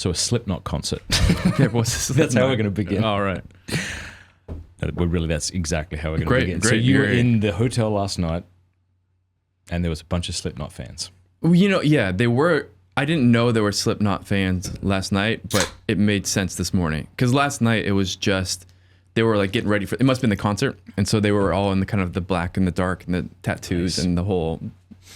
So a Slipknot concert. That's how we're going to begin. All right. That's exactly how we're going to begin. Great. So you were in the hotel last night, and there was a bunch of Slipknot fans. They were. I didn't know there were Slipknot fans last night, but it made sense this morning. Because last night it was just, they were like getting ready for, it must have been the concert. And so they were all in the kind of the black and the dark and the tattoos and the whole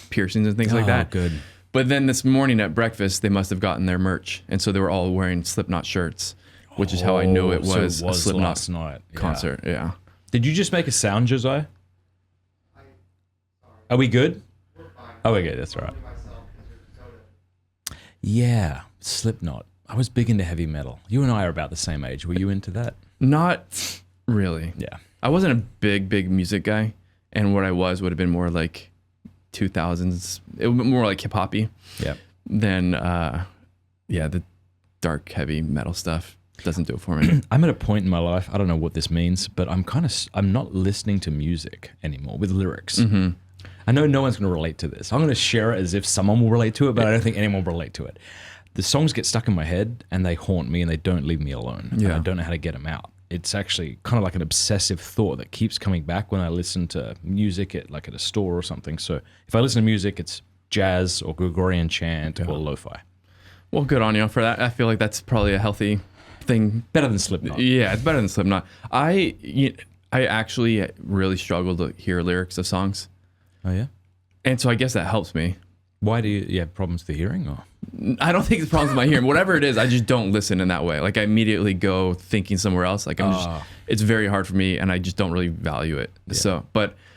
piercings and things like that. Good. But then this morning at breakfast, they must have gotten their merch. And so they were all wearing Slipknot shirts, which is how I knew it was, a Slipknot last night. concert. Yeah. Did you just make a sound, Josiah? Are we good? Oh, we're good. That's all right. Yeah, Slipknot. I was big into heavy metal. You and I are about the same age. Were you into that? Not really. Yeah. I wasn't a big music guy. And what I would have been more like 2000s. It would be more like hip hoppy. Yeah. Than, the dark, heavy metal stuff doesn't do it for me. I'm at a point in my life, I don't know what this means, but I'm not listening to music anymore with lyrics. Mm-hmm. I know no one's going to relate to this. I'm going to share it as if someone will relate to it, but I don't think anyone will relate to it. The songs get stuck in my head and they haunt me and they don't leave me alone. Yeah. And I don't know how to get them out. It's actually kind of like an obsessive thought that keeps coming back when I listen to music at a store or something. So if I listen to music, it's jazz or Gregorian chant or lo-fi. Well, good on you for that. I feel like that's probably a healthy thing. Better than Slipknot. Yeah, it's better than Slipknot. I actually really struggle to hear lyrics of songs. Oh, yeah? And so I guess that helps me. Why do you have problems with the hearing? Or? I don't think it's problems with my hearing. Whatever it is, I just don't listen in that way. Like I immediately go thinking somewhere else. Like it's very hard for me and I just don't really value it. Yeah.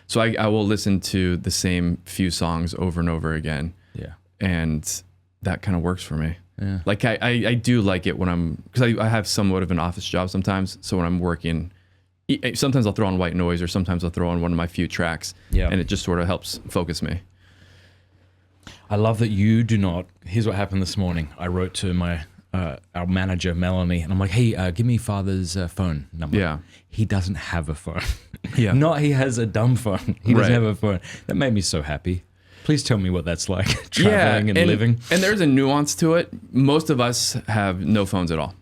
So I will listen to the same few songs over and over again. Yeah. And that kind of works for me. Yeah. Like I do like it when because I have somewhat of an office job sometimes. So when I'm working, sometimes I'll throw on white noise or sometimes I'll throw on one of my few tracks. Yeah. And it just sort of helps focus me. I love that you do not. Here's what happened this morning. I wrote to my our manager, Melanie, and I'm like, hey, give me Father's phone number. Yeah. He doesn't have a phone. Yeah. Not he has a dumb phone. He doesn't have a phone. That made me so happy. Please tell me what that's like, traveling and living. And there's a nuance to it. Most of us have no phones at all.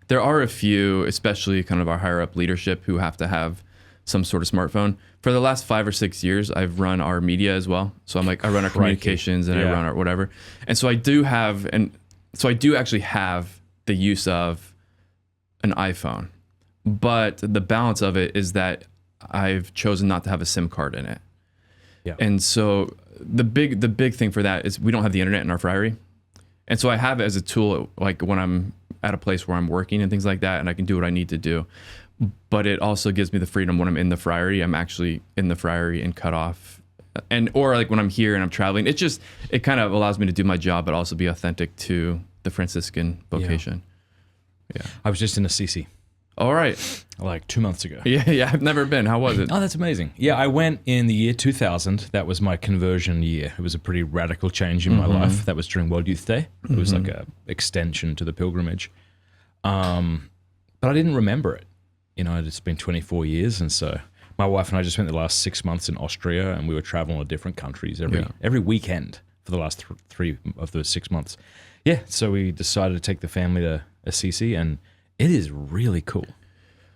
There are a few, especially kind of our higher up leadership, who have to have some sort of smartphone. For the last 5 or 6 years, I've run our media as well. So I run our communications and I run our whatever. And so I do actually have the use of an iPhone. But the balance of it is that I've chosen not to have a SIM card in it. Yeah. And so the big thing for that is we don't have the internet in our friary. And so I have it as a tool, like when I'm at a place where I'm working and things like that, and I can do what I need to do. But it also gives me the freedom when I'm in the friary. I'm actually in the friary and cut off. Or like when I'm here and I'm traveling, it kind of allows me to do my job, but also be authentic to the Franciscan vocation. Yeah. I was just in Assisi. All right. Like 2 months ago. Yeah, I've never been. How was it? Oh, that's amazing. Yeah, I went in the year 2000. That was my conversion year. It was a pretty radical change in my life. That was during World Youth Day. It was like a extension to the pilgrimage. But I didn't remember it. It's been 24 years. And so my wife and I just spent the last 6 months in Austria, and we were traveling to different countries every weekend for the last 3 of those 6 months. Yeah, so we decided to take the family to Assisi, and it is really cool.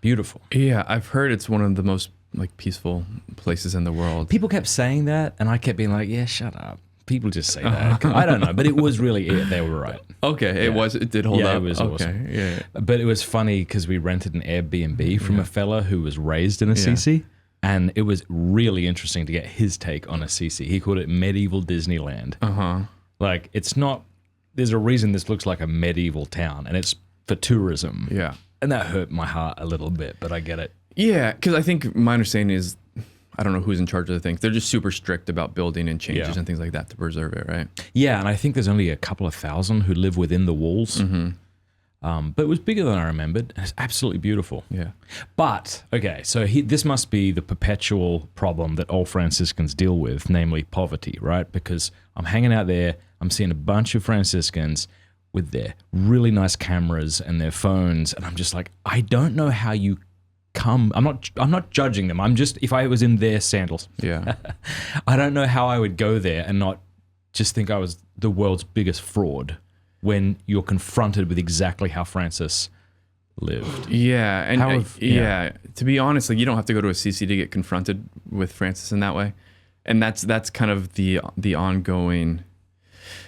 Beautiful. Yeah, I've heard it's one of the most peaceful places in the world. People kept saying that, and I kept being like, yeah, shut up. People just say that. I don't know, but it was really, they were right. Okay, it did hold up. It was awesome. Yeah. But it was funny because we rented an Airbnb from a fella who was raised in Assisi, and it was really interesting to get his take on Assisi. He called it medieval Disneyland. Like, it's not, there's a reason this looks like a medieval town, and it's for tourism. Yeah. And that hurt my heart a little bit, but I get it. Yeah, because I think my understanding is, I don't know who's in charge of the things. They're just super strict about building and changes and things like that to preserve it, right? Yeah, and I think there's only a couple of thousand who live within the walls. But it was bigger than I remembered, and it's absolutely beautiful. Yeah. But, okay, so this must be the perpetual problem that all Franciscans deal with, namely poverty, right? Because I'm hanging out there, I'm seeing a bunch of Franciscans with their really nice cameras and their phones, and I'm just like, I don't know how you come. I'm not judging them. I'm just, if I was in their sandals, I don't know how I would go there and not just think I was the world's biggest fraud. when you're confronted with exactly how Francis lived. Yeah, and to be honest, like you don't have to go to a CC to get confronted with Francis in that way, and that's kind of the ongoing.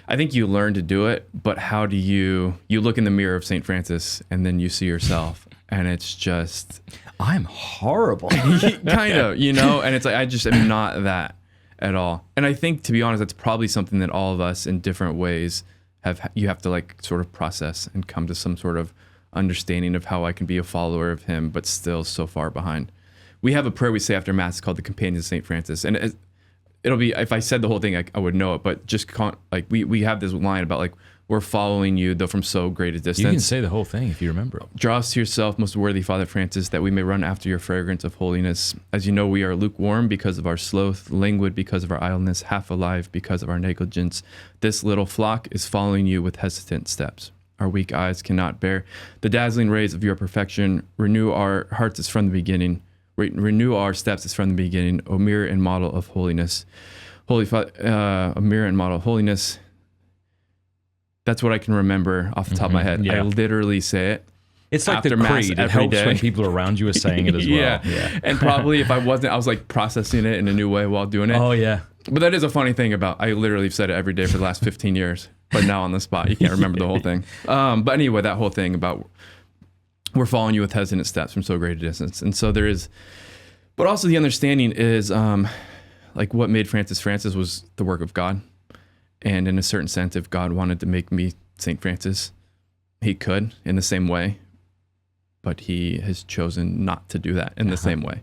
I think you learn to do it, but how do you look in the mirror of St. Francis and then you see yourself, and it's just I'm horrible, kind of, and it's like I just am not that at all. And I think, to be honest, that's probably something that all of us in different ways you have to like sort of process and come to some sort of understanding of how I can be a follower of him, but still so far behind. We have a prayer we say after Mass called the Companions of St. Francis. And it'll be, if I said the whole thing, I would know it, but just like we have this line about like, we're following you, though from so great a distance. You can say the whole thing if you remember it. Draw us to yourself, most worthy Father Francis, that we may run after your fragrance of holiness. As you know, we are lukewarm because of our sloth, languid because of our idleness, half alive because of our negligence. This little flock is following you with hesitant steps. Our weak eyes cannot bear the dazzling rays of your perfection. Renew our hearts as from the beginning. Renew our steps as from the beginning. O mirror and model of holiness. Holy Father, a mirror and model of holiness. That's what I can remember off the top of my head. Yeah. I literally say it. It's like the creed. It helps when people around you are saying it as well. Yeah. And probably if I wasn't, I was like processing it in a new way while doing it. Oh, yeah. But that is a funny thing about, I literally have said it every day for the last 15 years. But now on the spot, you can't remember the whole thing. But anyway, that whole thing about we're following you with hesitant steps from so great a distance. And so there is, but also the understanding is like what made Francis was the work of God. And in a certain sense, if God wanted to make me St. Francis, he could in the same way, but he has chosen not to do that in the same way.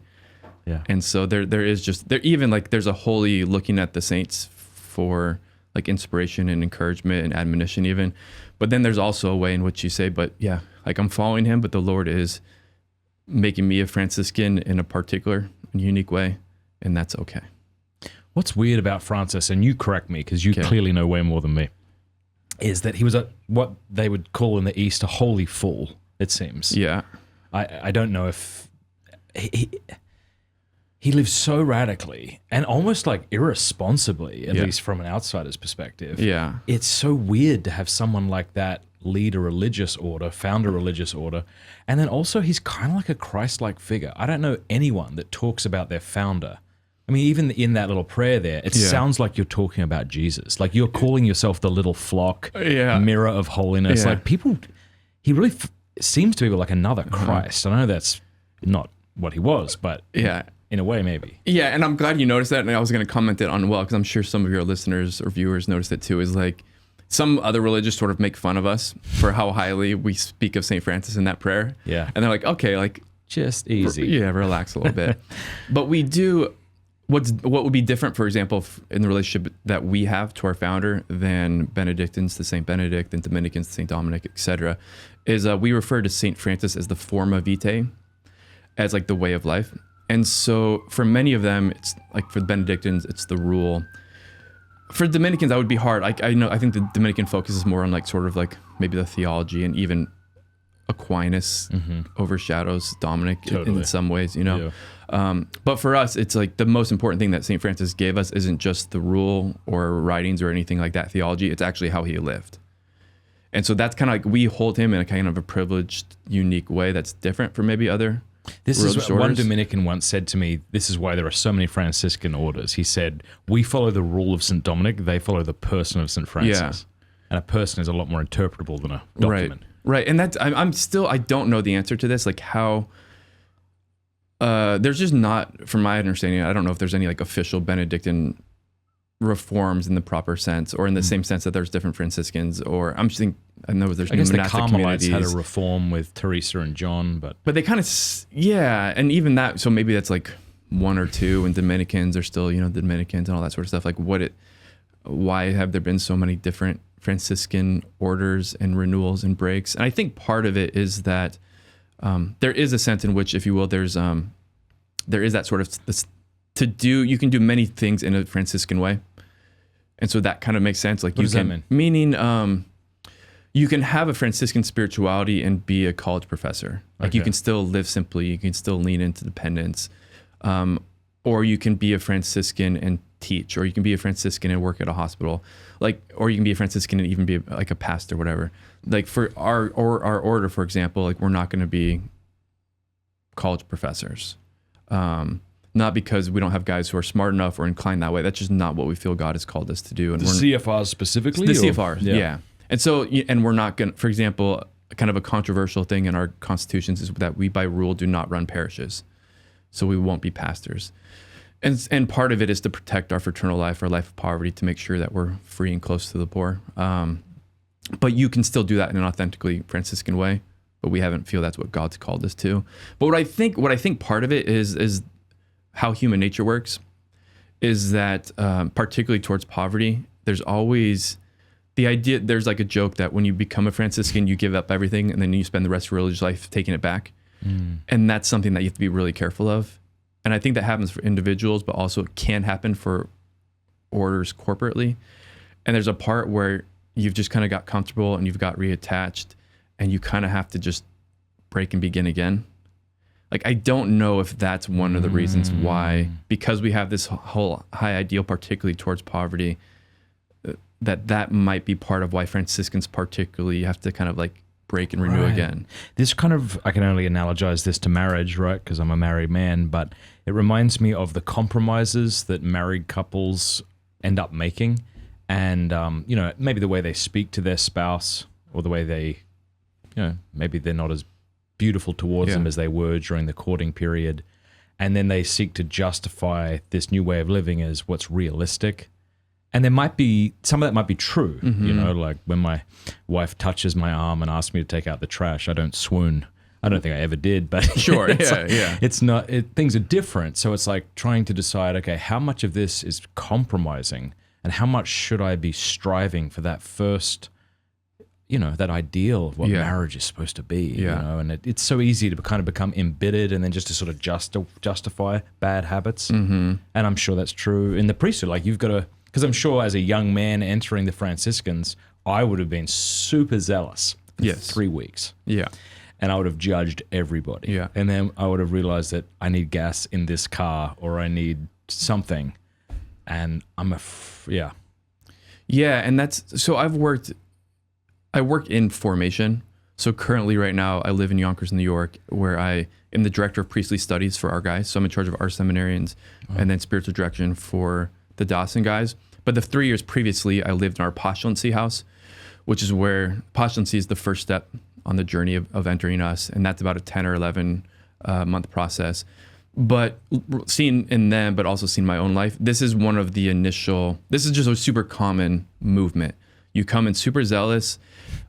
Yeah. And so there is just, even like there's a holy looking at the saints for like inspiration and encouragement and admonition even. But then there's also a way in which you say, but yeah, like I'm following him, but the Lord is making me a Franciscan in a particular and unique way, and that's okay. What's weird about Francis, and you correct me because you clearly know way more than me, is that he was what they would call in the East a holy fool, it seems. Yeah. I don't know if he lived so radically and almost like irresponsibly, at least from an outsider's perspective. Yeah. It's so weird to have someone like that lead a religious order, found a religious order, and then also he's kind of like a Christ-like figure. I don't know anyone that talks about their founder. I mean, even in that little prayer there, it sounds like you're talking about Jesus. Like you're calling yourself the little flock, mirror of holiness. Like people, he really seems to be like another Christ. I know that's not what he was, but in a way, maybe. Yeah, and I'm glad you noticed that, and I was going to comment it on because I'm sure some of your listeners or viewers noticed it too, is like some other religious sort of make fun of us for how highly we speak of St. Francis in that prayer. Yeah. And they're like, okay, like... just easy. Relax a little bit. But we do... What would be different, for example, in the relationship that we have to our founder than Benedictines to St. Benedict and Dominicans to St. Dominic, etc., is we refer to St. Francis as the forma vitae, as like the way of life. And so for many of them, it's like for the Benedictines, it's the rule. For Dominicans, that would be hard. I think the Dominican focuses more on like sort of like maybe the theology, and even Aquinas overshadows Dominic in some ways, But for us, it's like the most important thing that St. Francis gave us isn't just the rule or writings or anything like that, theology. It's actually how he lived. And so that's kind of like we hold him in a kind of a privileged, unique way that's different from maybe other This is what one Dominican once said to me. This is why there are so many Franciscan orders. He said, we follow the rule of St. Dominic. They follow the person of St. Francis. Yeah. And a person is a lot more interpretable than a document. Right. And that's, I don't know the answer to this, like how, there's just not, from my understanding, I don't know if there's any like official Benedictine reforms in the proper sense, or in the same sense that there's different Franciscans, or I know there's I guess monastic the Carmelites communities. had a reform with Teresa and John, but they kind of, and even that, so maybe that's like one or two, and Dominicans are still, the Dominicans and all that sort of stuff. Like why have there been so many different Franciscan orders and renewals and breaks? And I think part of it is that there is a sense in which, if you will, there is that sort of you can do many things in a Franciscan way. And so that kind of makes sense. Like what does that mean? Meaning, you can have a Franciscan spirituality and be a college professor. Like you can still live simply, you can still lean into dependence. Or you can be a Franciscan and teach, or you can be a Franciscan and work at a hospital, like, or you can be a Franciscan and even be like a pastor, whatever. Like for our order, for example, like we're not going to be college professors. Not because we don't have guys who are smart enough or inclined that way. That's just not what we feel God has called us to do. And the CFRs specifically? The CFRs, yeah. And so, and we're not going to, for example, kind of a controversial thing in our constitutions is that we by rule do not run parishes. So we won't be pastors. And part of it is to protect our fraternal life, our life of poverty, to make sure that we're free and close to the poor. But you can still do that in an authentically Franciscan way, but we haven't feel that's what God's called us to. But what I think part of it is how human nature works, is that particularly towards poverty, there's always the idea, there's like a joke that when you become a Franciscan, you give up everything and then you spend the rest of your religious life taking it back. And that's something that you have to be really careful of. And I think that happens for individuals, but also it can happen for orders corporately. And there's a part where you've just kind of got comfortable and you've got reattached and you kind of have to just break and begin again. Like, I don't know if that's one of the reasons why, because we have this whole high ideal, particularly towards poverty, that might be part of why Franciscans particularly have to kind of like break and renew again. This kind of, I can only analogize this to marriage, right? Because I'm a married man, but it reminds me of the compromises that married couples end up making. And, maybe the way they speak to their spouse, or the way they, maybe they're not as beautiful towards them as they were during the courting period. And then they seek to justify this new way of living as what's realistic. And there might be, some of that might be true, like when my wife touches my arm and asks me to take out the trash, I don't swoon. I don't think I ever did, but sure, it's not, things are different. So it's like trying to decide, okay, how much of this is compromising and how much should I be striving for that first, that ideal of what marriage is supposed to be, and it's so easy to kind of become embittered and then just to sort of justify bad habits. And I'm sure that's true in the priesthood. Like you've got to, because I'm sure as a young man entering the Franciscans, I would have been super zealous for 3 weeks. Yeah. And I would have judged everybody. Yeah. And then I would have realized that I need gas in this car or I need something. And Yeah, and that's, so I work in formation. So currently right now I live in Yonkers, New York, where I am the director of priestly studies for our guys. So I'm in charge of our seminarians and then spiritual direction for the Dawson guys. But the 3 years previously, I lived in our postulancy house, which is where postulancy is the first step on the journey of entering us. And that's about a 10 or 11 month process. But seeing in them, but also seeing my own life, this is just a super common movement. You come in super zealous,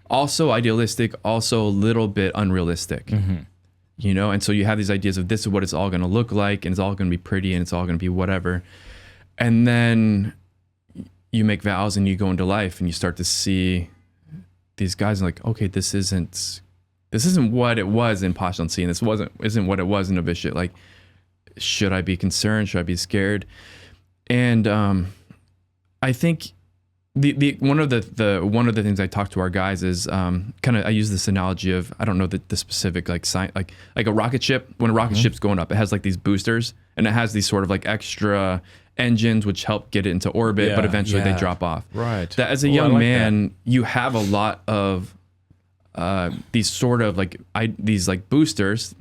also idealistic, also a little bit unrealistic, and so you have these ideas of this is what it's all going to look like, and it's all going to be pretty, and it's all going to be whatever. And then you make vows and you go into life and you start to see these guys and like, okay, this isn't what it was in postulancy, and this isn't what it was in novitiate. Like, should I be concerned? Should I be scared? And I think the one of the things I talk to our guys is I use this analogy of, I don't know the specific like a rocket ship. When a rocket ship's going up, it has like these boosters and it has these sort of like extra engines which help get it into orbit, but eventually they drop off. Right. That as a young man, you have a lot of these sort of like these like boosters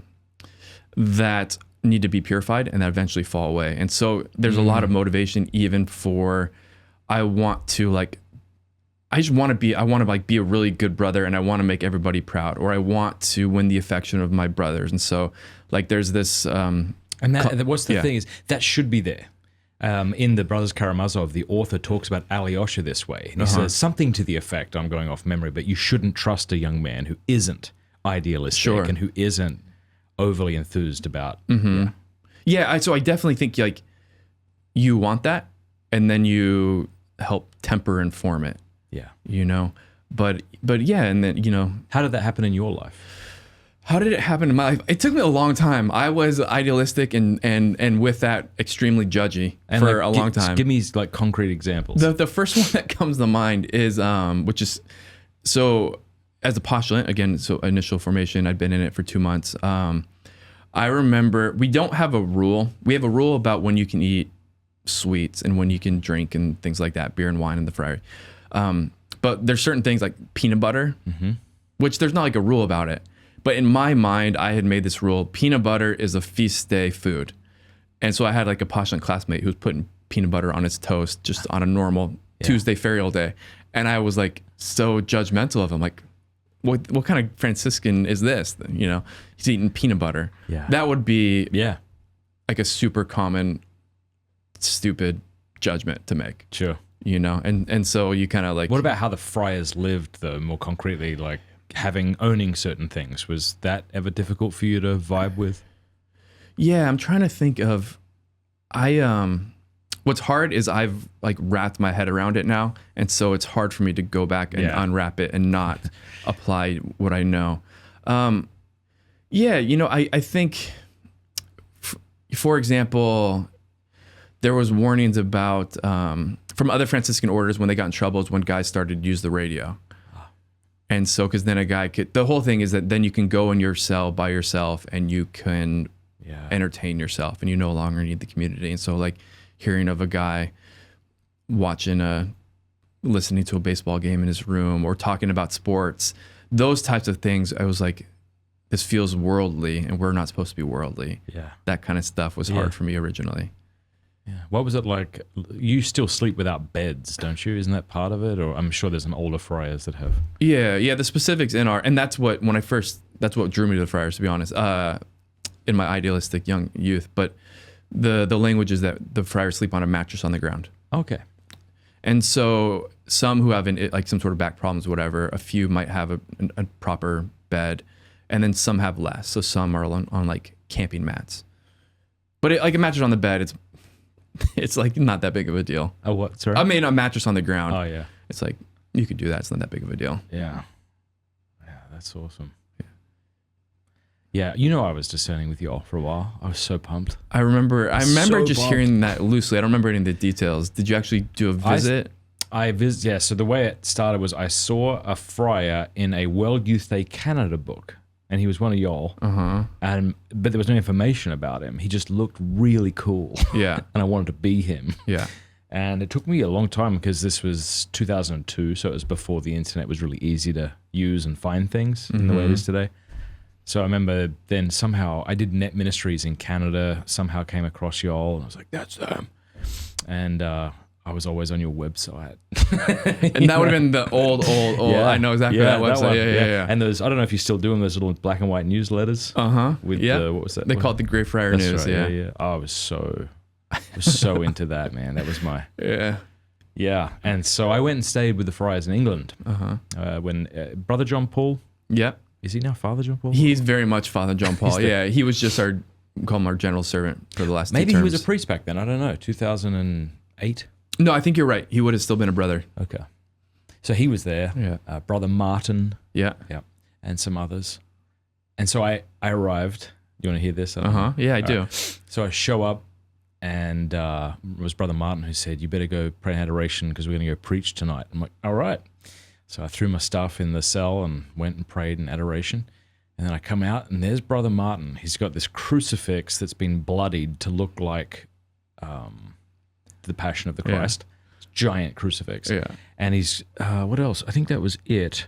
that need to be purified and that eventually fall away. And so there's a lot of motivation even for, I want to be a really good brother, and I want to make everybody proud, or I want to win the affection of my brothers. And so like there's this thing is that should be there. In the Brothers Karamazov, the author talks about Alyosha this way. And he says something to the effect, I'm going off memory, but you shouldn't trust a young man who isn't idealistic and who isn't overly enthused about. So I definitely think like you want that, and then you help temper and form it. But and then how did that happen in your life? How did it happen in my life? It took me a long time. I was idealistic and with that extremely judgy for a long time. Give me like concrete examples. The first one that comes to mind is which is, so as a postulant, again, so initial formation, I'd been in it for 2 months. I remember we don't have a rule. We have a rule about when you can eat sweets and when you can drink and things like that, beer and wine in the friary. But there's certain things like peanut butter, which there's not like a rule about it. But in my mind, I had made this rule: peanut butter is a feast day food. And so I had like a postulant classmate who was putting peanut butter on his toast just on a normal Tuesday ferial day. And I was like so judgmental of him, like, what kind of Franciscan is this? You know, he's eating peanut butter. Yeah. That would be like a super common, stupid judgment to make. Sure. You know, and so you kind of like. What about how the friars lived, though, more concretely, like owning certain things? Was that ever difficult for you to vibe with? Yeah, I'm trying to think of. What's hard is I've like wrapped my head around it now, and so it's hard for me to go back and unwrap it and not apply what I know. You know, I think, for example, there was warnings about from other Franciscan orders when they got in trouble is when guys started to use the radio. And so, because then a guy could, the whole thing is that then you can go in your cell by yourself and you can entertain yourself and you no longer need the community. And so like hearing of a guy listening to a baseball game in his room or talking about sports, those types of things, I was like, this feels worldly and we're not supposed to be worldly. Yeah. That kind of stuff was hard for me originally. Yeah. What was it like? You still sleep without beds, don't you? Isn't that part of it? Or I'm sure there's an older friars that have. Yeah. The specifics and that's what drew me to the friars, to be honest, in my idealistic young youth. But the language is that the friars sleep on a mattress on the ground. Okay. And so some who have like some sort of back problems, whatever, a few might have a proper bed, and then some have less. So some are on like camping mats. But like a mattress on the bed, it's like not that big of a deal. Oh, what? Sorry? I mean, a mattress on the ground. Oh, yeah. It's like, you could do that. It's not that big of a deal. Yeah. Yeah, that's awesome. Yeah, you know I was discerning with y'all for a while. I was so pumped. I remember So just pumped. hearing that loosely. I don't remember any of the details. Did you actually do a visit? Yeah, so the way it started was I saw a friar in a World Youth Day Canada book, and he was one of y'all. But there was no information about him. He just looked really cool. Yeah. And I wanted to be him. Yeah. And it took me a long time because this was 2002, so it was before the internet was really easy to use and find things in the way it is today. So I remember then somehow I did net ministries in Canada, somehow came across y'all, and I was like, that's them. And I was always on your website. And that would have been the old. Yeah. I know exactly that website. Yeah. And those, I don't know if you're still doing those little black and white newsletters. With what was that? They called it the Grey Friar News. Right, yeah. Oh, I was so into that, man. That was my... Yeah. And so I went and stayed with the friars in England. When Brother John Paul... Yep. Is he now Father John Paul? He's very much Father John Paul. He was just we call him our general servant for the last 2 terms. Maybe he was a priest back then. I don't know. 2008? No, I think you're right. He would have still been a brother. Okay. So he was there. Yeah. Brother Martin. Yeah. And some others. And so I arrived. You want to hear this? Yeah, I do. So I show up, and it was Brother Martin who said, you better go pray in adoration because we're going to go preach tonight. I'm like, all right. So I threw my stuff in the cell and went and prayed in adoration. And then I come out, and there's Brother Martin. He's got this crucifix that's been bloodied to look like the Passion of the Christ. Giant crucifix. Yeah. And he's, what else? I think that was it.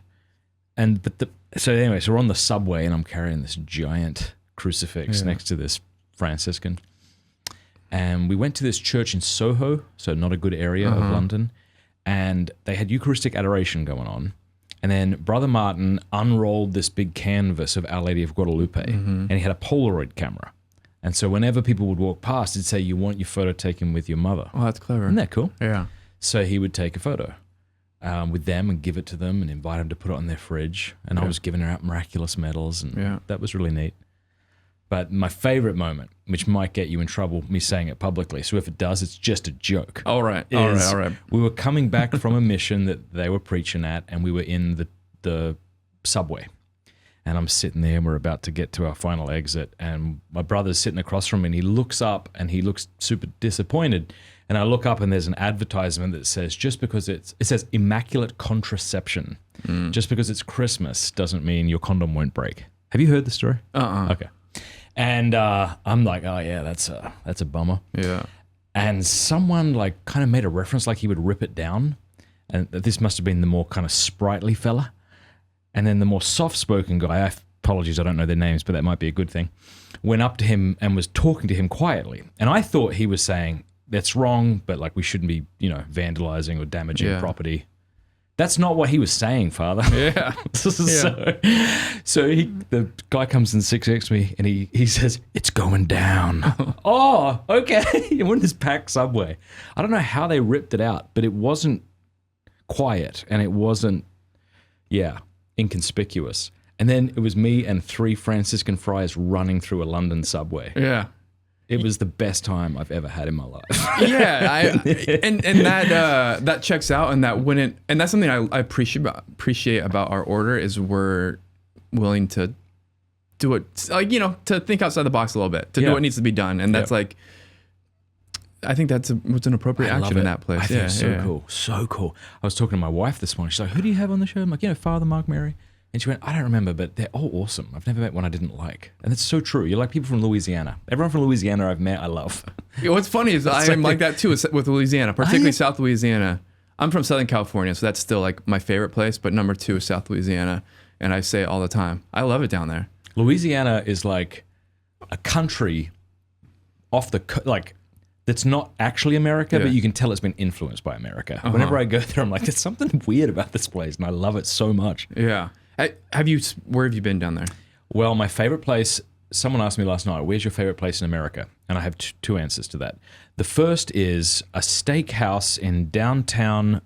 So we're on the subway, and I'm carrying this giant crucifix next to this Franciscan. And we went to this church in Soho, so not a good area of London. And they had Eucharistic adoration going on. And then Brother Martin unrolled this big canvas of Our Lady of Guadalupe, and he had a Polaroid camera. And so whenever people would walk past, he'd say, you want your photo taken with your mother. Oh, that's clever. Isn't that cool? Yeah. So he would take a photo with them and give it to them and invite them to put it on their fridge. And I was giving her out miraculous medals, and that was really neat. But my favorite moment, which might get you in trouble, me saying it publicly, so if it does, it's just a joke. All right. We were coming back from a mission that they were preaching at, and we were in the subway. And I'm sitting there, and we're about to get to our final exit, and my brother's sitting across from me, and he looks up, and he looks super disappointed. And I look up, and there's an advertisement that says, just because it says immaculate contraception, just because it's Christmas doesn't mean your condom won't break. Have you heard the story? Uh-uh. Okay. And I'm like, oh yeah, that's a bummer. Yeah. and someone like kind of made a reference like he would rip it down, and this must have been the more kind of sprightly fella, and then the more soft-spoken guy, apologies, I don't know their names, but that might be a good thing, went up to him and was talking to him quietly, and I thought he was saying, that's wrong, but like we shouldn't be, vandalizing or damaging property. That's not what he was saying, Father. Yeah. So the guy comes and sits next to me and he says, it's going down. Oh, okay. We're in this packed subway. I don't know how they ripped it out, but it wasn't quiet and it wasn't, inconspicuous. And then it was me and 3 Franciscan Friars running through a London subway. Yeah. It was the best time I've ever had in my life. And that checks out, and that wouldn't, and that's something I appreciate about our order is we're willing to do it, to think outside the box a little bit, to do what needs to be done, and that's like, I think that's what's an appropriate action in that place. I think it's so cool. I was talking to my wife this morning. She's like, "Who do you have on the show?" I'm like, Father Mark Mary. And she went, I don't remember, but they're all awesome. I've never met one I didn't like. And it's so true. You're like people from Louisiana. Everyone from Louisiana I've met, I love. What's funny is I am like that too with Louisiana, particularly South Louisiana. I'm from Southern California, so that's still like my favorite place. But number 2 is South Louisiana. And I say it all the time. I love it down there. Louisiana is like a country that's not actually America, but you can tell it's been influenced by America. Whenever I go there, I'm like, there's something weird about this place. And I love it so much. Yeah. Where have you been down there? Well, my favorite place, someone asked me last night, where's your favorite place in America? And I have 2 answers to that. The first is a steakhouse in downtown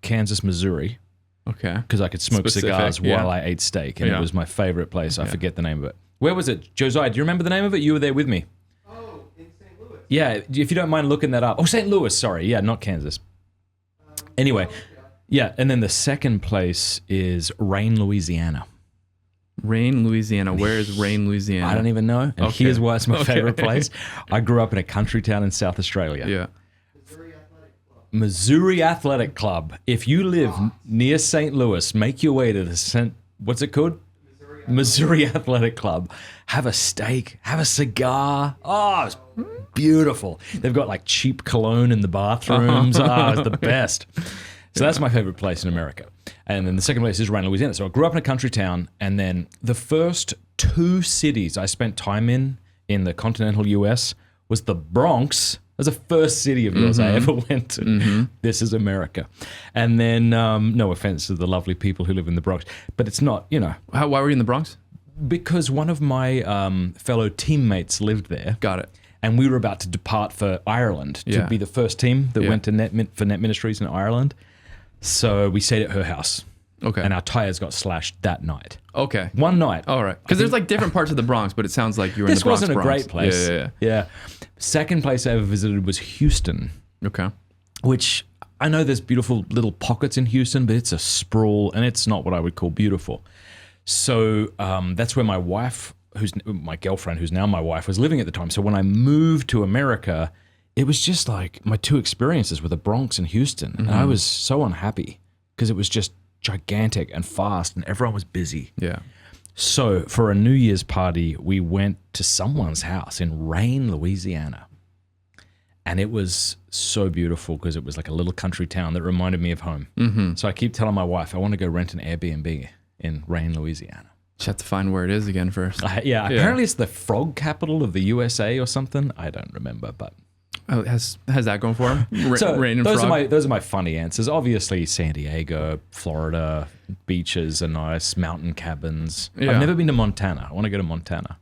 Kansas, Missouri. Okay. Because I could smoke cigars while I ate steak. And it was my favorite place. I forget the name of it. Where was it? Josiah, do you remember the name of it? You were there with me. Oh, in St. Louis. Yeah, if you don't mind looking that up. Oh, St. Louis, sorry. Yeah, not Kansas. Anyway. Yeah, and then the second place is Rain, Louisiana. Rain, Louisiana. Where is Rain, Louisiana? I don't even know. And here's why it's my favorite place. I grew up in a country town in South Australia. Yeah. Missouri Athletic Club. If you live near St. Louis, make your way to the what's it called? Missouri Athletic Club. Have a steak, have a cigar. Oh, it's beautiful. They've got like cheap cologne in the bathrooms. It's the best. So that's my favorite place in America. And then the second place is Renewal, Louisiana. So I grew up in a country town, and then the first 2 cities I spent time in the continental US was the Bronx. That was the first city of yours I ever went to. This is America. And then, no offense to the lovely people who live in the Bronx, but it's not, Why were you in the Bronx? Because one of my fellow teammates lived there. Got it. And we were about to depart for Ireland to be the first team that went to Net Ministries in Ireland. So we stayed at her house. Okay. And our tires got slashed that night. Okay. One night. All right. Because there's like different parts of the Bronx, but it sounds like you were in the Bronx. This wasn't a great place. Yeah. Second place I ever visited was Houston. Okay. Which I know there's beautiful little pockets in Houston, but it's a sprawl and it's not what I would call beautiful. So that's where my wife, who's my girlfriend, who's now my wife, was living at the time. So when I moved to America, it was just like my 2 experiences were the Bronx and Houston. And I was so unhappy because it was just gigantic and fast and everyone was busy. Yeah. So for a New Year's party, we went to someone's house in Rain, Louisiana. And it was so beautiful because it was like a little country town that reminded me of home. So I keep telling my wife, I want to go rent an Airbnb in Rain, Louisiana. Just have to find where it is again first. Apparently it's the frog capital of the USA or something. I don't remember, but... Oh, has that going for him? Rain and those frog? those are my funny answers. Obviously, San Diego, Florida, beaches are nice, mountain cabins. Yeah. I've never been to Montana. I want to go to Montana.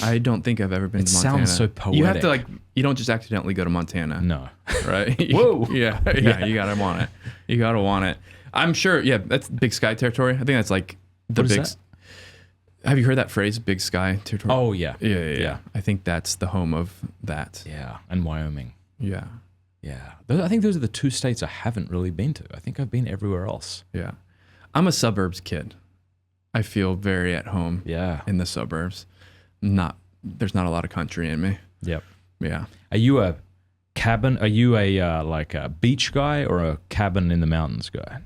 I don't think I've ever been to Montana. It sounds so poetic. You have to you don't just accidentally go to Montana. No. Right? Whoa. Yeah, you gotta want it. You gotta want it. I'm sure, that's Big Sky territory. I think that's like the what is big... that? Have you heard that phrase, Big Sky territory? Oh, yeah. Yeah. I think that's the home of that. Yeah, and Wyoming. Yeah. Yeah. I think those are the 2 states I haven't really been to. I think I've been everywhere else. Yeah. I'm a suburbs kid. I feel very at home in the suburbs. There's not a lot of country in me. Yep. Yeah. Are you a cabin? Are you a beach guy or a cabin in the mountains guy?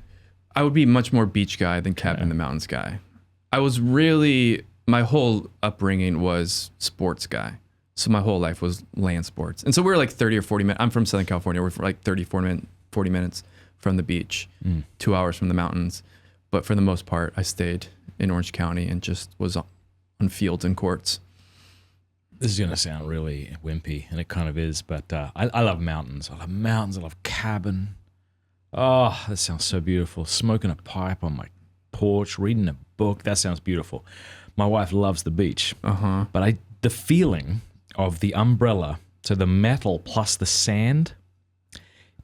I would be much more beach guy than cabin in the mountains guy. I was really, my whole upbringing was sports guy. So my whole life was land sports. And so we were like 30 or 40 minutes. I'm from Southern California. We're like 40 minutes from the beach, 2 hours from the mountains. But for the most part, I stayed in Orange County and just was on fields and courts. This is going to sound really wimpy, and it kind of is, but I love mountains. I love mountains. I love cabin. Oh, that sounds so beautiful. Smoking a pipe on my porch, reading a book. That sounds beautiful. My wife loves the beach, but the feeling of the umbrella, so the metal plus the sand,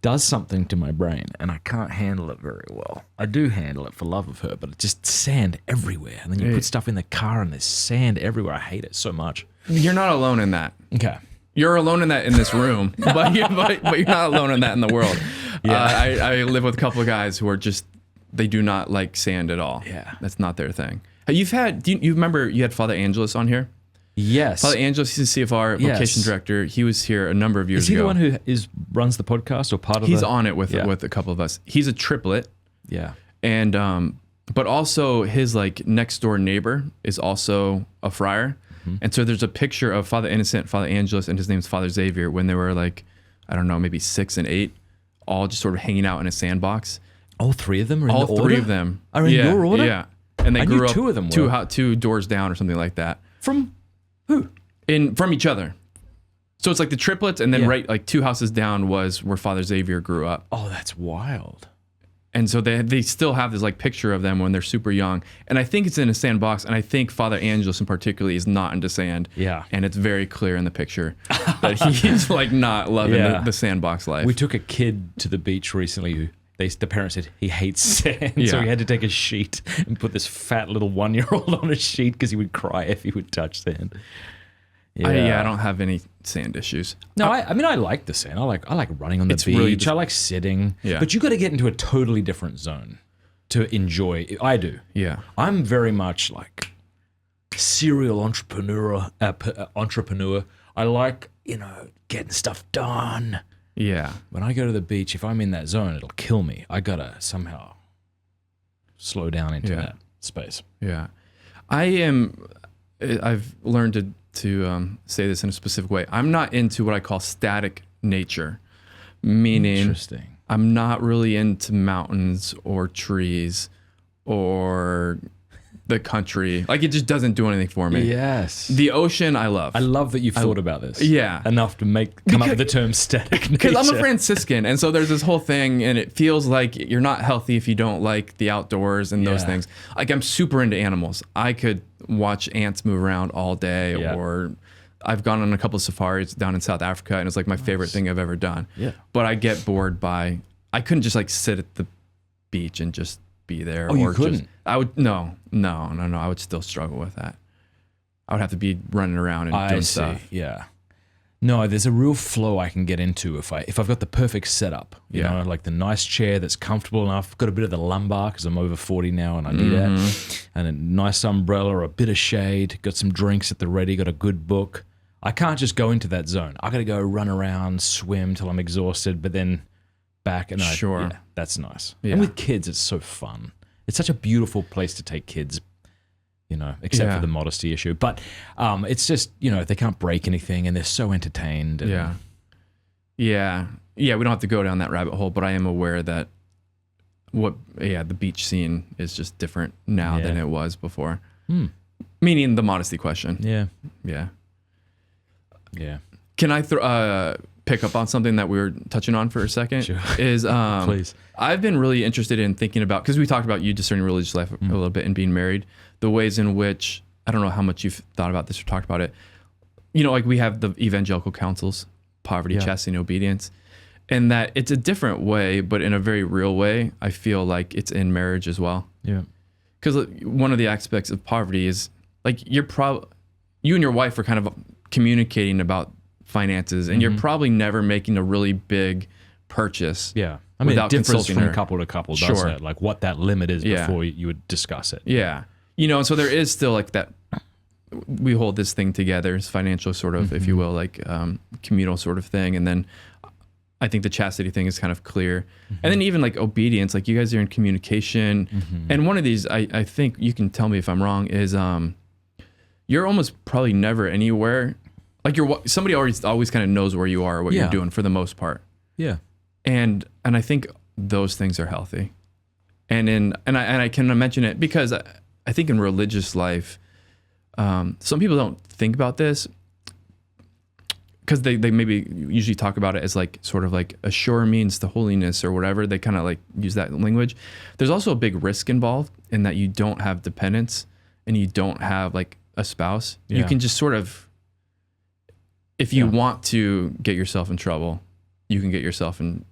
does something to my brain, and I can't handle it very well. I do handle it for love of her, but it's just sand everywhere. And then you put stuff in the car, and there's sand everywhere. I hate it so much. You're not alone in that. Okay. You're alone in that in this room, but you're not alone in that in the world. Yeah. I live with a couple of guys who are just, they do not like sand at all. Yeah. That's not their thing. Hey, you remember you had Father Angelos on here? Yes. Father Angelos, he's a CFR vocation director. He was here a number of years ago. Is he the one who runs the podcast or part of He's on it with a couple of us. He's a triplet. Yeah. And, but also his like next door neighbor is also a friar. And so there's a picture of Father Innocent, Father Angelos, and his name's Father Xavier when they were like, I don't know, maybe 6 and 8, all just sort of hanging out in a sandbox. All three of them are in all the order? All 3 of them are in your order? Yeah. And they I grew knew up 2 of them were. 2 doors down or something like that. From who? From each other. So it's like the triplets, and then right like 2 houses down was where Father Xavier grew up. Oh, that's wild. And so they still have this like picture of them when they're super young. And I think it's in a sandbox, and I think Father Angelos in particular is not into sand. Yeah. And it's very clear in the picture that he's like not loving the sandbox life. We took a kid to the beach recently who the parents said he hates sand, so he had to take a sheet and put this fat little 1-year-old on a sheet because he would cry if he would touch sand. I don't have any sand issues. No, I mean I like the sand. I like running on the beach. Really I like sitting. Yeah. But you got to get into a totally different zone to enjoy. I do. Yeah. I'm very much like serial entrepreneur. I like getting stuff done. Yeah. When I go to the beach, if I'm in that zone, it'll kill me. I gotta somehow slow down into that space. Yeah. I've learned to say this in a specific way. I'm not into what I call static nature, meaning Interesting. I'm not really into mountains or trees or the country. Like it just doesn't do anything for me. Yes. The ocean, I love. I love that you've thought about this. Yeah. Enough to come up with the term static nature. Because I'm a Franciscan, and so there's this whole thing, and it feels like you're not healthy if you don't like the outdoors and those things. Like I'm super into animals. I could watch ants move around all day, or I've gone on a couple of safaris down in South Africa, and it's like my favorite thing I've ever done. Yeah. But I get bored I couldn't just like sit at the beach and just be there. Oh, you couldn't? I would, no. I would still struggle with that. I would have to be running around and doing stuff. Yeah. No, there's a real flow I can get into if I've got the perfect setup. You know, like the nice chair that's comfortable enough. Got a bit of the lumbar because I'm over 40 now and I need that. And a nice umbrella or a bit of shade. Got some drinks at the ready. Got a good book. I can't just go into that zone. I got to go run around, swim till I'm exhausted, but then back and that's nice. Yeah. And with kids, it's so fun. It's such a beautiful place to take kids. Except for the modesty issue. But it's just, they can't break anything and they're so entertained. And Yeah, we don't have to go down that rabbit hole, but I am aware that the beach scene is just different now than it was before. Meaning the modesty question. Yeah. Can I pick up on something that we were touching on for a second? Sure. Is Please. I've been really interested in thinking about, because we talked about you discerning religious life a little bit and being married, the ways in which, I don't know how much you've thought about this or talked about it. Like we have the evangelical counsels, poverty, chastity, and obedience, and that it's a different way, but in a very real way, I feel like it's in marriage as well. Yeah. Because one of the aspects of poverty is like you and your wife are kind of communicating about finances, and you're probably never making a really big purchase. Yeah. I mean, it differs from couple to couple, doesn't Sure. it? Like what that limit is before you would discuss it. Yeah. And so there is still like that, we hold this thing together, it's financial sort of, if you will, like communal sort of thing. And then I think the chastity thing is kind of clear. And then even like obedience, like you guys are in communication. And one of these, I think you can tell me if I'm wrong, is you're almost probably never anywhere Like somebody always kind of knows where you are, what you're doing for the most part. Yeah. And I think those things are healthy. And I can mention it because I think in religious life, some people don't think about this because they maybe usually talk about it as like sort of like a sure means to holiness or whatever. They kind of like use that language. There's also a big risk involved in that you don't have dependence and you don't have like a spouse. Yeah. You can just sort of, if you want to get yourself in trouble, you can get yourself in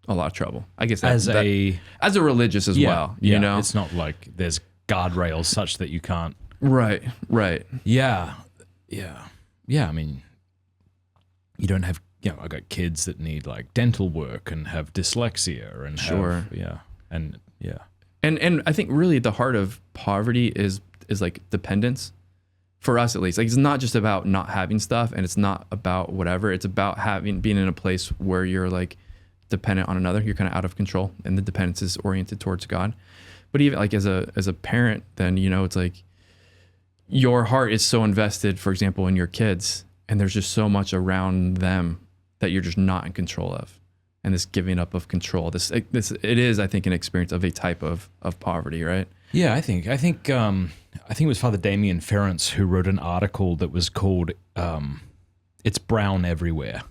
a lot of trouble. I guess as a religious as well, you know, it's not like there's guardrails such that you can't. Right. Yeah. I mean, you don't have, I got kids that need like dental work and have dyslexia and And I think really at the heart of poverty is like dependence. For us, at least, like it's not just about not having stuff, and it's not about whatever. It's about being in a place where you're like dependent on another. You're kind of out of control, and the dependence is oriented towards God. But even like as a parent, then it's like your heart is so invested, for example, in your kids, and there's just so much around them that you're just not in control of, and this giving up of control. This it is, I think, an experience of a type of poverty, right? Yeah, I think it was Father Damien Ference who wrote an article that was called "It's Brown Everywhere,"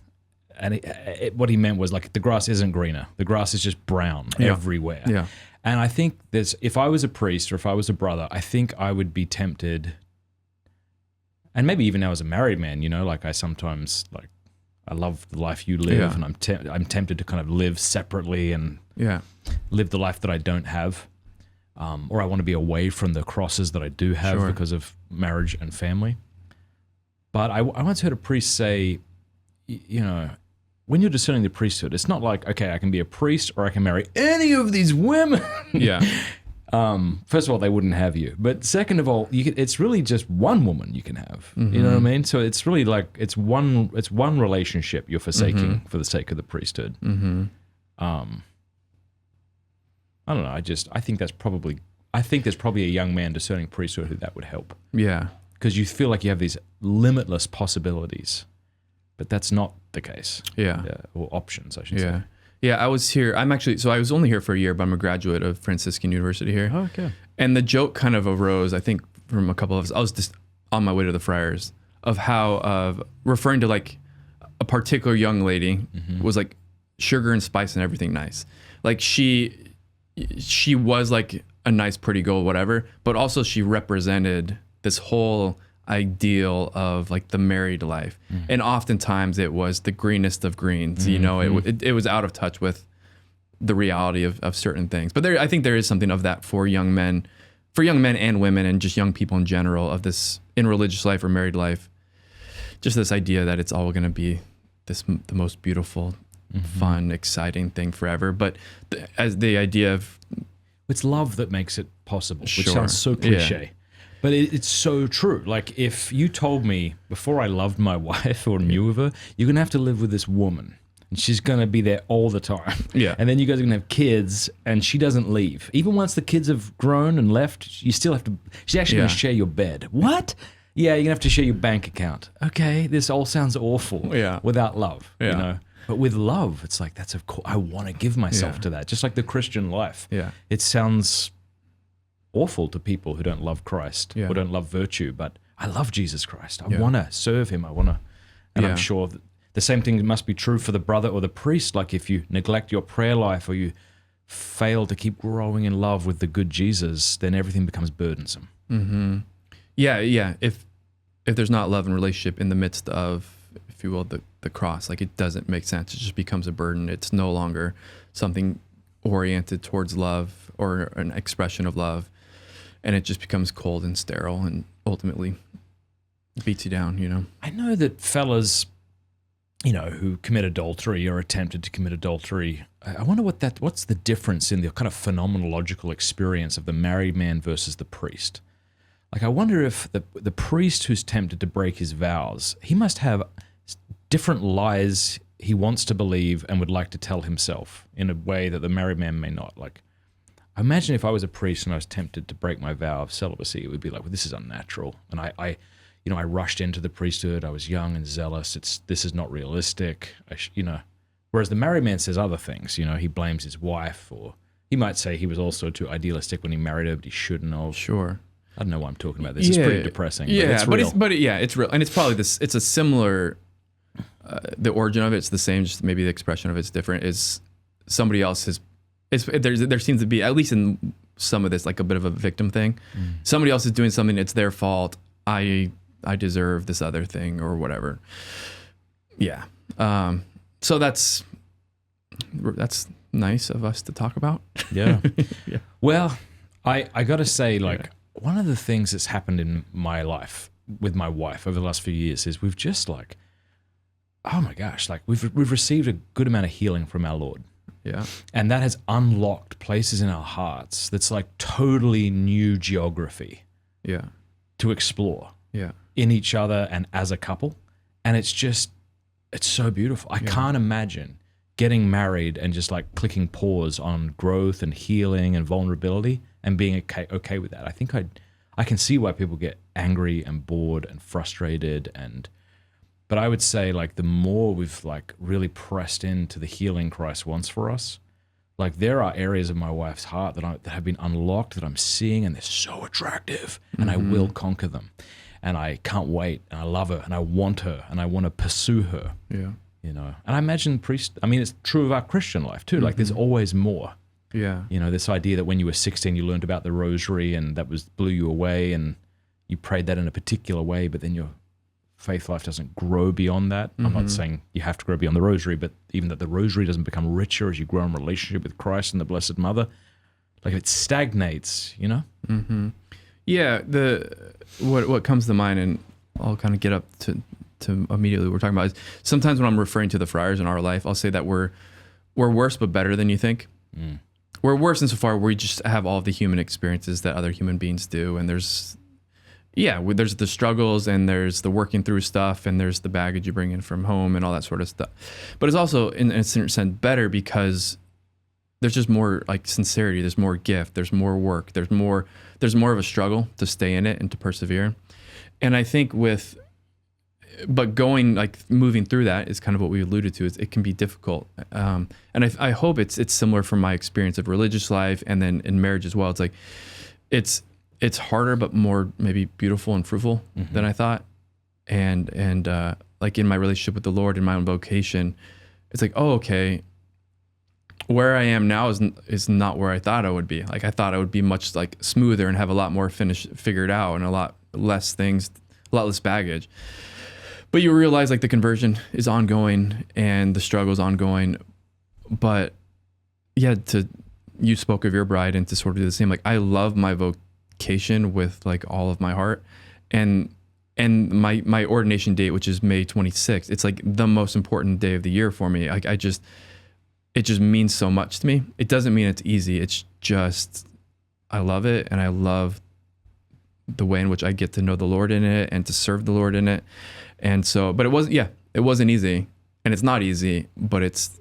and what he meant was like the grass isn't greener; the grass is just brown everywhere. Yeah, and I think if I was a priest or if I was a brother, I think I would be tempted, and maybe even now as a married man, like I sometimes like I love the life you live, and I'm tempted to kind of live separately and live the life that I don't have. Or I want to be away from the crosses that I do have because of marriage and family. But I once heard a priest say, when you're discerning the priesthood, it's not like, okay, I can be a priest or I can marry any of these women. Yeah. First of all, they wouldn't have you. But second of all, it's really just one woman you can have. Mm-hmm. You know what I mean? So it's really like it's one relationship you're forsaking for the sake of the priesthood. Mm-hmm. I don't know. I think there's probably a young man discerning priesthood who that would help. Yeah. Because you feel like you have these limitless possibilities, but that's not the case. Yeah. Or options, I should say. Yeah. I was here. I was only here for a year, but I'm a graduate of Franciscan University here. Oh, okay. And the joke kind of arose, I think, from a couple of us. I was just on my way to the Friars of how, referring to like a particular young lady was like sugar and spice and everything nice. Like she was like a nice, pretty girl, whatever, but also she represented this whole ideal of like the married life. And oftentimes it was the greenest of greens, it was out of touch with the reality of certain things. But I think there is something of that for young men and women and just young people in general of this in religious life or married life, just this idea that it's all going to be the most beautiful, fun, exciting thing forever. But as the idea of it's love that makes it possible, which sounds so cliche, but it's so true. Like if you told me before I loved my wife or knew of her, you're gonna have to live with this woman and she's gonna be there all the time. Yeah, and then you guys are gonna have kids and she doesn't leave. Even once the kids have grown and left, you still have to. She's actually gonna share your bed. What? Yeah, you're gonna have to share your bank account. Okay, this all sounds awful. Yeah, without love, But with love, it's like, that's of course, I want to give myself to that. Just like the Christian life. Yeah. It sounds awful to people who don't love Christ or don't love virtue, but I love Jesus Christ. I want to serve him. And I'm sure that the same thing must be true for the brother or the priest. Like if you neglect your prayer life or you fail to keep growing in love with the good Jesus, then everything becomes burdensome. Mm-hmm. Yeah. If there's not love and relationship in the midst of, if you will, the cross, like it doesn't make sense. It just becomes a burden. It's no longer something oriented towards love or an expression of love. And it just becomes cold and sterile and ultimately beats you down, I know that fellas, who commit adultery or attempted to commit adultery, I wonder what's the difference in the kind of phenomenological experience of the married man versus the priest. Like I wonder if the priest who's tempted to break his vows, he must have different lies he wants to believe and would like to tell himself in a way that the married man may not. Like, I imagine if I was a priest and I was tempted to break my vow of celibacy, it would be like, well, this is unnatural. And I I rushed into the priesthood. I was young and zealous. This is not realistic. Whereas the married man says other things. He blames his wife, or he might say he was also too idealistic when he married her, but he shouldn't have. Sure. I don't know why I'm talking about this. It's pretty depressing. Yeah, but it's real. it's real, and it's probably this. It's a similar. The origin of it's the same, just maybe the expression of it's different. Is somebody else's. There seems to be, at least in some of this, like a bit of a victim thing. Somebody else is doing something. It's their fault. I deserve this other thing or whatever. Yeah. So that's nice of us to talk about. Yeah. Yeah. Well, I got to say, one of the things that's happened in my life with my wife over the last few years is we've just oh my gosh, we've received a good amount of healing from our Lord. Yeah. And that has unlocked places in our hearts that's totally new geography. Yeah. To explore. Yeah. In each other and as a couple. And it's so beautiful. I can't imagine getting married and just clicking pause on growth and healing and vulnerability and being okay with that. I think I can see why people get angry and bored and frustrated, but I would say the more we've really pressed into the healing Christ wants for us, there are areas of my wife's heart that have been unlocked that I'm seeing, and they're so attractive, and I will conquer them. And I can't wait, and I love her, and I want her, and I want to pursue her. Yeah. And I imagine it's true of our Christian life too. There's always more. Yeah. This idea that when you were 16, you learned about the rosary, and that blew you away, and you prayed that in a particular way, but then your faith life doesn't grow beyond that. I'm not saying you have to grow beyond the rosary, but even that the rosary doesn't become richer as you grow in relationship with Christ and the Blessed Mother. It stagnates, Mm-hmm. Yeah, what comes to mind, and I'll kind of get up to immediately what we're talking about, is sometimes when I'm referring to the friars in our life, I'll say that we're worse but better than you think. We're worse insofar we just have all of the human experiences that other human beings do, and there's the struggles, and there's the working through stuff, and there's the baggage you bring in from home and all that sort of stuff. But it's also, in a certain sense, better because there's just more sincerity, there's more gift, there's more work, there's more of a struggle to stay in it and to persevere. And I think moving through that is kind of what we alluded to. It can be difficult. And I hope it's similar from my experience of religious life and then in marriage as well. It's harder, but more maybe beautiful and fruitful than I thought. And in my relationship with the Lord, in my own vocation, it's okay, where I am now is not where I thought I would be. I thought I would be much smoother and have a lot more figured out and a lot less baggage. But you realize the conversion is ongoing and the struggle is ongoing. But yeah, you spoke of your bride, and to sort of do the same. I love my vocation with all of my heart, and my ordination date, which is May 26th. It's the most important day of the year for me. It just means so much to me. It doesn't mean it's easy. It's just, I love it. And I love the way in which I get to know the Lord in it and to serve the Lord in it. And so, but it wasn't easy, and it's not easy, but it's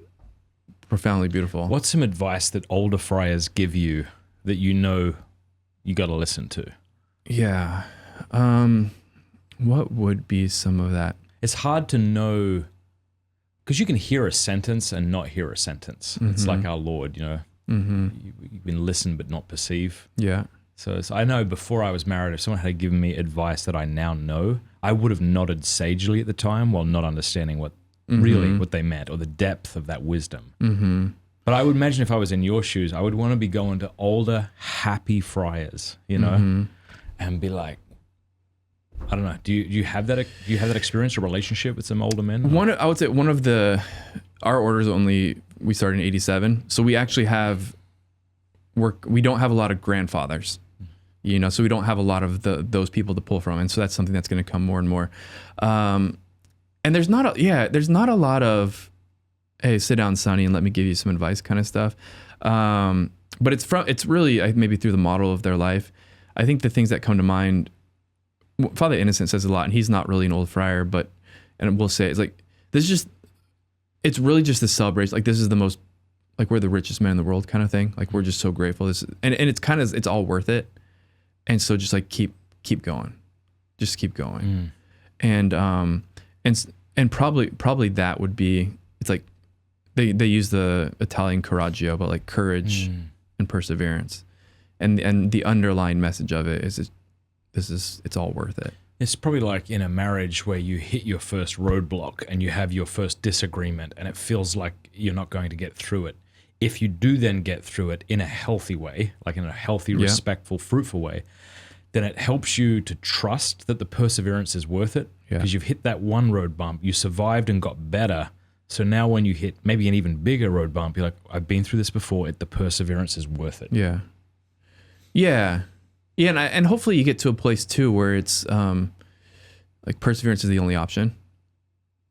profoundly beautiful. What's some advice that older friars give you that you got to listen to? Yeah. What would be some of that? It's hard to know, because you can hear a sentence and not hear a sentence. It's like our Lord, you can listen but not perceive. Yeah. So I know before I was married, if someone had given me advice that I now know, I would have nodded sagely at the time while not understanding what they meant or the depth of that wisdom. But I would imagine if I was in your shoes, I would want to be going to older, happy friars, and be I don't know. Do you have that? Do you have that experience or relationship with some older men? I would say our orders we started in '87, so we actually we don't have a lot of grandfathers, so we don't have a lot of those people to pull from, and so that's something that's going to come more and more. And there's not a lot of, hey, sit down, Sonny, and let me give you some advice kind of stuff. But it's really maybe through the model of their life. I think the things that come to mind, Father Innocent says a lot, and he's not really an old friar, and we'll say it's really just a celebration. This is the most, we're the richest men in the world kind of thing. We're just so grateful. And it's all worth it. And so just keep going. just keep going. And probably that would be, it's like they use the Italian coraggio, but like courage and perseverance. And the underlying message of it is it's all worth it. It's probably like in a marriage where you hit your first roadblock and you have your first disagreement and it feels like you're not going to get through it. If you do then get through it in a healthy way, like in a healthy, respectful, fruitful way, then it helps you to trust that the perseverance is worth it because you've hit that one road bump, you survived and got better. So now when you hit maybe an even bigger road bump, you're like, I've been through this before, the perseverance is worth it. Yeah. And hopefully you get to a place too where it's like perseverance is the only option,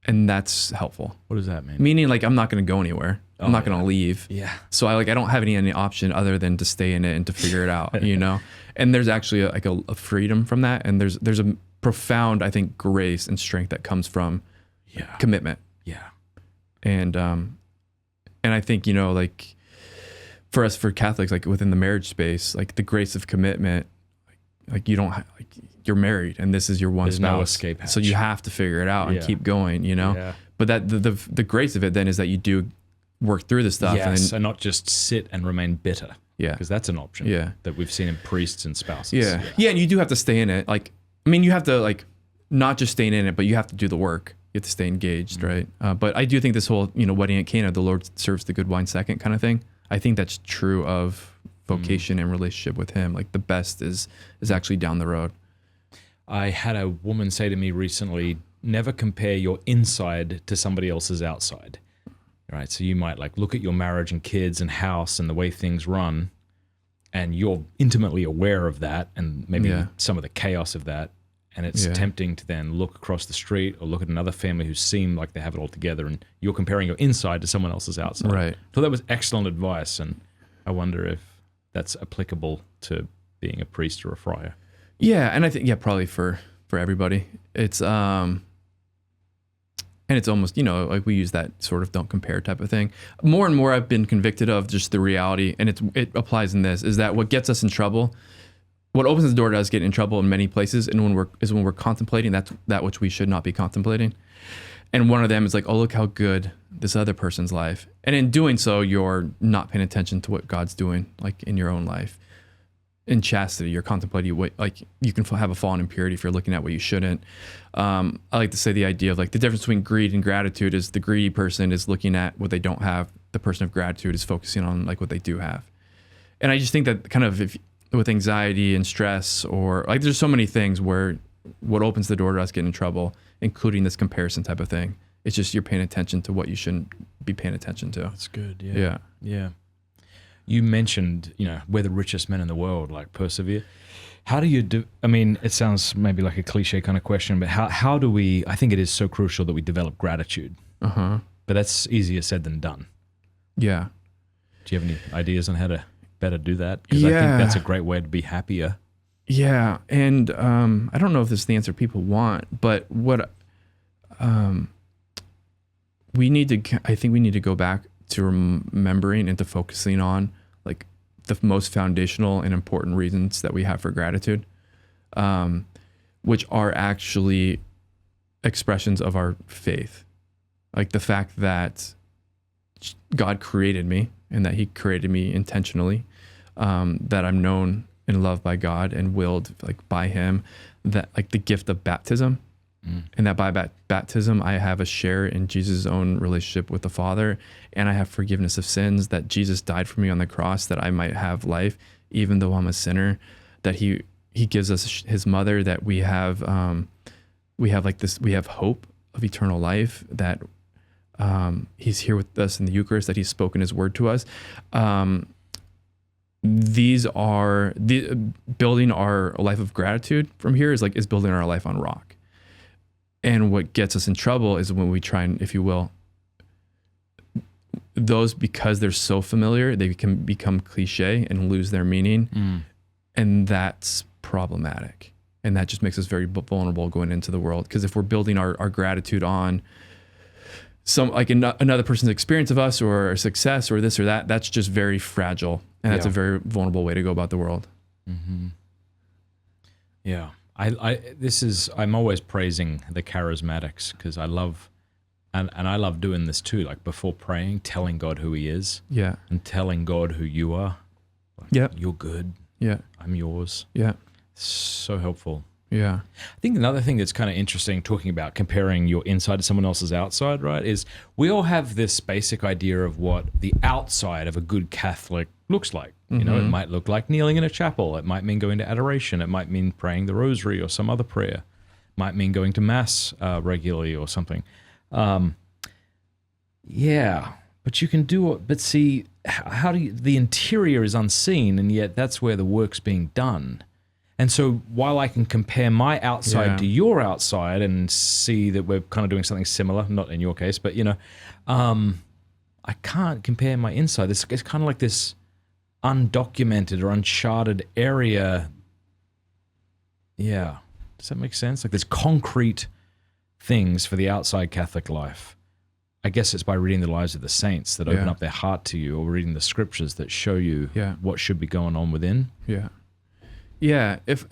and that's helpful. What does that mean? Meaning like I'm not going to go anywhere. I'm not going to leave. Yeah. So I don't have any option other than to stay in it and to figure it out, you know? And there's actually a freedom from that. And there's a profound, I think, grace and strength that comes from commitment. Yeah. And I think, you know, like for us, for Catholics, like within the marriage space, like the grace of commitment, like you don't like you're married and this is your one There's spouse. no escape hatch. So you have to figure it out and keep going, you know? Yeah. But that the grace of it then is that you do work through the stuff. Yes, and not just sit and remain bitter. Yeah. Because that's an option that we've seen in priests and spouses. Yeah, and you do have to stay in it. Like, I mean, you have to like not just stay in it, but you have to do the work. You have to stay engaged, right? But I do think this whole, you know, wedding at Cana, the Lord serves the good wine second kind of thing. I think that's true of vocation and relationship with Him. Like the best is actually down the road. I had a woman say to me recently, never compare your inside to somebody else's outside. Right, so you might like look at your marriage and kids and house and the way things run, and you're intimately aware of that and maybe some of the chaos of that. And it's tempting to then look across the street or look at another family who seem like they have it all together, and you're comparing your inside to someone else's outside. Right. So that was excellent advice, and I wonder if that's applicable to being a priest or a friar. Yeah, and I think probably for everybody. It's and it's almost, you know, like we use that sort of don't compare type of thing. More and more I've been convicted of just the reality, and it applies in this, is that what gets us in trouble, what opens the door to us getting in trouble in many places, and when we're contemplating that which we should not be contemplating. And one of them is like, oh, look how good this other person's life. And in doing so, you're not paying attention to what God's doing, like in your own life. In chastity, you're contemplating what, like you can have a fallen impurity if you're looking at what you shouldn't. I like to say the idea of like the difference between greed and gratitude is the greedy person is looking at what they don't have. The person of gratitude is focusing on like what they do have. And I just think that kind of with anxiety and stress, or like there's so many things where what opens the door to us getting in trouble, including this comparison type of thing. It's just you're paying attention to what you shouldn't be paying attention to. That's good. Yeah. You mentioned, you know, we're the richest men in the world, like persevere. How do you do? I mean, it sounds maybe like a cliche kind of question, but how do we? I think it is so crucial that we develop gratitude. But that's easier said than done. Yeah. Do you have any ideas on how to better do that? Because I think that's a great way to be happier. Yeah, and I don't know if this is the answer people want, but what we need to, I think we need to go back to remembering and to focusing on like the most foundational and important reasons that we have for gratitude, which are actually expressions of our faith. Like the fact that God created me and that He created me intentionally, that I'm known and loved by God and willed like by Him, that like the gift of baptism, and that by baptism I have a share in Jesus' own relationship with the Father, and I have forgiveness of sins, that Jesus died for me on the cross that I might have life even though I'm a sinner, that he gives us His mother, that we have like this, we have hope of eternal life, that He's here with us in the Eucharist, that He's spoken His word to us. These are building our life of gratitude from here is building our life on rock. And what gets us in trouble is when we try and, if you will, those, because they're so familiar, they can become cliche and lose their meaning. And that's problematic. And that just makes us very vulnerable going into the world. Because if we're building our gratitude on some, like another person's experience of us or success or this or that, that's just very fragile. And that's a very vulnerable way to go about the world. Yeah. I'm always praising the charismatics because I love, and I love doing this too, like before praying, telling God who he is. Yeah. And telling God who you are. Like, Yeah. You're good. Yeah. I'm yours. Yeah. So helpful. Yeah. I think another thing that's kind of interesting talking about comparing your inside to someone else's outside, right, is we all have this basic idea of what the outside of a good Catholic looks like. You know, it might look like kneeling in a chapel. It might mean going to adoration. It might mean praying the rosary or some other prayer. It might mean going to mass regularly or something. Yeah, but you can do it. But see, how do you, the interior is unseen, and yet that's where the work's being done. And so while I can compare my outside to your outside and see that we're kind of doing something similar, not in your case, but, you know, I can't compare my inside. It's kind of like this undocumented or uncharted area. Yeah. Does that make sense? Like there's concrete things for the outside Catholic life. I guess it's by reading the lives of the saints that open up their heart to you, or reading the scriptures that show you what should be going on within. Yeah. Yeah. If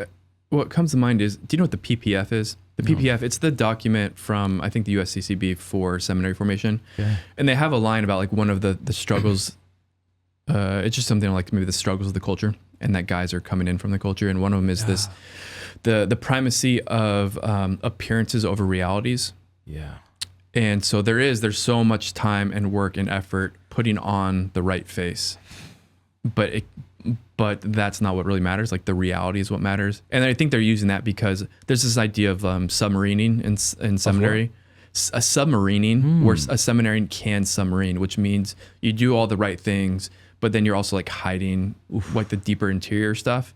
what comes to mind is, do you know what the PPF is? The PPF, it's the document from, I think, the USCCB for seminary formation. Yeah. And they have a line about like one of the struggles. It's just something like maybe the struggles of the culture, and that guys are coming in from the culture. And one of them is this, the primacy of appearances over realities. Yeah. And so there's so much time and work and effort putting on the right face, but that's not what really matters. Like the reality is what matters. And I think they're using that because there's this idea of submarining in seminary, a submarining where a seminarian can submarine, which means you do all the right things, but then you're also like hiding like the deeper interior stuff.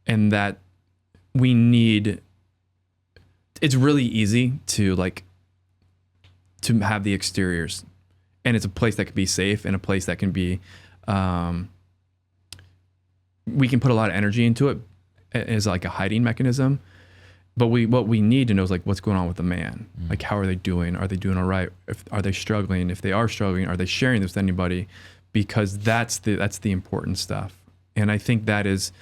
And that we need, it's really easy to have the exteriors, and it's a place that can be safe and a place that can be, we can put a lot of energy into it as like a hiding mechanism. But what we need to know is like what's going on with the man. Like how are they doing? Are they doing all right? Are they struggling? If they are struggling, are they sharing this with anybody? Because that's the important stuff. And I think that is,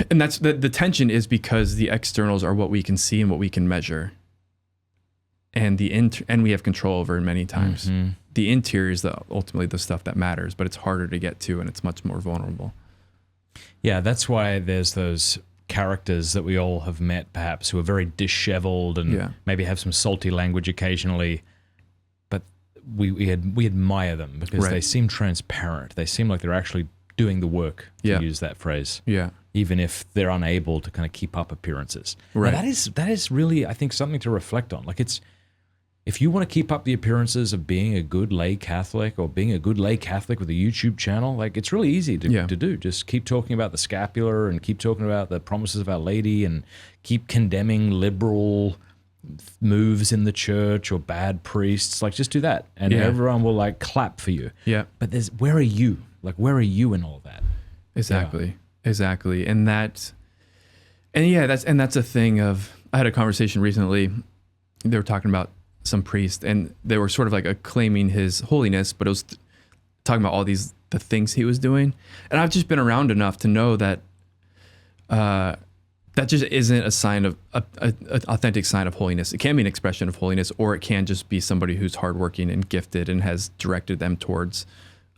and that's the tension is because the externals are what we can see and what we can measure. And and we have control over many times. The interior is ultimately the stuff that matters, but it's harder to get to and it's much more vulnerable. Yeah, that's why there's those characters that we all have met, perhaps, who are very disheveled and maybe have some salty language occasionally, but we admire them because they seem transparent. They seem like they're actually doing the work, to use that phrase. Yeah. Even if they're unable to kind of keep up appearances. Right. Now that is really, I think, something to reflect on. Like if you want to keep up the appearances of being a good lay Catholic or being a good lay Catholic with a YouTube channel, like it's really easy to do. Just keep talking about the scapular and keep talking about the promises of Our Lady and keep condemning liberal moves in the church or bad priests. Like just do that and everyone will like clap for you. Yeah. But where are you? Like where are you in all that? Exactly. Yeah. Exactly. And that's a thing of, I had a conversation recently. They were talking about some priest and they were sort of like acclaiming his holiness, but it was talking about all the things he was doing. And I've just been around enough to know that that just isn't a sign of an authentic sign of holiness. It can be an expression of holiness, or it can just be somebody who's hardworking and gifted and has directed them towards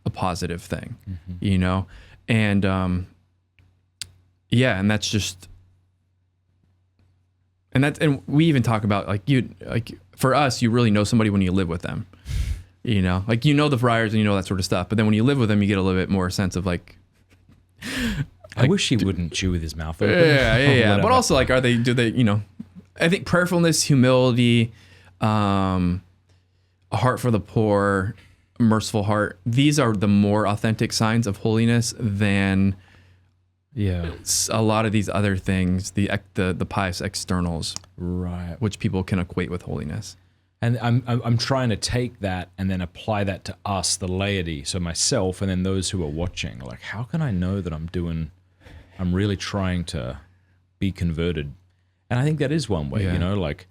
a positive thing, you know? And and that's just, and we even talk about for us, you really know somebody when you live with them, you know, like, you know, the friars and you know that sort of stuff. But then when you live with them, you get a little bit more sense of like, I wish he wouldn't chew with his mouth open. Yeah. But also like, do they, you know, I think prayerfulness, humility, a heart for the poor, merciful heart. These are the more authentic signs of holiness than a lot of these other things, the pious externals, right? Which people can equate with holiness. And I'm trying to take that and then apply that to us, the laity, so myself, and then those who are watching. Like, how can I know that I'm really trying to be converted? And I think that is one way, you know, like,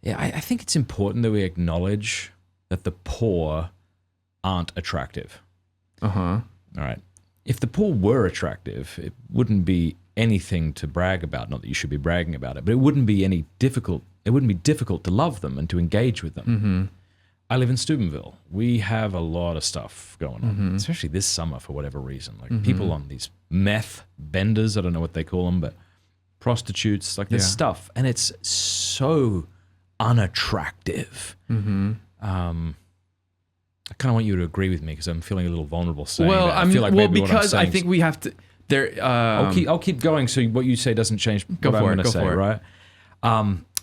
I think it's important that we acknowledge that the poor aren't attractive. All right. If the poor were attractive, it wouldn't be anything to brag about. Not that you should be bragging about it, but it wouldn't be difficult to love them and to engage with them. I live in Steubenville. We have a lot of stuff going on, especially this summer for whatever reason. Like people on these meth benders, I don't know what they call them, but prostitutes, like there's stuff. And it's so unattractive. I kind of want you to agree with me because I'm feeling a little vulnerable saying that. I feel like maybe because what I'm I think we have to. I'll keep going so what you say doesn't change what I'm going to say, right?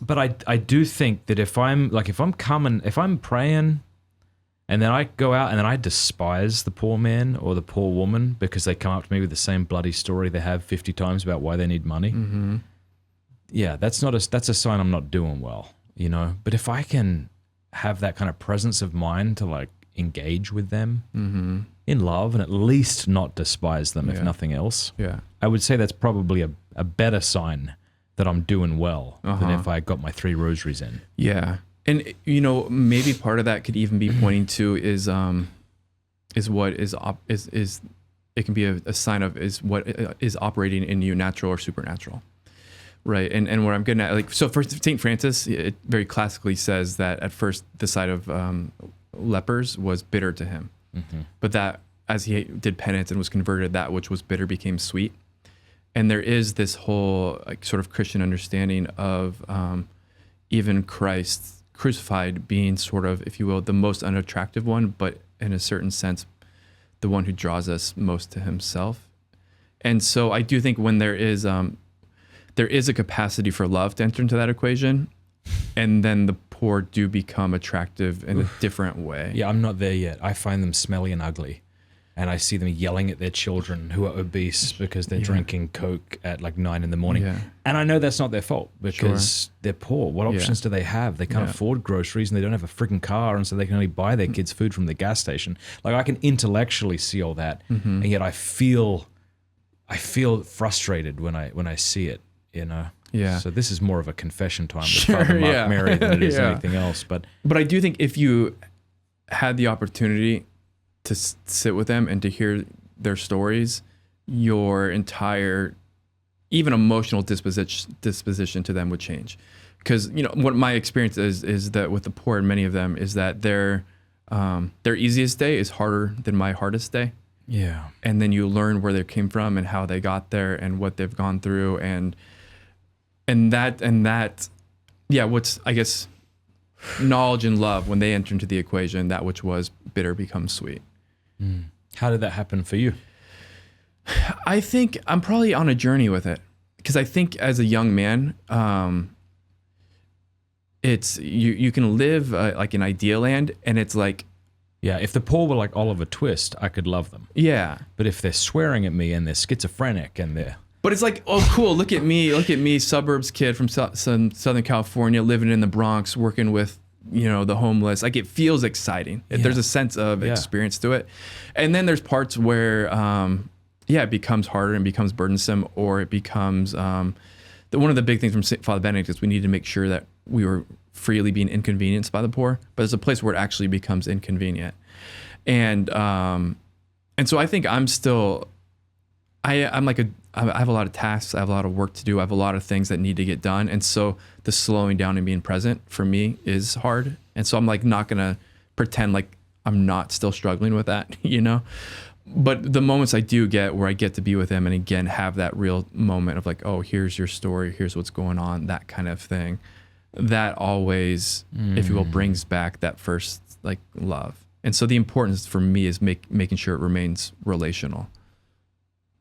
But I do think that if I'm praying, and then I go out and then I despise the poor man or the poor woman because they come up to me with the same bloody story they have 50 times about why they need money. Yeah, that's a sign I'm not doing well, you know. But if I can have that kind of presence of mind to like engage with them in love and at least not despise them, if nothing else. Yeah, I would say that's probably a better sign that I'm doing well than if I got my 3 rosaries in. Yeah, and you know maybe part of that could even be pointing to is what is it can be a sign of is what is operating in you, natural or supernatural. Right, and what I'm getting at, like, so for St. Francis, it very classically says that at first the sight of lepers was bitter to him, but that as he did penance and was converted, that which was bitter became sweet. And there is this whole like sort of Christian understanding of even Christ crucified being sort of, if you will, the most unattractive one, but in a certain sense, the one who draws us most to himself. And so I do think when there is a capacity for love to enter into that equation, and then the poor do become attractive in a different way. Yeah, I'm not there yet. I find them smelly and ugly. And I see them yelling at their children who are obese because they're drinking Coke at like 9 a.m. Yeah. And I know that's not their fault because they're poor. What options do they have? They can't afford groceries and they don't have a freaking car, and so they can only buy their kids food from the gas station. Like I can intellectually see all that, and yet I feel frustrated when I see it, you know? Yeah. So this is more of a confession time with Father Mark Mary than it is anything else. But I do think if you had the opportunity to sit with them and to hear their stories, your entire, even emotional disposition to them would change. Because, you know, what my experience is that with the poor, and many of them, is that their easiest day is harder than my hardest day. Yeah. And then you learn where they came from and how they got there and what they've gone through and that, what's, I guess, knowledge and love, when they enter into the equation, that which was bitter becomes sweet. How did that happen for you? I think I'm probably on a journey with it, because I think as a young man, it's you can live like in ideal land, and it's like, yeah, if the poor were like Oliver Twist, I could love them. Yeah. But if they're swearing at me and they're schizophrenic and they're... But it's like, oh, cool, look at me, suburbs kid from Southern California, living in the Bronx, working with, you know, the homeless. Like, it feels exciting. Yeah. There's a sense of experience to it. And then there's parts where, it becomes harder and becomes burdensome, or it becomes, one of the big things from Father Benedict is we need to make sure that we were freely being inconvenienced by the poor, but there's a place where it actually becomes inconvenient. And so I think I'm still, I have a lot of tasks. I have a lot of work to do. I have a lot of things that need to get done. And so the slowing down and being present for me is hard. And so I'm like not going to pretend like I'm not still struggling with that, you know? But the moments I do get where I get to be with him and again, have that real moment of like, oh, here's your story. Here's what's going on. That kind of thing. That always, if you will, brings back that first like love. And so the importance for me is making sure it remains relational.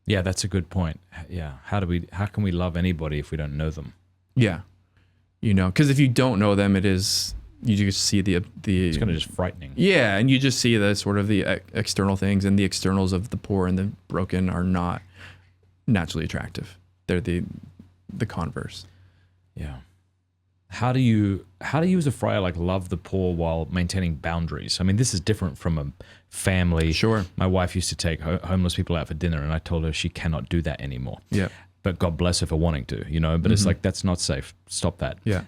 Yeah, that's a good point. Yeah. How can we love anybody if we don't know them? Yeah. You know, because if you don't know them, you just see the it's kind of just frightening. Yeah. And you just see the sort of the external things, and the externals of the poor and the broken are not naturally attractive. They're the converse. Yeah. How do you as a friar like love the poor while maintaining boundaries? I mean, this is different from a family. Sure. My wife used to take homeless people out for dinner, and I told her she cannot do that anymore. Yeah. But God bless her for wanting to, you know. But it's like, that's not safe. Stop that. Yeah.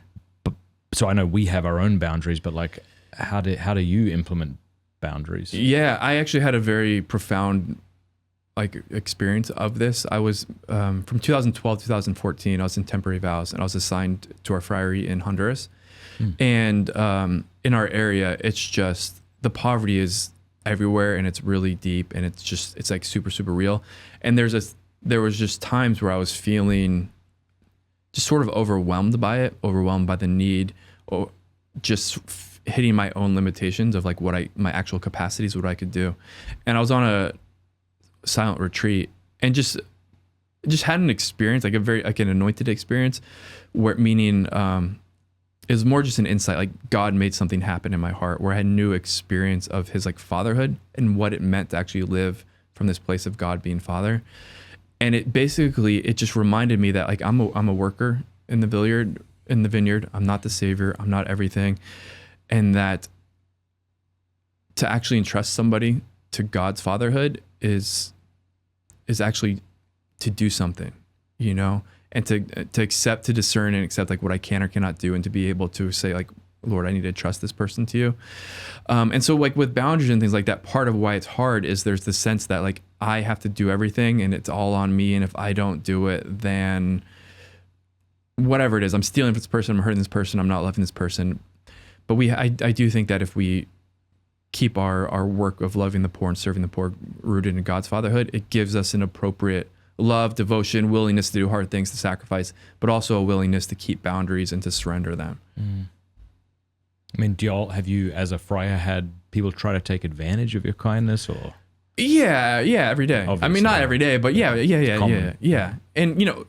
So I know we have our own boundaries, but like, how do you implement boundaries? Yeah, I actually had a very profound like experience of this. I was from 2012 to 2014, I was in temporary vows, and I was assigned to our friary in Honduras. And in our area, it's just, the poverty is everywhere, and it's really deep, and it's like super, super real. And there was just times where I was feeling just sort of overwhelmed by it, overwhelmed by the need, or just hitting my own limitations of like my actual capacities, what I could do. And I was on a silent retreat and just had an experience, like an anointed experience, where meaning it was more just an insight, like God made something happen in my heart where I had new experience of his like fatherhood and what it meant to actually live from this place of God being Father. And it just reminded me that like I'm a worker in the vineyard. I'm not the savior. I'm not everything. And that to actually entrust somebody to God's fatherhood is actually to do something, and to accept, to discern and accept like what I can or cannot do, and to be able to say like, Lord, I need to trust this person to you. And so like with boundaries and things like that, part of why it's hard is there's the sense that like I have to do everything and it's all on me. And if I don't do it, then whatever it is, I'm stealing from this person, I'm hurting this person, I'm not loving this person. But I do think that if we keep our work of loving the poor and serving the poor rooted in God's fatherhood, it gives us an appropriate love, devotion, willingness to do hard things, to sacrifice, but also a willingness to keep boundaries and to surrender them. I mean, have you as a friar had people try to take advantage of your kindness or? Yeah, every day. Obviously, I mean, not every day, but yeah. And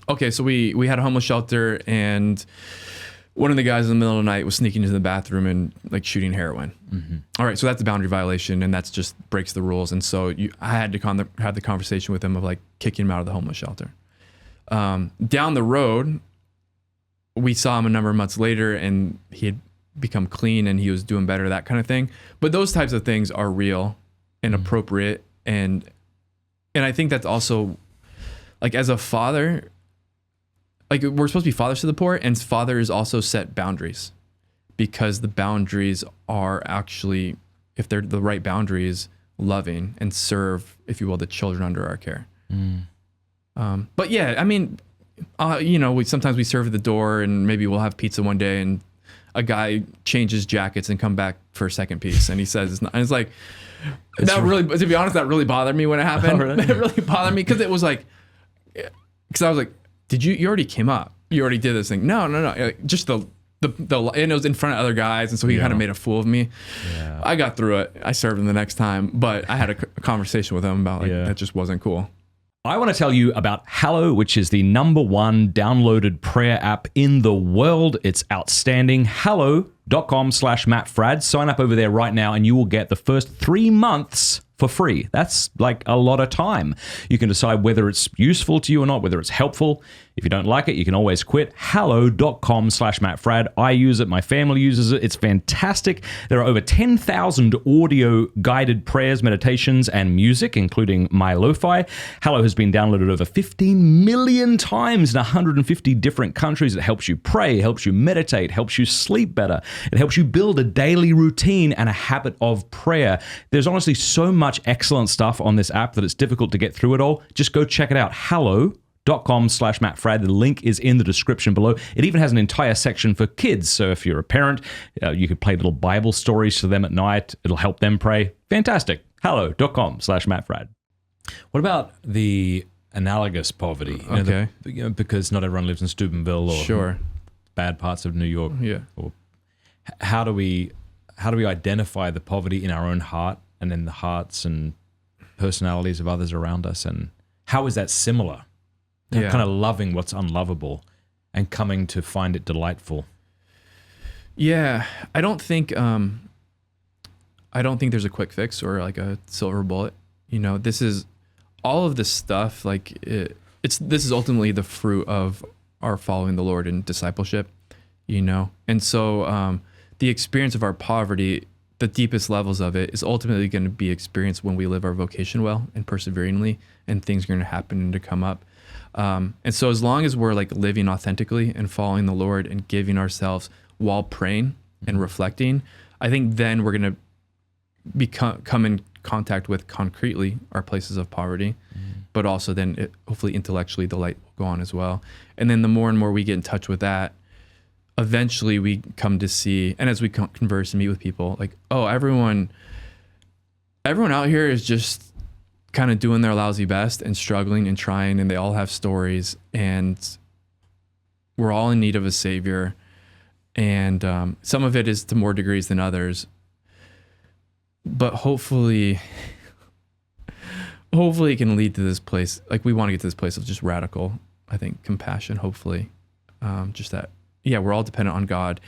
okay, so we had a homeless shelter, and one of the guys in the middle of the night was sneaking into the bathroom and like shooting heroin. Mm-hmm. All right, so that's a boundary violation, and that's just breaks the rules. And so I had to have the conversation with him of like kicking him out of the homeless shelter. Down the road, we saw him a number of months later, and he had become clean and he was doing better, that kind of thing. But those types of things are real and appropriate, and I think that's also like, as a father, like we're supposed to be fathers to the poor, and fathers also set boundaries, because the boundaries are actually, if they're the right boundaries, loving and serve, if you will, the children under our care. But yeah, I mean, sometimes we serve at the door, and maybe we'll have pizza one day, and a guy changes jackets and come back for a second piece, and he says it's not, and it's like, to be honest, that really bothered me when it happened. Oh, really? It really bothered me, because it was like, because I was like, you already came up, you already did this thing. No, just the and it was in front of other guys, and so he kind of made a fool of me. Yeah. I got through it. I served him the next time, but I had a conversation with him about that just wasn't cool. I want to tell you about Hallow, which is the #1 downloaded prayer app in the world. It's outstanding. Hallow.com/Matt Fradd. Sign up over there right now, and you will get the first 3 months for free. That's like a lot of time. You can decide whether it's useful to you or not, whether it's helpful. If you don't like it, you can always quit. Hallow.com/Matt Fradd. I use it. My family uses it. It's fantastic. There are over 10,000 audio guided prayers, meditations, and music, including my lo-fi. Hallow has been downloaded over 15 million times in 150 different countries. It helps you pray, helps you meditate, helps you sleep better. It helps you build a daily routine and a habit of prayer. There's honestly so much excellent stuff on this app that it's difficult to get through it all. Just go check it out. Hallow.com/Matt Fradd. The link is in the description below. It even has an entire section for kids. So if you're a parent, you could play little Bible stories to them at night. It'll help them pray. Fantastic. Hallow.com/Matt Fradd. What about the analogous poverty? Okay. Because not everyone lives in Steubenville or bad parts of New York. Yeah. Or how do we identify the poverty in our own heart and in the hearts and personalities of others around us? And how is that similar? Kind of loving what's unlovable and coming to find it delightful. Yeah, I don't think there's a quick fix or like a silver bullet. This is all of this stuff. Like this is ultimately the fruit of our following the Lord in discipleship. And so the experience of our poverty, the deepest levels of it, is ultimately going to be experienced when we live our vocation well and perseveringly, and things are going to happen and to come up. And so as long as we're like living authentically and following the Lord and giving ourselves while praying and reflecting, I think then we're going to come in contact with concretely are places of poverty, but also then hopefully intellectually the light will go on as well. And then the more and more we get in touch with that, eventually we come to see, and as we converse and meet with people, like, oh, everyone out here is just kind of doing their lousy best and struggling and trying, and they all have stories, and we're all in need of a savior. And some of it is to more degrees than others, but hopefully it can lead to this place. Like, we want to get to this place of just radical, I think, compassion, hopefully. Just that, yeah, we're all dependent on God.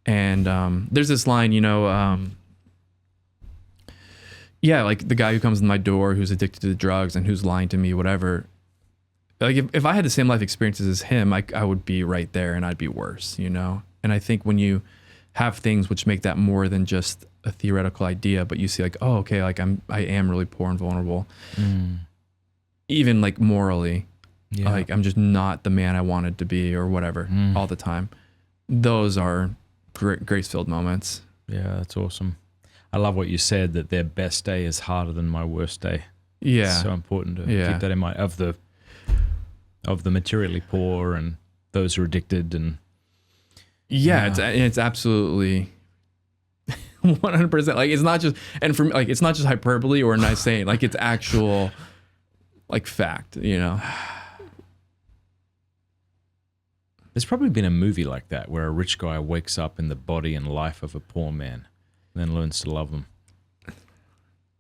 And there's this line, like the guy who comes to my door who's addicted to drugs and who's lying to me, whatever. Like, if I had the same life experiences as him, I would be right there and I'd be worse, And I think when you have things which make that more than just a theoretical idea, but you see like, oh, okay, like I am really poor and vulnerable, even like morally, like I'm just not the man I wanted to be or whatever all the time. Those are grace-filled moments. Yeah, that's awesome. I love what you said, that their best day is harder than my worst day. Yeah. It's so important to keep that in mind, of the materially poor and those who are addicted. And it's absolutely 100%. Like, it's not just, and for me, like, it's not just hyperbole or a nice saying, like, it's actual like fact, There's probably been a movie like that where a rich guy wakes up in the body and life of a poor man and then learns to love them.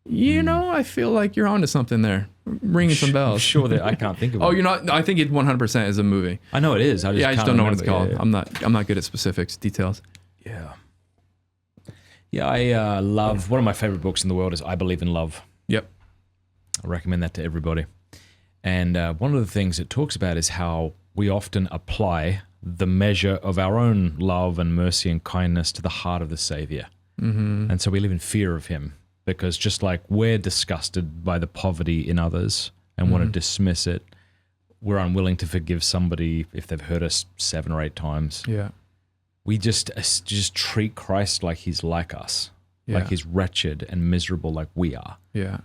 I feel like you're onto something there. Ringing some bells. I'm sure that I can't think of it. Oh, you're not? I think it 100% is a movie. I know it is. I just don't know what it's remember. called. Yeah. I'm not good at specifics, details. Yeah. Yeah, I love, one of my favorite books in the world is I Believe in Love. Yep. I recommend that to everybody. And one of the things it talks about is how we often apply the measure of our own love and mercy and kindness to the heart of the Savior. Mm-hmm. And so we live in fear of him, because just like we're disgusted by the poverty in others and want to dismiss it, we're unwilling to forgive somebody if they've hurt us 7 or 8 times. Yeah. We just treat Christ like he's like us, like he's wretched and miserable like we are. Yeah.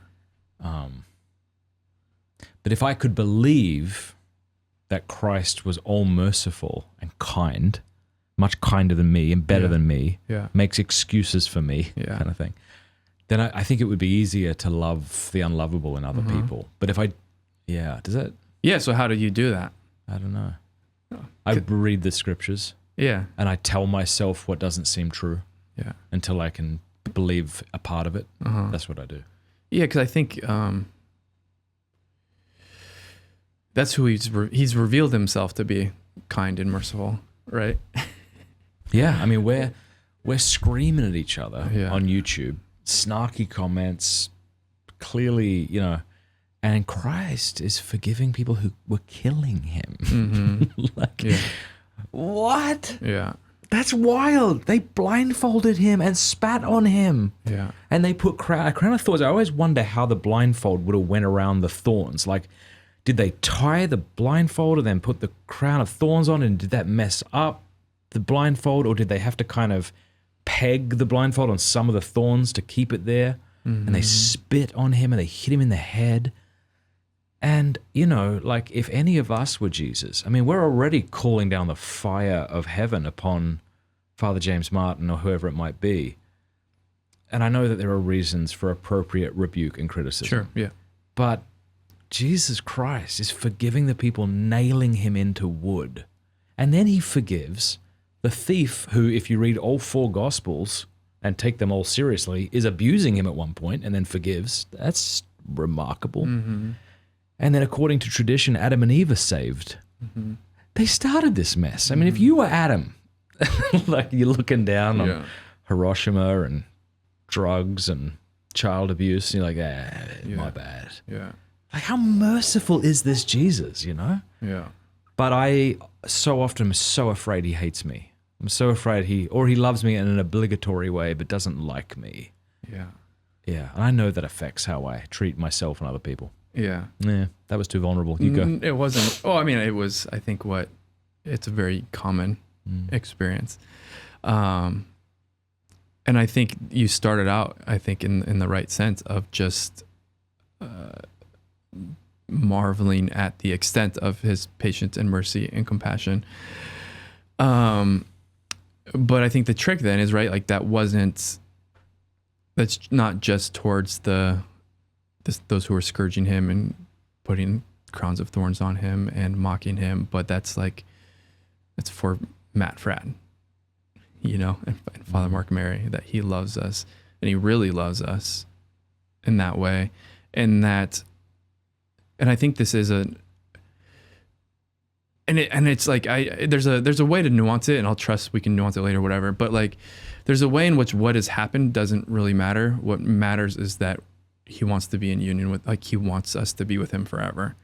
But if I could believe that Christ was all merciful and kind, much kinder than me and better than me, makes excuses for me, kind of thing, then I think it would be easier to love the unlovable in other people. But if does that? Yeah, so how do you do that? I don't know. I read the scriptures. Yeah. And I tell myself what doesn't seem true. Yeah. Until I can believe a part of it. That's what I do. Yeah, because I think that's who he's revealed himself to be, kind and merciful, right? Yeah, I mean, we're screaming at each other on YouTube, snarky comments, clearly, and Christ is forgiving people who were killing him. What? Yeah. That's wild. They blindfolded him and spat on him. Yeah. And they put a crown of thorns. I always wonder how the blindfold would have went around the thorns. Like, did they tie the blindfold and then put the crown of thorns on, and did that mess up the blindfold, or did they have to kind of peg the blindfold on some of the thorns to keep it there? And they spit on him and they hit him in the head. And, like, if any of us were Jesus, I mean, we're already calling down the fire of heaven upon Father James Martin or whoever it might be. And I know that there are reasons for appropriate rebuke and criticism. Sure, yeah. But Jesus Christ is forgiving the people nailing him into wood. And then he forgives the thief who, if you read all 4 Gospels and take them all seriously, is abusing him at one point and then forgives. That's remarkable. And then according to tradition, Adam and Eve are saved. They started this mess. I mean, if you were Adam, like you're looking down on Hiroshima and drugs and child abuse, and you're like, my bad. Yeah. Like, how merciful is this Jesus, Yeah. But I so often am so afraid he hates me. I'm so afraid he loves me in an obligatory way, but doesn't like me. Yeah. Yeah. And I know that affects how I treat myself and other people. Yeah. Yeah. That was too vulnerable. You go. It wasn't. Oh, I mean, it was, I think it's a very common experience. And I think you started out, I think, in the right sense of just marveling at the extent of his patience and mercy and compassion. But I think the trick then is, right, like that's not just towards those who are scourging him and putting crowns of thorns on him and mocking him, but that's for Matt Fradd, and Father Mark Mary, that he loves us and he really loves us in that way. And I think this is it's like there's a way to nuance it, and I'll trust we can nuance it later, whatever. But like, there's a way in which what has happened doesn't really matter. What matters is that he wants to be in union with, like, he wants us to be with him forever.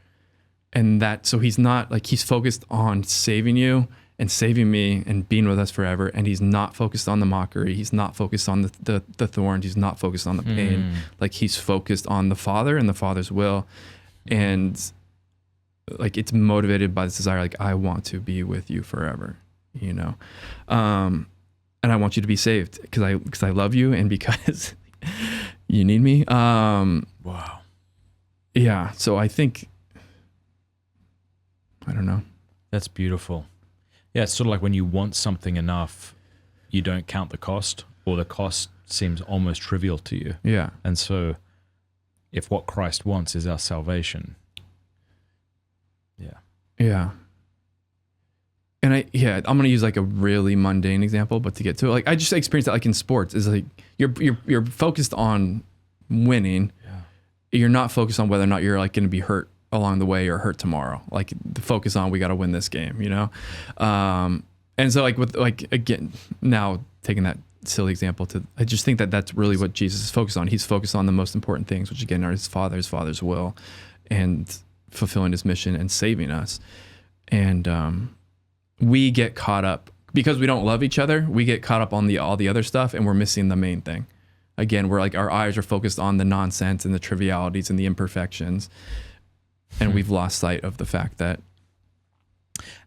And so he's not like, he's focused on saving you and saving me and being with us forever. And he's not focused on the mockery. He's not focused on the thorns. He's not focused on the pain. Like, he's focused on the Father and the Father's will. And like, it's motivated by this desire, like, I want to be with you forever, and I want you to be saved because I love you and because you need me. Wow. Yeah. So I think, I don't know. That's beautiful. Yeah, it's sort of like when you want something enough, you don't count the cost, or the cost seems almost trivial to you. Yeah. And so if what Christ wants is our salvation, yeah. And I'm going to use like a really mundane example, but to get to it, like, I just experienced that, like, in sports, is like, you're focused on winning. Yeah. You're not focused on whether or not you're like going to be hurt along the way or hurt tomorrow. Like, the focus on, we got to win this game, And so, like, with, like, again, now taking that silly example I just think that that's really what Jesus is focused on. He's focused on the most important things, which again are his Father's will, and fulfilling his mission and saving us. And we get caught up, because we don't love each other, we get caught up on all the other stuff, and we're missing the main thing. Again, we're like, our eyes are focused on the nonsense and the trivialities and the imperfections, and we've lost sight of the fact that,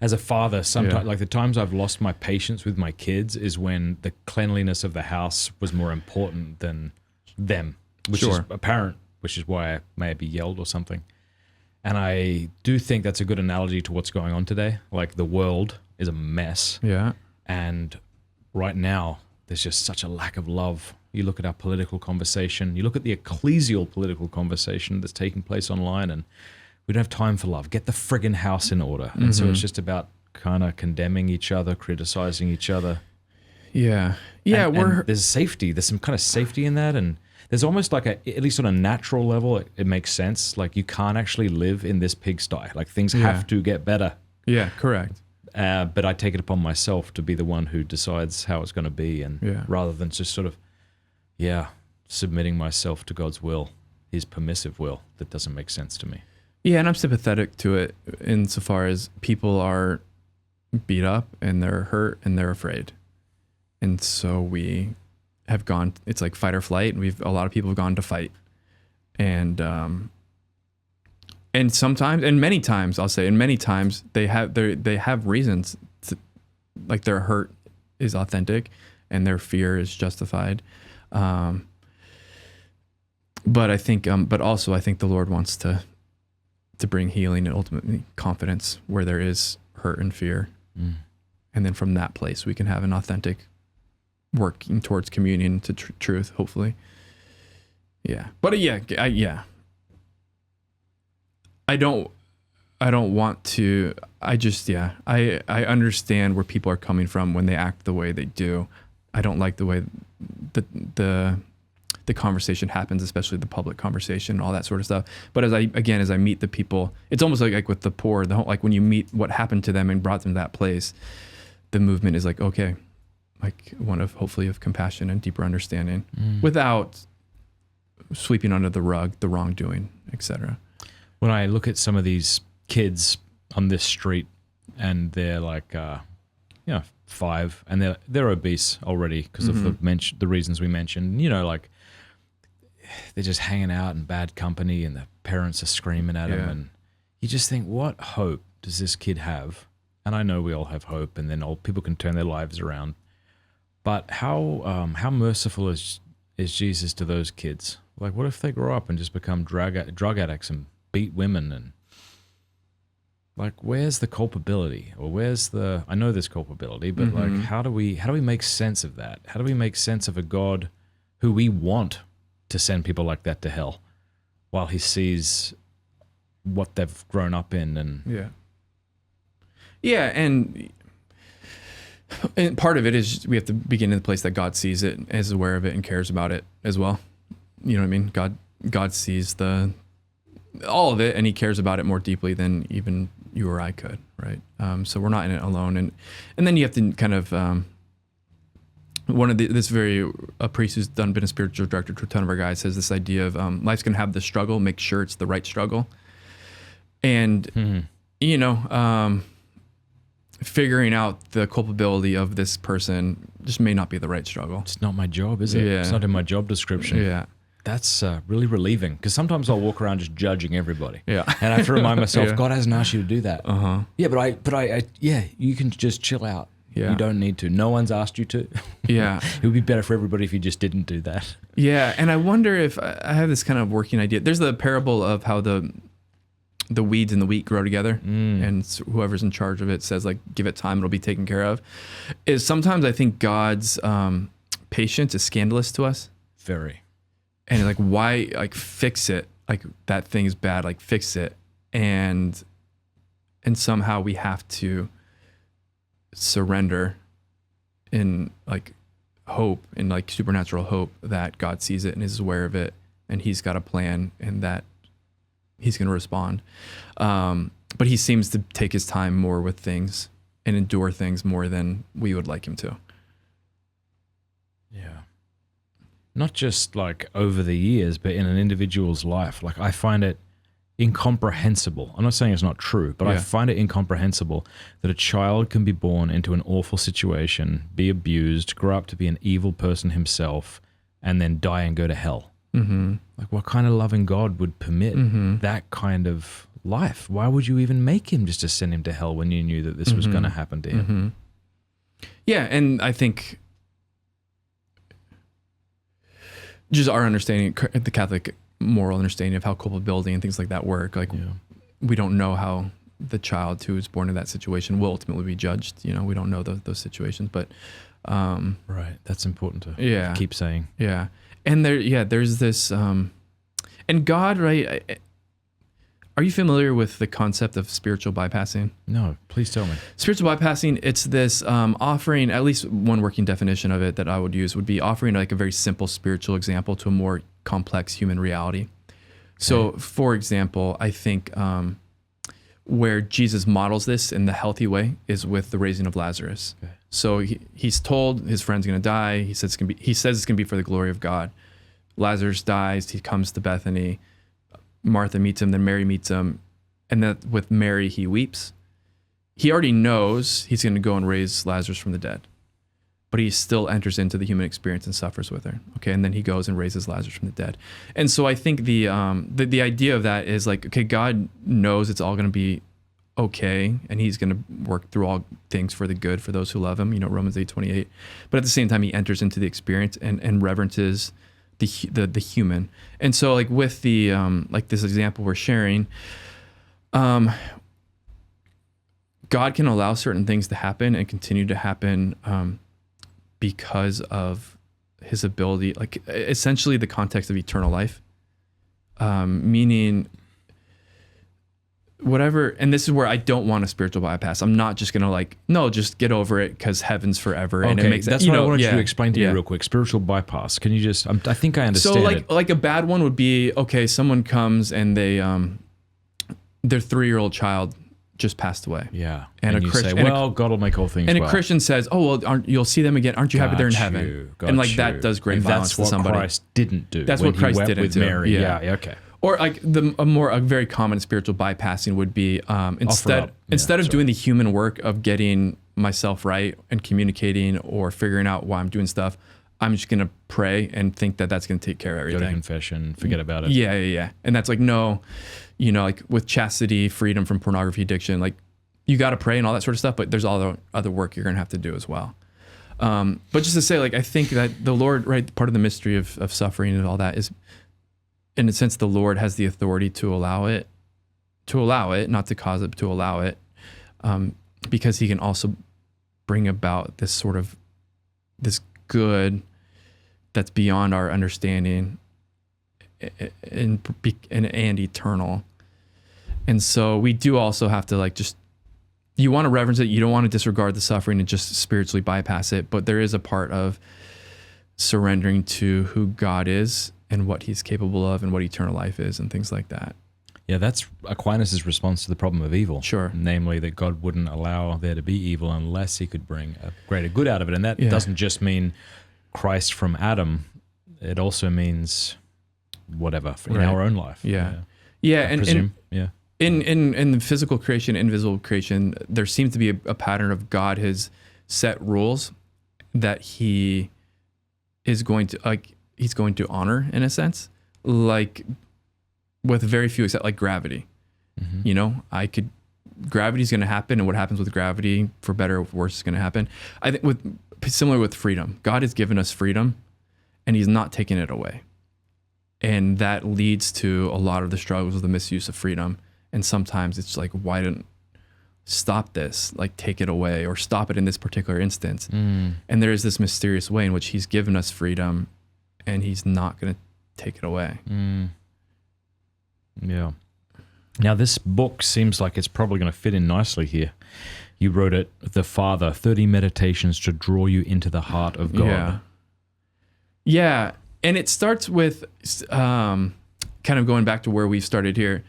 as a father, sometimes, like, the times I've lost my patience with my kids is when the cleanliness of the house was more important than them, which is apparent, which is why I may be yelled or something. And I do think that's a good analogy to what's going on today. Like, the world is a mess. Yeah. And right now, there's just such a lack of love. You look at our political conversation, you look at the ecclesial political conversation that's taking place online, and we don't have time for love. Get the friggin' house in order. And so it's just about kind of condemning each other, criticizing each other. Yeah. Yeah. And there's safety. There's some kind of safety in that. And there's almost like at least on a natural level, it makes sense. Like, you can't actually live in this pigsty. Like, things have to get better. Yeah, correct. But I take it upon myself to be the one who decides how it's going to be. And rather than just sort of, submitting myself to God's will, his permissive will, that doesn't make sense to me. Yeah, and I'm sympathetic to it insofar as people are beat up and they're hurt and they're afraid. And so we have gone, it's like fight or flight, and a lot of people have gone to fight. And sometimes, and many times, I'll say, and many times they have reasons to, like, their hurt is authentic and their fear is justified. But I think, but also I think the Lord wants to bring healing and ultimately confidence where there is hurt and fear. And then from that place, we can have an authentic working towards communion to truth, hopefully. Yeah. But I don't want to, I understand where people are coming from when they act the way they do. I don't like the way the conversation happens, especially the public conversation and all that sort of stuff. But as I meet the people, it's almost like with the poor, like when you meet what happened to them and brought them to that place, the movement is like, okay, like one of hopefully of compassion and deeper understanding without sweeping under the rug the wrongdoing, etc. When I look at some of these kids on this street and they're like, 5, and they're obese already because of the reasons we mentioned, like they're just hanging out in bad company and the parents are screaming at them, and you just think, what hope does this kid have? And I know we all have hope, and then all people can turn their lives around. But how merciful is Jesus to those kids? Like, what if they grow up and just become drug addicts and beat women? And like, where's the culpability, or where's the? I know there's culpability, but like, how do we make sense of that? How do we make sense of a God who we want to send people like that to hell, while He sees what they've grown up in? And and part of it is we have to begin in the place that God sees it, is aware of it, and cares about it as well. You know what I mean? God sees all of it, and He cares about it more deeply than even you or I could, right? So we're not in it alone, and then you have to kind of a priest who's been a spiritual director to a ton of our guys says this idea of life's gonna have the struggle, make sure it's the right struggle, and figuring out the culpability of this person just may not be the right struggle. It's not my job, is it? Yeah. It's not in my job description. Yeah. That's really relieving, because sometimes I'll walk around just judging everybody. Yeah. And I have to remind myself, Yeah. God hasn't asked you to do that. Yeah, but I you can just chill out. Yeah. You don't need to. No one's asked you to. Yeah. It would be better for everybody if you just didn't do that. Yeah. And I wonder if I have this kind of working idea. There's the parable of how the weeds and the wheat grow together, and whoever's in charge of it says, like, give it time, it'll be taken care of. Is sometimes I think God's patience is scandalous to us. Very. And like, why, like, fix it? Like, that thing is bad, like, fix it. And somehow we have to surrender in like hope, in like supernatural hope, that God sees it and is aware of it, and He's got a plan, and that He's going to respond. But He seems to take His time more with things and endure things more than we would like Him to. Yeah. Not just like over the years, but in an individual's life. Like, I find it incomprehensible. I'm not saying it's not true, but I find it incomprehensible that a child can be born into an awful situation, be abused, grow up to be an evil person himself, and then die and go to hell. Like, what kind of loving God would permit that kind of life? Why would you even make Him just to send him to hell when you knew that this was going to happen to him? Yeah, and I think just our understanding, the Catholic moral understanding of how culpability and things like that work, like, we don't know how the child who is born in that situation will ultimately be judged. You know, we don't know those situations, but right, that's important to keep saying. Yeah. And there's this, and God, right? Are you familiar with the concept of spiritual bypassing? No, please tell me. Spiritual bypassing, it's this offering, at least one working definition of it that I would use would be offering like a very simple spiritual example to a more complex human reality. So, for example, I think where Jesus models this in the healthy way is with the raising of Lazarus. Okay. So he's told his friend's going to die. He says it's going to be for the glory of God. Lazarus dies. He comes to Bethany. Martha meets him. Then Mary meets him. And then with Mary, he weeps. He already knows he's going to go and raise Lazarus from the dead, but he still enters into the human experience and suffers with her. Okay. And then he goes and raises Lazarus from the dead. And so I think the idea of that is like, okay, God knows it's all going to be okay, and He's going to work through all things for the good for those who love Him, Romans 8:28. But at the same time, He enters into the experience and reverences the human. And so, like, with the like this example we're sharing, God can allow certain things to happen and continue to happen because of His ability, like essentially the context of eternal life, meaning whatever. And this is where I don't want a spiritual bypass. I'm not just gonna just get over it because heaven's forever. And it makes that's what I wanted you to explain to me real quick. Spiritual bypass. Can you just? I think I understand. So like a bad one would be, okay, someone comes and they their 3-year-old child just passed away. Yeah. And a you Christian, say, well, God will make all things. And well. A Christian says, oh well, you'll see them again. Aren't you happy they're in heaven? And like that does great violence to somebody. That's what Christ didn't do. That's what Christ didn't with do. Mary. Yeah. Okay. Or like a very common spiritual bypassing would be instead of doing the human work of getting myself right and communicating or figuring out why I'm doing stuff, I'm just gonna pray and think that that's gonna take care of everything. Go to confession, forget about it. Yeah. And that's like, no, like with chastity, freedom from pornography addiction, like you got to pray and all that sort of stuff, but there's all the other work you're gonna have to do as well. But just to say, like, I think that the Lord, right, part of the mystery of suffering and all that is, in a sense, the Lord has the authority to allow it, not to cause it, but to allow it, because he can also bring about this sort of, this good that's beyond our understanding and eternal. And so we do also have to, like, just, you want to reverence it. You don't want to disregard the suffering and just spiritually bypass it. But there is a part of surrendering to who God is and what he's capable of and what eternal life is and things like that. Yeah, that's Aquinas' response to the problem of evil. Sure. Namely, that God wouldn't allow there to be evil unless he could bring a greater good out of it. And that doesn't just mean Christ from Adam. It also means whatever in our own life. Yeah. In In the physical creation, invisible creation, there seems to be a pattern of God has set rules that he is going to, like, he's going to honor, in a sense, like, with very few except, like, gravity. Mm-hmm. You know, gravity's going to happen, and what happens with gravity, for better or for worse, is going to happen. I think similar with freedom, God has given us freedom, and he's not taking it away, and that leads to a lot of the struggles of the misuse of freedom. And sometimes it's like, why don't stop this? Like, take it away, or stop it in this particular instance. And there is this mysterious way in which he's given us freedom, and he's not going to take it away. Yeah. Now, this book seems like it's probably going to fit in nicely here. You wrote it, The Father, 30 Meditations to Draw You into the Heart of God. Yeah. And it starts with kind of going back to where we started here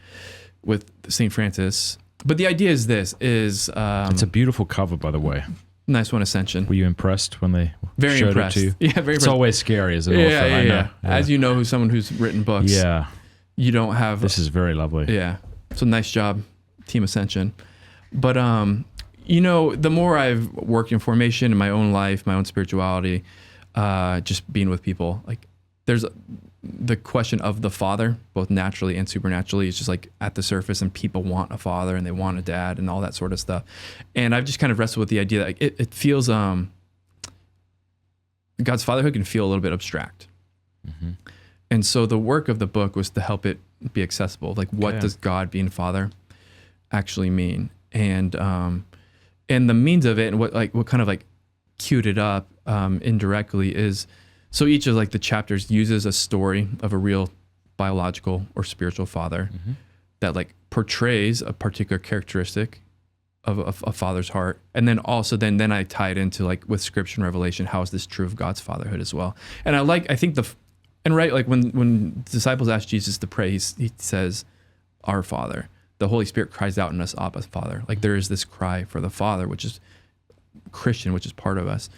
with St. Francis. But the idea is this, it's a beautiful cover, by the way. Nice one, Ascension. Were you impressed when they very showed impressed. it to you? Yeah, very It's impressed. always scary as an author. I know. As you know, who's someone who's written books. Yeah. You don't have... This is very lovely. Yeah. So nice job, Team Ascension. But, you know, the more I've worked in formation in my own life, my own spirituality, just being with people, like, there's the question of the father, both naturally and supernaturally, is just like at the surface, and people want a father and they want a dad and all that sort of stuff. And I've just kind of wrestled with the idea that it feels, God's fatherhood can feel a little bit abstract. Mm-hmm. And so the work of the book was to help it be accessible. Like, what does God being father actually mean? And the means of it, and what kind of like queued it up indirectly is, so each of, like, the chapters uses a story of a real biological or spiritual father that, like, portrays a particular characteristic of a father's heart. And then also then I tie it into, like, with scripture and revelation, how is this true of God's fatherhood as well? And like when disciples ask Jesus to pray, he says, "Our Father." The Holy Spirit cries out in us, "Abba, Father." Like, there is this cry for the Father, which is Christian, which is part of us.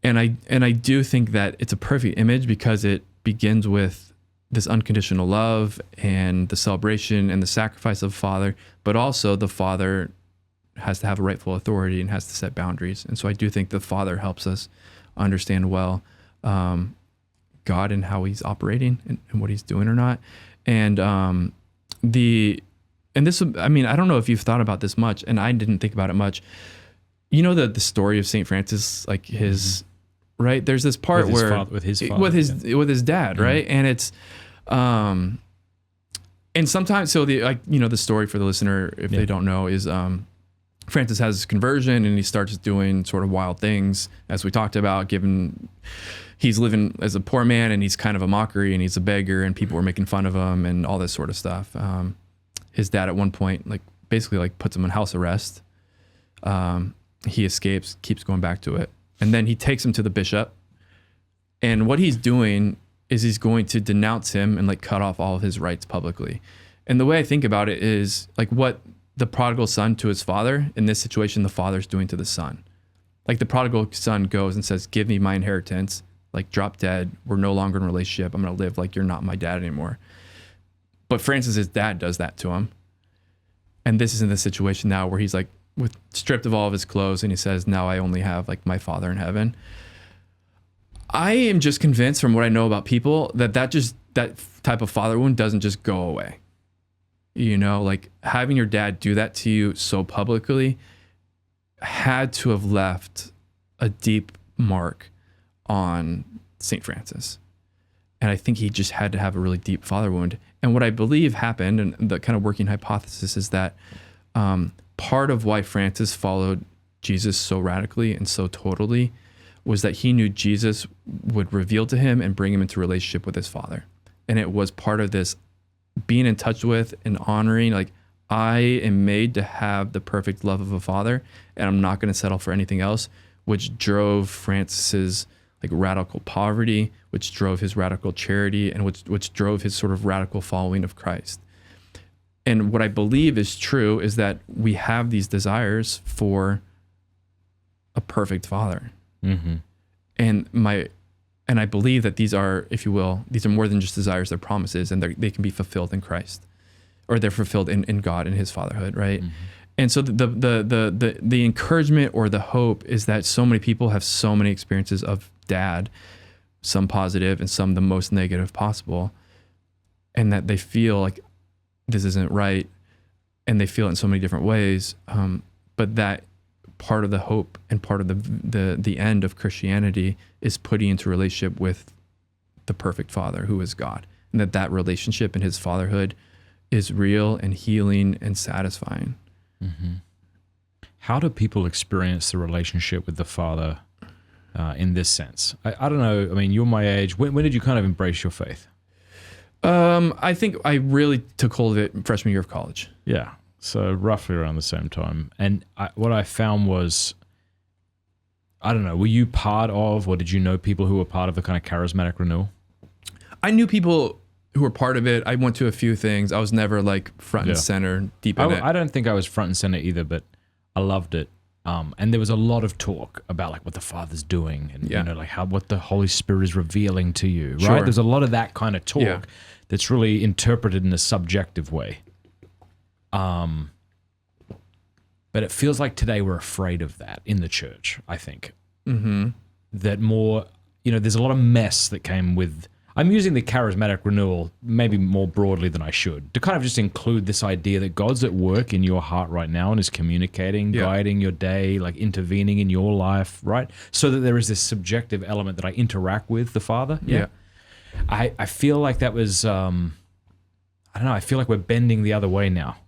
And I do think that it's a perfect image because it begins with this unconditional love and the celebration and the sacrifice of Father, but also the Father has to have a rightful authority and has to set boundaries. And so I do think the Father helps us understand well God and how he's operating and what he's doing or not. And this, I mean, I don't know if you've thought about this much, and I didn't think about it much. You know, the story of St. Francis, like his, right? There's this part with his dad, right? And it's, and sometimes, so the story for the listener, if they don't know, is, Francis has his conversion and he starts doing sort of wild things, as we talked about, given he's living as a poor man and he's kind of a mockery and he's a beggar and people were making fun of him and all this sort of stuff. His dad at one point, basically puts him in house arrest. He escapes, keeps going back to it. And then he takes him to the bishop. And what he's doing is he's going to denounce him and cut off all of his rights publicly. And the way I think about it is what the prodigal son to his father, in this situation, the father's doing to the son. Like, the prodigal son goes and says, "Give me my inheritance, drop dead. We're no longer in a relationship. I'm going to live like you're not my dad anymore." But Francis's dad does that to him. And this is in the situation now where he's stripped of all of his clothes, and he says, "Now I only have my Father in heaven." I am just convinced from what I know about people that type of father wound doesn't just go away. You know, having your dad do that to you so publicly had to have left a deep mark on St. Francis. And I think he just had to have a really deep father wound. And what I believe happened, and the kind of working hypothesis, is that part of why Francis followed Jesus so radically and so totally was that he knew Jesus would reveal to him and bring him into relationship with his father. And it was part of this being in touch with and honoring, like, I am made to have the perfect love of a father, and I'm not going to settle for anything else, which drove Francis's like radical poverty, which drove his radical charity, and which drove his sort of radical following of Christ. And what I believe is true is that we have these desires for a perfect father. Mm-hmm. And I believe that these are, if you will, these are more than just desires, they're promises, and they can be fulfilled in Christ, or they're fulfilled in God and his fatherhood, right? Mm-hmm. And so the encouragement or the hope is that so many people have so many experiences of dad, some positive and some the most negative possible, and that they feel like this isn't right, and they feel it in so many different ways. But that part of the hope and part of the end of Christianity is putting into relationship with the perfect father who is God, and that relationship and his fatherhood is real and healing and satisfying. Mm-hmm. How do people experience the relationship with the Father in this sense? I don't know. I mean, you're my age. When did you kind of embrace your faith? I think I really took hold of it freshman year of college. Yeah. So roughly around the same time. And what I found was, I don't know, were you part of, or did you know people who were part of the kind of charismatic renewal? I knew people who were part of it. I went to a few things. I was never like front and center deep in it. I don't think I was front and center either, but I loved it. And there was a lot of talk about like what the Father's doing, and you know, like what the Holy Spirit is revealing to you, right? Sure. There's a lot of that kind of talk that's really interpreted in a subjective way. But it feels like today we're afraid of that in the church, I think. Mm-hmm. That more, you know, there's a lot of mess that came with, I'm using the charismatic renewal maybe more broadly than I should, to kind of just include this idea that God's at work in your heart right now and is communicating, guiding your day, like intervening in your life, right? So that there is this subjective element that I interact with the Father. Yeah. I feel like that was, I don't know, I feel like we're bending the other way now,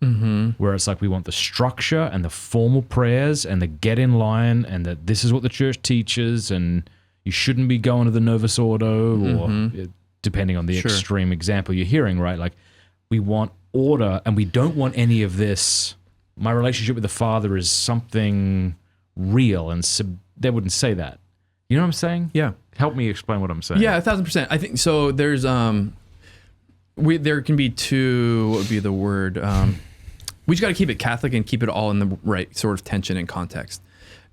where it's like we want the structure and the formal prayers and the get in line, and that this is what the church teaches, and you shouldn't be going to the Novus Ordo, or depending on the extreme example you're hearing, right? Like, we want order, and we don't want any of this. My relationship with the Father is something real, and they wouldn't say that. You know what I'm saying? Yeah. Help me explain what I'm saying. Yeah, 1,000%. I think so. There's there can be two. What would be the word? We just got to keep it Catholic and keep it all in the right sort of tension and context.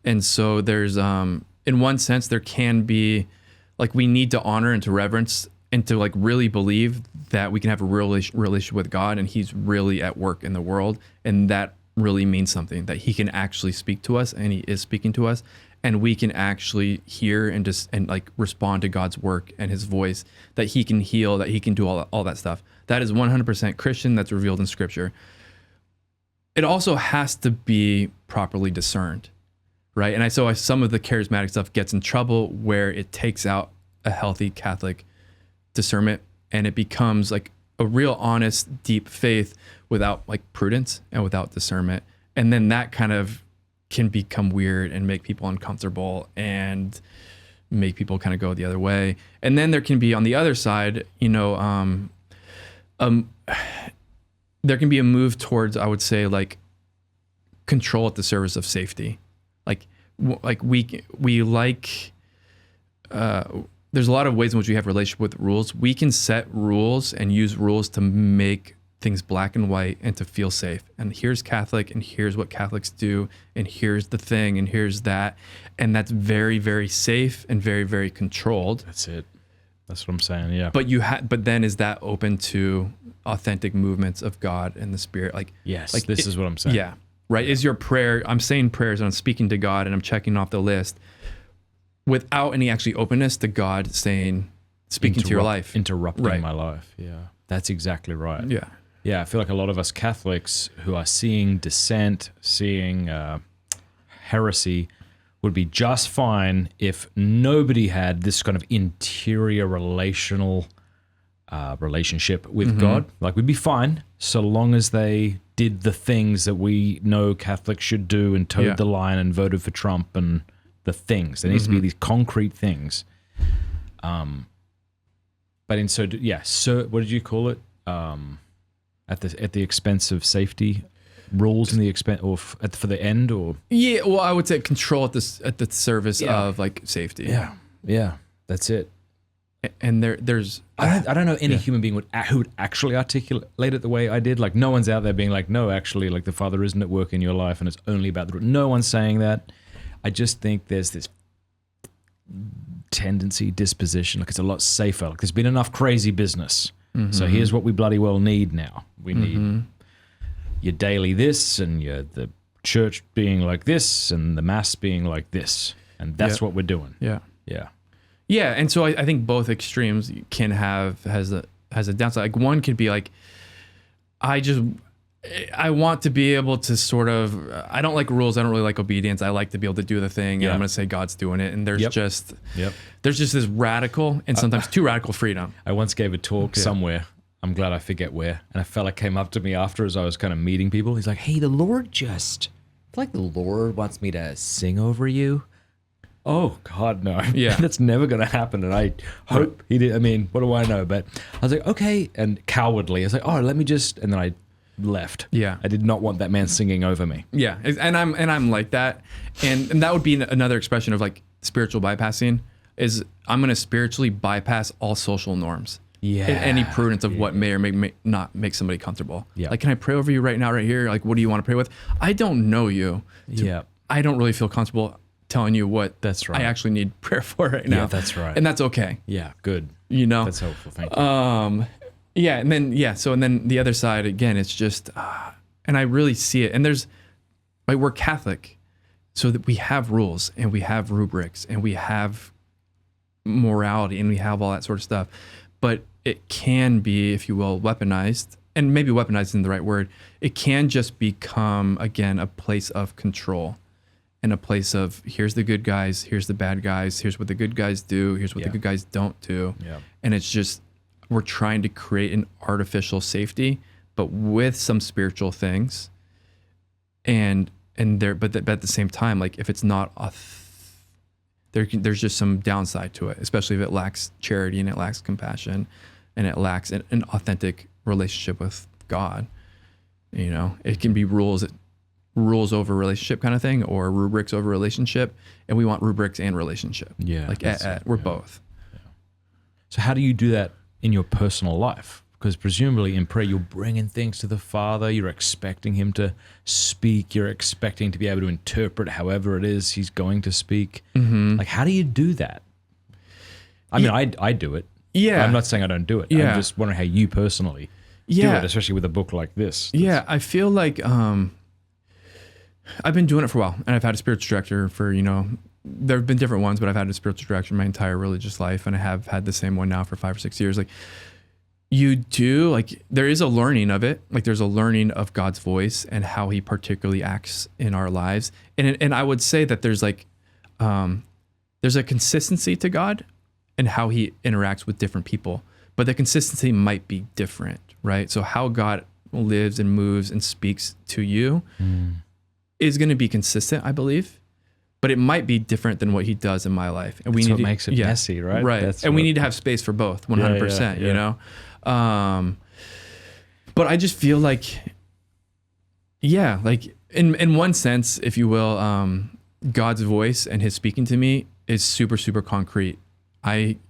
And so there's in one sense, there can be, like, we need to honor and to reverence and to like really believe that we can have a real relationship with God, and he's really at work in the world. And that really means something, that he can actually speak to us, and he is speaking to us, and we can actually hear and like respond to God's work and his voice, that he can heal, that he can do all that stuff. That is 100% Christian. That's revealed in Scripture. It also has to be properly discerned. Right. And so some of the charismatic stuff gets in trouble where it takes out a healthy Catholic discernment, and it becomes like a real honest, deep faith without like prudence and without discernment. And then that kind of can become weird and make people uncomfortable and make people kind of go the other way. And then there can be on the other side, you know, there can be a move towards, I would say, like control at the service of safety. Like we like, there's a lot of ways in which we have relationship with rules. We can set rules and use rules to make things black and white and to feel safe. And here's Catholic, and here's what Catholics do, and here's the thing, and here's that. And that's very, very safe and very, very controlled. That's it. That's what I'm saying. Yeah. But then is that open to authentic movements of God and the Spirit? Like, yes, like this is what I'm saying. Yeah. Right. Is your prayer, I'm saying prayers and I'm speaking to God and I'm checking off the list without any actually openness to God speaking to your life. Interrupting my life. Yeah. That's exactly right. Yeah. Yeah. I feel like a lot of us Catholics who are seeing dissent, seeing heresy would be just fine if nobody had this kind of interior relational relationship with God. Like, we'd be fine so long as they did the things that we know Catholics should do and towed the line and voted for Trump and the things. There needs to be these concrete things. But in so what did you call it? At the expense of safety rules in the expense, or for the end, or well, I would say control at the service of like safety. Yeah, that's it. And there's I don't know any human being who would actually articulate it the way I did. Like, no one's out there being like, no, actually, like, the Father isn't at work in your life and it's only about the. No one's saying that. I just think there's this tendency, disposition. Like, it's a lot safer. Like, there's been enough crazy business. So here's what we bloody well need now. We need your daily this, and the church being like this, and the mass being like this, and that's what we're doing. Yeah, and so I think both extremes can has a downside. Like, one could be like, I want to be able to sort of, I don't like rules. I don't really like obedience. I like to be able to do the thing, and I'm going to say God's doing it. And there's just this radical and sometimes too radical freedom. I once gave a talk somewhere. I'm glad I forget where. And a fella came up to me after as I was kind of meeting people. He's like, hey, the Lord wants me to sing over you. Oh, God, no. Yeah. That's never going to happen. And I hope he did. I mean, what do I know? But I was like, okay. And cowardly. I was like, let me just, and then I left. Yeah. I did not want that man singing over me. Yeah. And I'm like that. And that would be another expression of like spiritual bypassing, is I'm going to spiritually bypass all social norms. Yeah. Any prudence of what may or may not make somebody comfortable. Yeah. Like, can I pray over you right now, right here? Like, what do you want to pray with? I don't know you. I don't really feel comfortable telling you what that's right. I actually need prayer for right now. Yeah, that's right. And that's okay. Yeah, good. That's helpful. Thank you. Yeah, and then the other side, again, it's just, and I really see it. And there's, like, we're Catholic, so that we have rules and we have rubrics and we have morality and we have all that sort of stuff. But it can be, if you will, weaponized, and maybe weaponized isn't the right word. It can just become, again, a place of control and a place of, here's the good guys, here's the bad guys, here's what the good guys do, here's what the good guys don't do. Yeah. And it's just, we're trying to create an artificial safety, but with some spiritual things. But at the same time, like, if it's not there's just some downside to it, especially if it lacks charity and it lacks compassion and it lacks an authentic relationship with God. It can be rules over relationship kind of thing, or rubrics over relationship, and we want rubrics and relationship. Yeah, like we're both. Yeah. So how do you do that in your personal life? Because presumably in prayer, you're bringing things to the Father. You're expecting Him to speak. You're expecting to be able to interpret however it is He's going to speak. Like, how do you do that? I mean, I do it. Yeah. I'm not saying I don't do it. Yeah. I'm just wondering how you personally do it, especially with a book like this. Yeah, I feel like I've been doing it for a while, and I've had a spiritual director for, there have been different ones, but I've had a spiritual director my entire religious life, and I have had the same one now for 5 or 6 years. Like, there is a learning of it. Like, there's a learning of God's voice and how He particularly acts in our lives. And I would say that there's a consistency to God and how He interacts with different people, but the consistency might be different, right? So how God lives and moves and speaks to you is going to be consistent, I believe, but it might be different than what He does in my life. And that's what makes it messy, right? Right. We need to have space for both, 100%, you know? But I just feel like, in one sense, if you will, God's voice and His speaking to me is super, super concrete.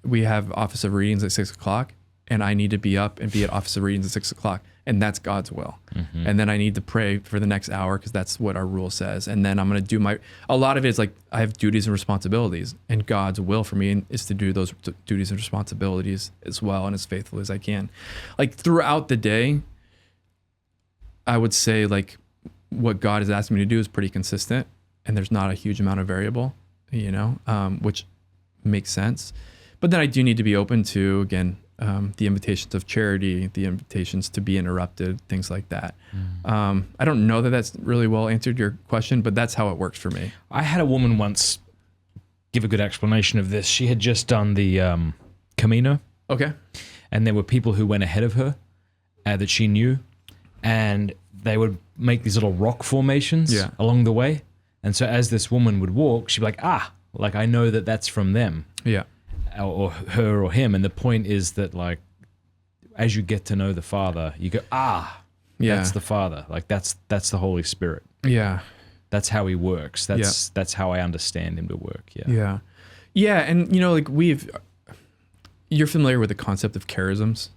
We have office of readings at 6:00, and I need to be up and be at office of readings at 6:00, and that's God's will. And then I need to pray for the next hour because that's what our rule says. And then I'm going to do a lot of it is like, I have duties and responsibilities, and God's will for me is to do those duties and responsibilities as well, and as faithful as I can. Like, throughout the day, I would say, like, what God has asked me to do is pretty consistent, and there's not a huge amount of variable, which makes sense. But then I do need to be open to, again, the invitations of charity, the invitations to be interrupted, things like that. I don't know that that's really well answered your question, but that's how it works for me. I had a woman once give a good explanation of this. She had just done the Camino, Okay. and there were people who went ahead of her that she knew, and they would make these little rock formations along the way. And so as this woman would walk, she'd be like, like I know that that's from them. Yeah. Or her or him. And the point is that, like, as you get to know the Father, you go, that's the Father. Like that's the Holy Spirit. Yeah. That's how he works. That's how I understand him to work. Yeah. Yeah. Yeah. And like you're familiar with the concept of charisms,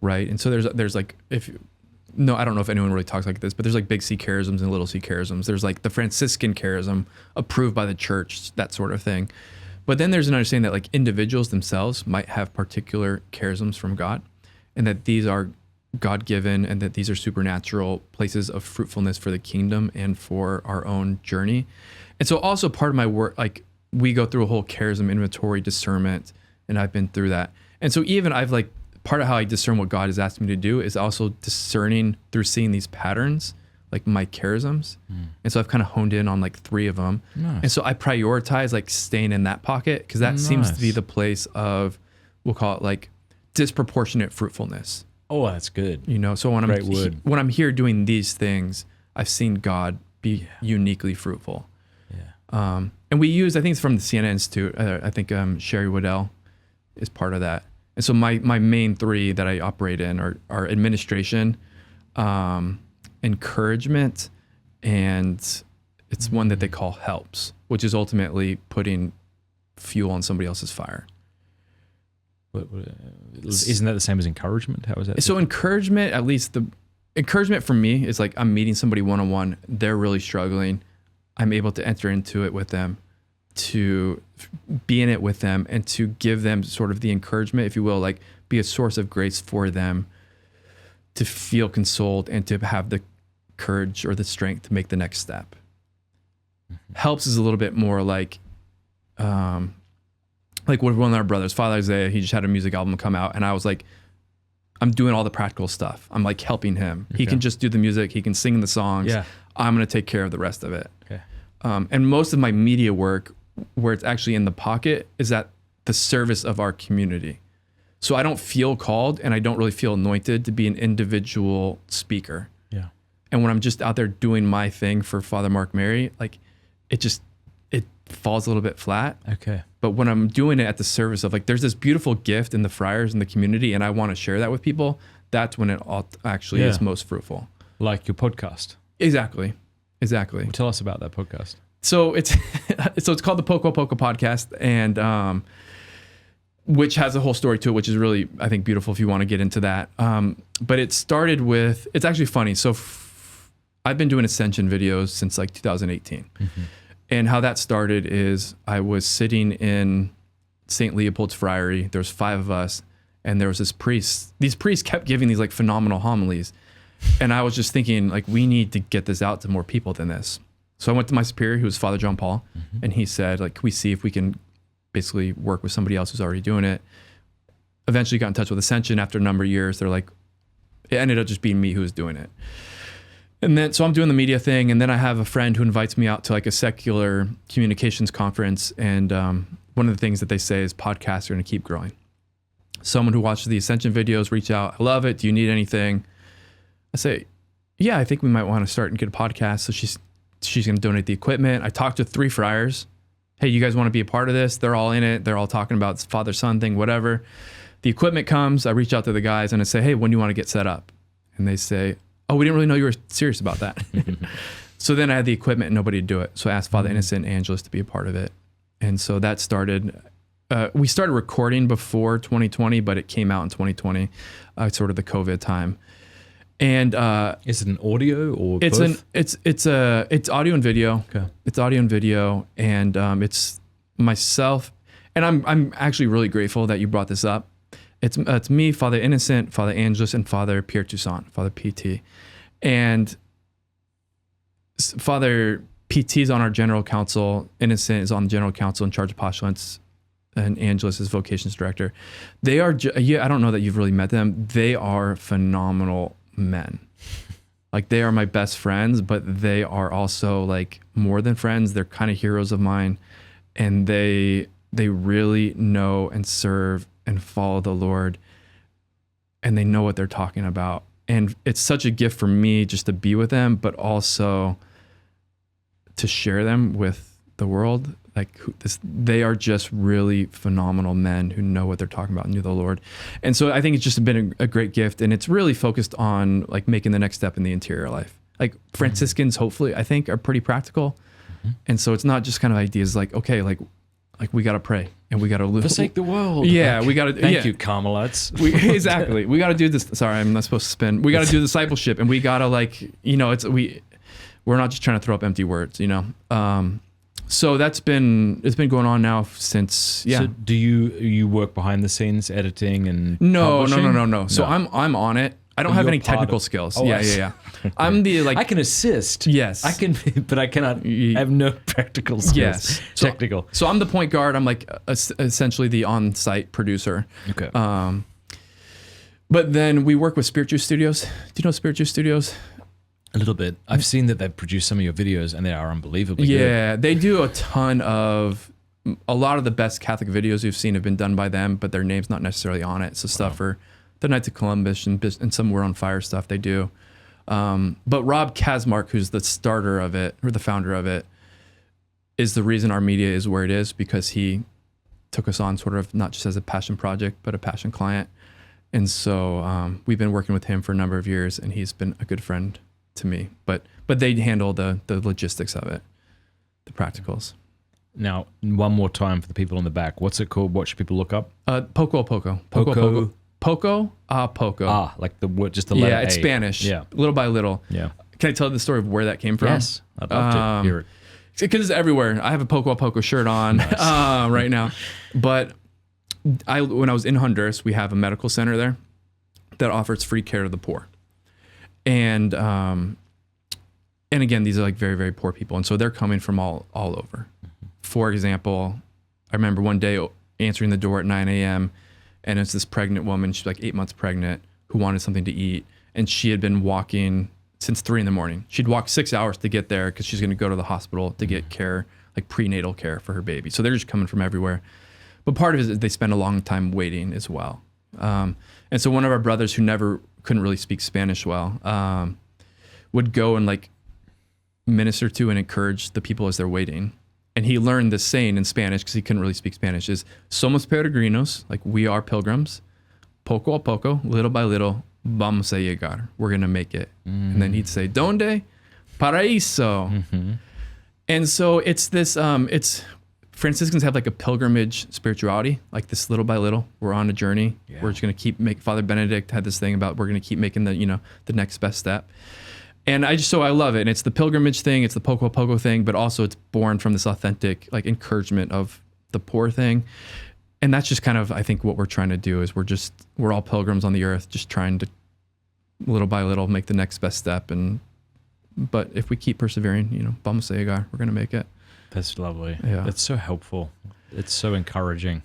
right? And so there's like, I don't know if anyone really talks like this, but there's like big C charisms and little C charisms. There's like the Franciscan charism approved by the church, that sort of thing. But then there's an understanding that like individuals themselves might have particular charisms from God, and that these are God-given, and that these are supernatural places of fruitfulness for the kingdom and for our own journey. And so also part of my work, like we go through a whole charism inventory discernment, and I've been through that. And so even I've like, part of how I discern what God has asked me to do is also discerning through seeing these patterns, like my charisms. And so I've kind of honed in on like 3 of them. Nice. And so I prioritize like staying in that pocket, because that seems to be the place of, we'll call it like disproportionate fruitfulness. Oh, that's good. So when I'm here doing these things, I've seen God be uniquely fruitful. Yeah. And we use, I think it's from the Siena Institute. I think Sherry Waddell is part of that. And so my main 3 that I operate in are administration, encouragement, and it's one that they call helps, which is ultimately putting fuel on somebody else's fire. Isn't that the same as encouragement? How is that? So encouragement, at least the encouragement for me is like I'm meeting somebody one-on-one. They're really struggling. I'm able to enter into it with them, to be in it with them, and to give them sort of the encouragement, if you will, like be a source of grace for them to feel consoled and to have the courage or the strength to make the next step. Helps is a little bit more like with one of our brothers, Father Isaiah, he just had a music album come out, and I was like, I'm doing all the practical stuff. I'm like helping him. Okay. He can just do the music. He can sing the songs. Yeah. I'm going to take care of the rest of it. Okay. And most of my media work, where it's actually in the pocket, is at the service of our community. So I don't feel called, and I don't really feel anointed to be an individual speaker. Yeah. And when I'm just out there doing my thing for Father Mark Mary, like it falls a little bit flat. Okay. But when I'm doing it at the service of, like, there's this beautiful gift in the friars and the community, and I want to share that with people, that's when it all actually is most fruitful. Like your podcast. Exactly. Well, tell us about that podcast. So it's called the Poco Podcast, and which has a whole story to it, which is really, I think, beautiful if you want to get into that. But it started with, it's actually funny. So I've been doing Ascension videos since like 2018. Mm-hmm. And how that started is I was sitting in St. Leopold's Friary. There was 5 of us, and there was this priest. These priests kept giving these like phenomenal homilies. And I was just thinking, like, we need to get this out to more people than this. So I went to my superior, who was Father John Paul, and he said, like, can we see if we can basically work with somebody else who's already doing it? Eventually got in touch with Ascension after a number of years. They're like, it ended up just being me who was doing it. And then, so I'm doing the media thing, and then I have a friend who invites me out to like a secular communications conference. And one of the things that they say is podcasts are going to keep growing. Someone who watches the Ascension videos, reach out. I love it. Do you need anything? I say, yeah, I think we might want to start and get a podcast. So she's going to donate the equipment. I talked to 3 friars. Hey, you guys want to be a part of this? They're all in it. They're all talking about father-son thing, whatever. The equipment comes. I reach out to the guys and I say, hey, when do you want to get set up? And they say, oh, we didn't really know you were serious about that. So then I had the equipment and nobody would do it. So I asked Father Innocent and Angelus to be a part of it. And so that started, we started recording before 2020, but it came out in 2020, sort of the COVID time. And is it an audio or it's both? It's audio and video. Okay. It's audio and video, and it's myself, and I'm actually really grateful that you brought this up. It's me, Father Innocent, Father Angelus, and Father Pierre Toussaint, Father PT. And Father PT is on our general council. Innocent is on the general council in charge of postulants. and Angeles is vocations director. They are, I don't know that you've really met them. They are phenomenal men. Like they are my best friends, but they are also like more than friends. They're kind of heroes of mine, and they really know and serve and follow the Lord, and they know what they're talking about. And it's such a gift for me just to be with them, but also to share them with the world. Like they are just really phenomenal men who know what they're talking about and know the Lord. And so I think it's just been a great gift, and it's really focused on like making the next step in the interior life. Like Franciscans, hopefully, I think are pretty practical. And so it's not just kind of ideas like, okay, like we got to pray and we got to forsake the world. Yeah, we got to. Thank you, Carmelites. Exactly. We got to do this. Sorry, I'm not supposed to spin. We got to do discipleship, and we got to like, we're not just trying to throw up empty words, So it's been going on now since. Yeah. So do you work behind the scenes, editing and No. publishing? So I'm on it. I don't have any technical skills. Yeah. I'm the like. I can assist. Yes. I can, but I cannot. I have no practical skills. Yes. Technical. So I'm the point guard. I'm like essentially the on-site producer. Okay. But then we work with Spiritual Studios. Do you know Spiritual Studios? A little bit. I've seen that they've produced some of your videos, and they are unbelievably good. Yeah, they do a lot of the best Catholic videos you've seen have been done by them, but their name's not necessarily on it. So stuff for the Knights of Columbus and some We're on Fire stuff they do. But Rob Kazmark, who's the starter of it, or the founder of it, is the reason our media is where it is, because he took us on sort of not just as a passion project, but a passion client. And so we've been working with him for a number of years, and he's been a good friend to me. But they handle the logistics of it, the practicals. Now, one more time for the people in the back. What's it called? What should people look up? Poco. Poco. Poco. Like the word, just the letter. Yeah, it's A. Spanish. Yeah. Little by little. Yeah. Can I tell the story of where that came from? Yes, I'd love to hear it. Because it's everywhere. I have a Poco shirt on right now. But when I was in Honduras, we have a medical center there that offers free care to the poor. And again, these are like very, very poor people. And so they're coming from all over. For example, I remember one day answering the door at 9 a.m. and it's this pregnant woman, she's like 8 months pregnant, who wanted something to eat. And she had been walking since 3 a.m. She'd walked 6 hours to get there because she's going to go to the hospital to get care, like prenatal care for her baby. So they're just coming from everywhere. But part of it is they spend a long time waiting as well. And so one of our brothers who couldn't really speak Spanish well, would go and like minister to and encourage the people as they're waiting. And he learned this saying in Spanish because he couldn't really speak Spanish is, somos peregrinos, like we are pilgrims, poco a poco, little by little, vamos a llegar, we're going to make it. And then he'd say, donde? Paraíso. And so it's this, Franciscans have like a pilgrimage spirituality, like this little by little, we're on a journey. Yeah. We're just going to keep Father Benedict had this thing about, we're going to keep making the next best step. And I love it. And it's the pilgrimage thing, it's the Poco thing, but also it's born from this authentic like encouragement of the poor thing. And that's just kind of, I think what we're trying to do is we're all pilgrims on the earth, just trying to little by little make the next best step. But if we keep persevering, vamos a llegar, we're going to make it. That's lovely. Yeah. That's so helpful. It's so encouraging.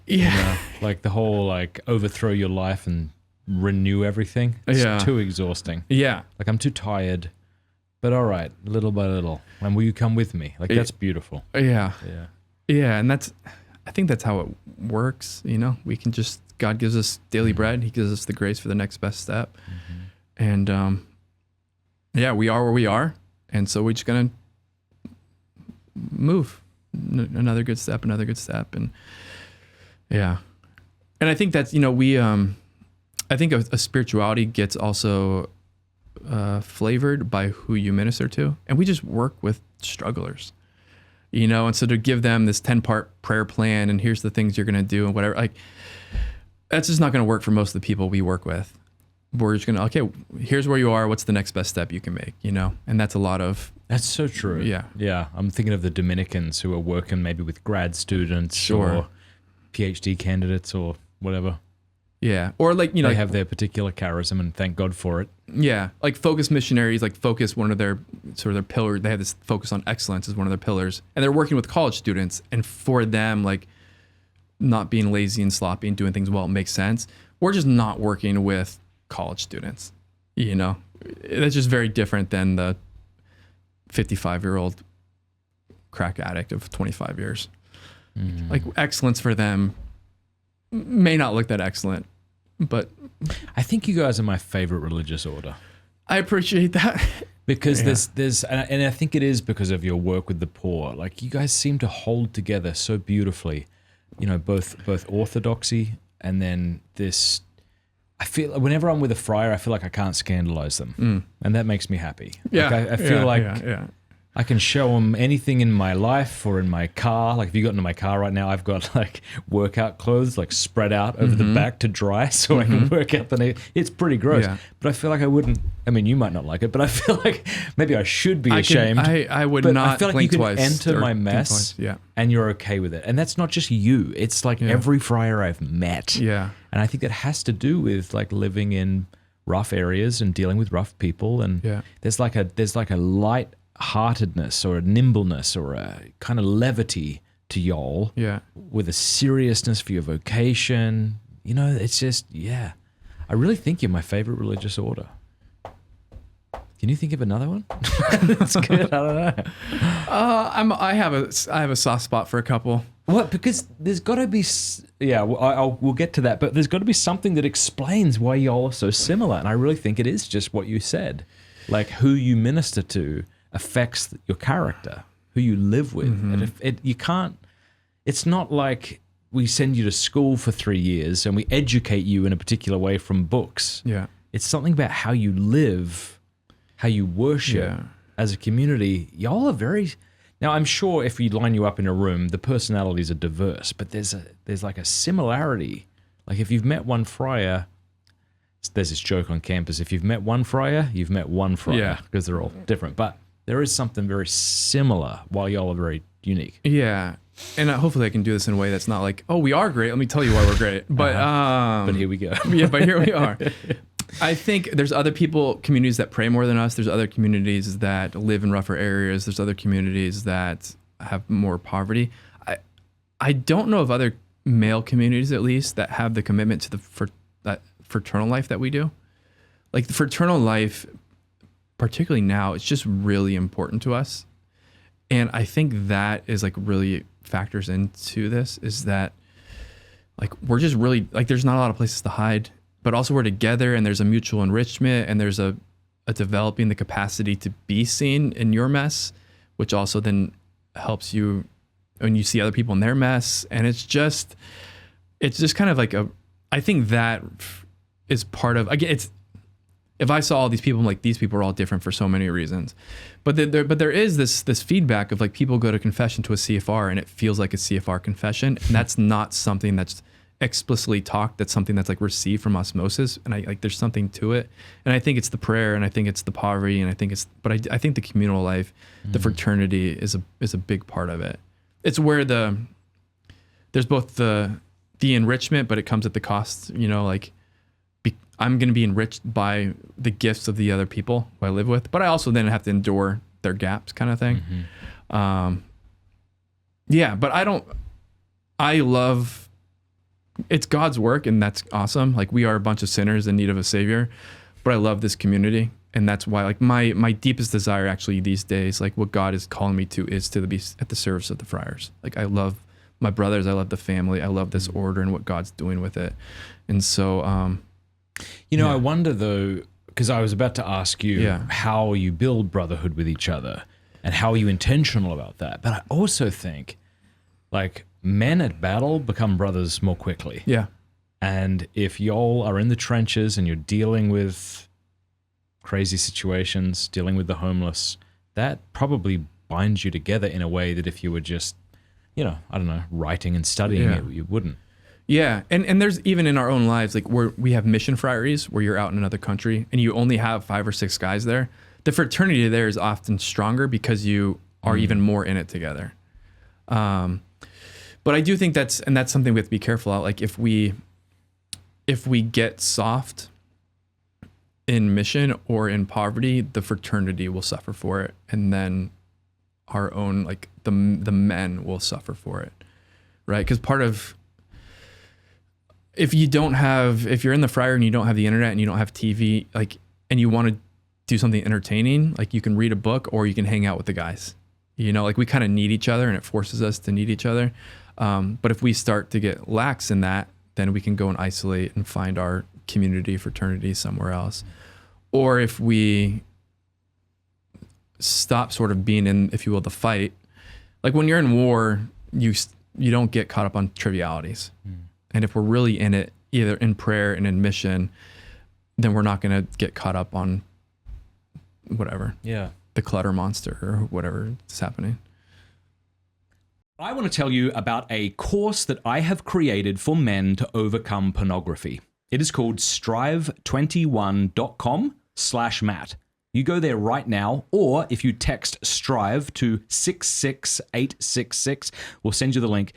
Yeah. Like the whole like overthrow your life and renew everything. It's too exhausting. Yeah. Like I'm too tired, but all right, little by little. And will you come with me? Like that's beautiful. Yeah. Yeah. Yeah. And I think that's how it works. We can God gives us daily bread. He gives us the grace for the next best step. And we are where we are. And so we're just going to move another good step. And yeah. And I think that's, I think a spirituality gets also flavored by who you minister to. And we just work with strugglers, and so to give them this 10-part prayer plan and here's the things you're going to do and whatever, like that's just not going to work for most of the people we work with. We're just going to, okay, here's where you are. What's the next best step you can make, and that's a lot of. That's so true. Yeah. Yeah. I'm thinking of the Dominicans who are working maybe with grad students Sure. or PhD candidates or whatever. Yeah. Or like, they have their particular charism and thank God for it. Yeah. Like Focus missionaries, like Focus, one of their sort of their pillars, they have this focus on excellence as one of their pillars. And they're working with college students. And for them, like not being lazy and sloppy and doing things well makes sense. We're just not working with college students. You know, that's just very different than the 55-year-old crack addict of 25 years. Like excellence for them may not look that excellent, but I think you guys are my favorite religious order. I appreciate that. Because there's, and I think it is because of your work with the poor. Like you guys seem to hold together so beautifully, you know, both orthodoxy and then this. I feel whenever I'm with a friar, I feel like I can't scandalize them, and that makes me happy. Yeah, like I feel like yeah. I can show them anything in my life or in my car. Like if you got into my car right now, I've got like workout clothes like spread out over the back to dry so I can work out the knee. It's pretty gross, but I feel like I wouldn't. I mean, you might not like it, but I feel like maybe I should be ashamed. I would but not. I feel like blink you can twice enter or my think mess, twice. and you're okay with it. And that's not just you. It's like every friar I've met. Yeah, and I think that has to do with like living in rough areas and dealing with rough people. And there's like a light-heartedness or a nimbleness or a kind of levity to y'all. Yeah, with a seriousness for your vocation. You know, it's just I really think you're my favorite religious order. Can you think of another one? That's good. I don't know. I have a soft spot for a couple. What? Because there's got to be. We'll get to that. But there's got to be something that explains why y'all are so similar. And I really think it is just what you said, like who you minister to affects your character, who you live with, and if you can't. It's not like we send you to school for 3 years and we educate you in a particular way from books. Yeah, it's something about how you live, how you worship as a community. Y'all are very. Now, I'm sure if we line you up in a room, the personalities are diverse, but there's like a similarity. Like if you've met one friar, there's this joke on campus. If you've met one friar, you've met one friar because they're all different. But there is something very similar while y'all are very unique. Yeah. And hopefully I can do this in a way that's not like, oh, we are great. Let me tell you why we're great. But but here we go. But here we are. I think there's other communities that pray more than us. There's other communities that live in rougher areas. There's other communities that have more poverty. I don't know of other male communities, at least, that have the commitment to that fraternal life that we do. Like the fraternal life, particularly now, it's just really important to us. And I think that is like really factors into this, is that like we're just really like there's not a lot of places to hide, but also we're together and there's a mutual enrichment and there's a developing the capacity to be seen in your mess, which also then helps you when you see other people in their mess. And it's just kind of like I think that is part of, again, if I saw all these people, I'm like, these people are all different for so many reasons. But there is this feedback of like people go to confession to a CFR and it feels like a CFR confession. And that's not something that's explicitly talked. That's something that's like received from osmosis. And I like there's something to it. And I think it's the prayer and I think it's the poverty and I think I think the communal life, the fraternity is a big part of it. It's where there's both the enrichment, but it comes at the cost, you know, like I'm going to be enriched by the gifts of the other people who I live with, but I also then have to endure their gaps kind of thing. But I love, it's God's work and that's awesome. Like we are a bunch of sinners in need of a savior, but I love this community. And that's why like my deepest desire actually these days, like what God is calling me to is to be at the service of the friars. Like I love my brothers. I love the family. I love this order and what God's doing with it. And so, I wonder though, because I was about to ask you how you build brotherhood with each other and how are you intentional about that. But I also think like men at battle become brothers more quickly. Yeah. And if y'all are in the trenches and you're dealing with crazy situations, dealing with the homeless, that probably binds you together in a way that if you were just, writing and studying it, you wouldn't. Yeah, and there's even in our own lives, like we have mission friaries where you're out in another country and you only have 5 or 6 guys there. The fraternity there is often stronger because you are even more in it together. But I do think that's something we have to be careful of. Like if we get soft in mission or in poverty, the fraternity will suffer for it, and then our own like the men will suffer for it, right? Because part of if you're in the friar and you don't have the internet and you don't have TV, like, and you want to do something entertaining, like you can read a book or you can hang out with the guys. You know, like we kind of need each other and it forces us to need each other. But if we start to get lax in that, then we can go and isolate and find our community, fraternity somewhere else. Or if we stop sort of being in, if you will, the fight, like when you're in war, you don't get caught up on trivialities. And if we're really in it, either in prayer and in mission, then we're not going to get caught up on whatever. Yeah. The clutter monster or whatever is happening. I want to tell you about a course that I have created for men to overcome pornography. It is called strive21.com/Matt. You go there right now, or if you text STRIVE to 66866, we'll send you the link.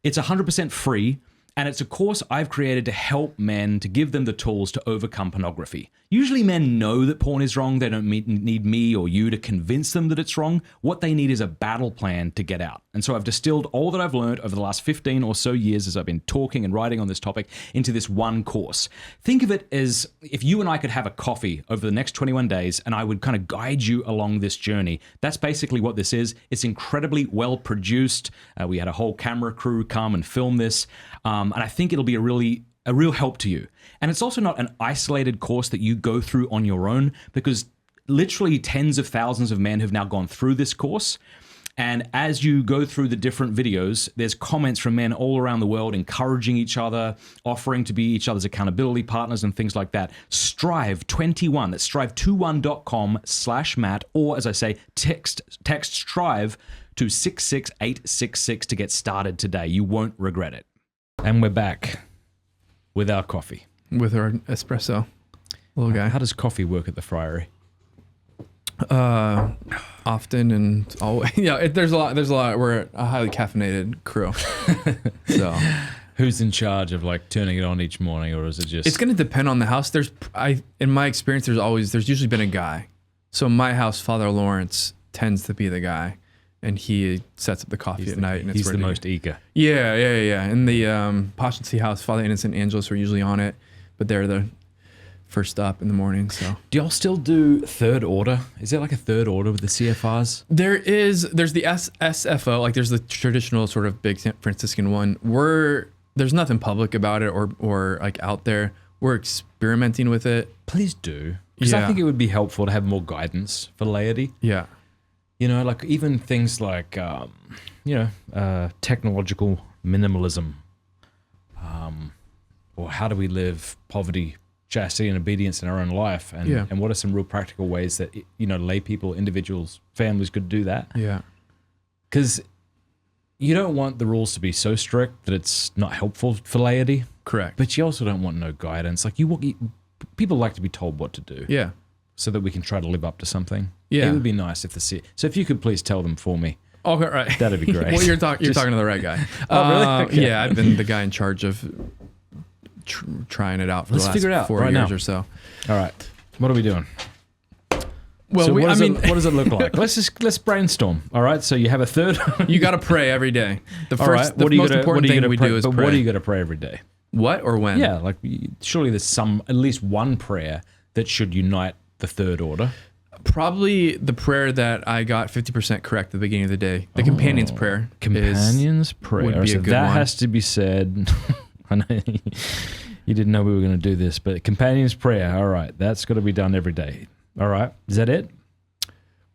It's 100% free, and it's a course I've created to help men, to give them the tools to overcome pornography. Usually men know that porn is wrong. They don't need me or you to convince them that it's wrong. What they need is a battle plan to get out. And so I've distilled all that I've learned over the last 15 or so years as I've been talking and writing on this topic into this one course. Think of it as if you and I could have a coffee over the next 21 days and I would kind of guide you along this journey. That's basically what this is. It's incredibly well produced. We had a whole camera crew come and film this. And I think it'll be a real help to you. And it's also not an isolated course that you go through on your own, because literally tens of thousands of men have now gone through this course. And as you go through the different videos, there's comments from men all around the world encouraging each other, offering to be each other's accountability partners and things like that. Strive21, that's strive21.com/Matt, or as I say, text STRIVE to 66866 to get started today. You won't regret it. And we're back with our coffee. With our espresso, little guy. How does coffee work at the friary? Often and always. Yeah, there's a lot. We're a highly caffeinated crew. So, who's in charge of like turning it on each morning, or is it just? It's going to depend on the house. In my experience, there's usually been a guy. So in my house, Father Lawrence tends to be the guy, and he sets up the coffee at night. And he's the most eager. Yeah. In the Passioncy house, Father Innocent and Angelos are usually on it, but they're the first up in the morning. So do y'all still do third order? Is there like a third order with the CFRs? There's the SFO, like there's the traditional sort of big Franciscan one. There's nothing public about it or like out there. We're experimenting with it. Please do. Because I think it would be helpful to have more guidance for laity. Yeah. You know, like even things like, technological minimalism, or how do we live poverty, chastity, and obedience in our own life, and what are some real practical ways that lay people, individuals, families could do that? Yeah, because you don't want the rules to be so strict that it's not helpful for laity. Correct. But you also don't want no guidance. Like people like to be told what to do. Yeah. So that we can try to live up to something. Yeah. It would be nice if so if you could please tell them for me. Okay, right. That'd be great. Well, you're talking to the right guy. Oh, really? Okay. Yeah, I've been the guy in charge of trying it out for the last 4 years or so. All right. What are we doing? Well, so what does it look like? Let's brainstorm. All right. So you have a third. You got to pray every day. The most important thing we do is pray. But what are you going to pray every day? What or when? Yeah, like surely there's at least one prayer that should unite the third order. Probably the prayer that I got 50% correct at the beginning of the day. The companion's prayer. Companion's prayer. Would be a good that one. Has to be said. I know you didn't know we were going to do this, but companion's prayer. All right, that's got to be done every day. All right, is that it?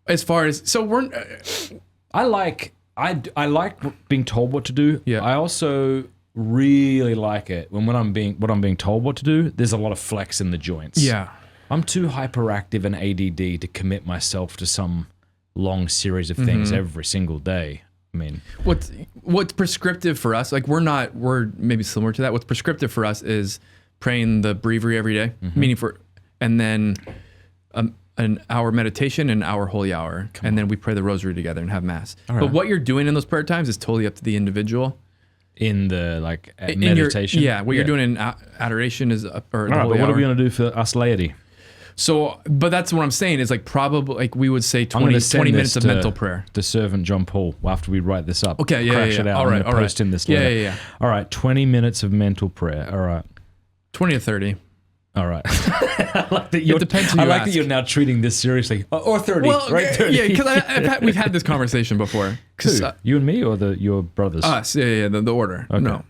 As far as I like being told what to do. Yeah. I also really like it when I'm being told what to do. There's a lot of flex in the joints. Yeah. I'm too hyperactive and ADD to commit myself to some long series of things every single day. I mean, what's prescriptive for us? Like we're maybe similar to that. What's prescriptive for us is praying the breviary every day, and then an hour meditation and an hour holy hour, then we pray the rosary together and have mass. Right. But what you're doing in those prayer times is totally up to the individual. In the meditation, what you're doing in adoration is or. All right, but what are we going to do for us laity? So, but that's what I'm saying is like probably like we would say I'm gonna 20 send minutes this of to mental prayer. The servant John Paul after we write this up. Okay, yeah, Crash yeah, it yeah. out. All I'm right, gonna all post right. him this Yeah, letter. yeah, yeah. All right, 20 minutes of mental prayer. All right. 20 to 30. All right. I like that you're, It depends who I you like ask. that you're now treating this seriously. Or 30, Well, right? 30. yeah, because we've had this conversation before. Because Who? You and me or your brothers? us, yeah, the order. Okay. No.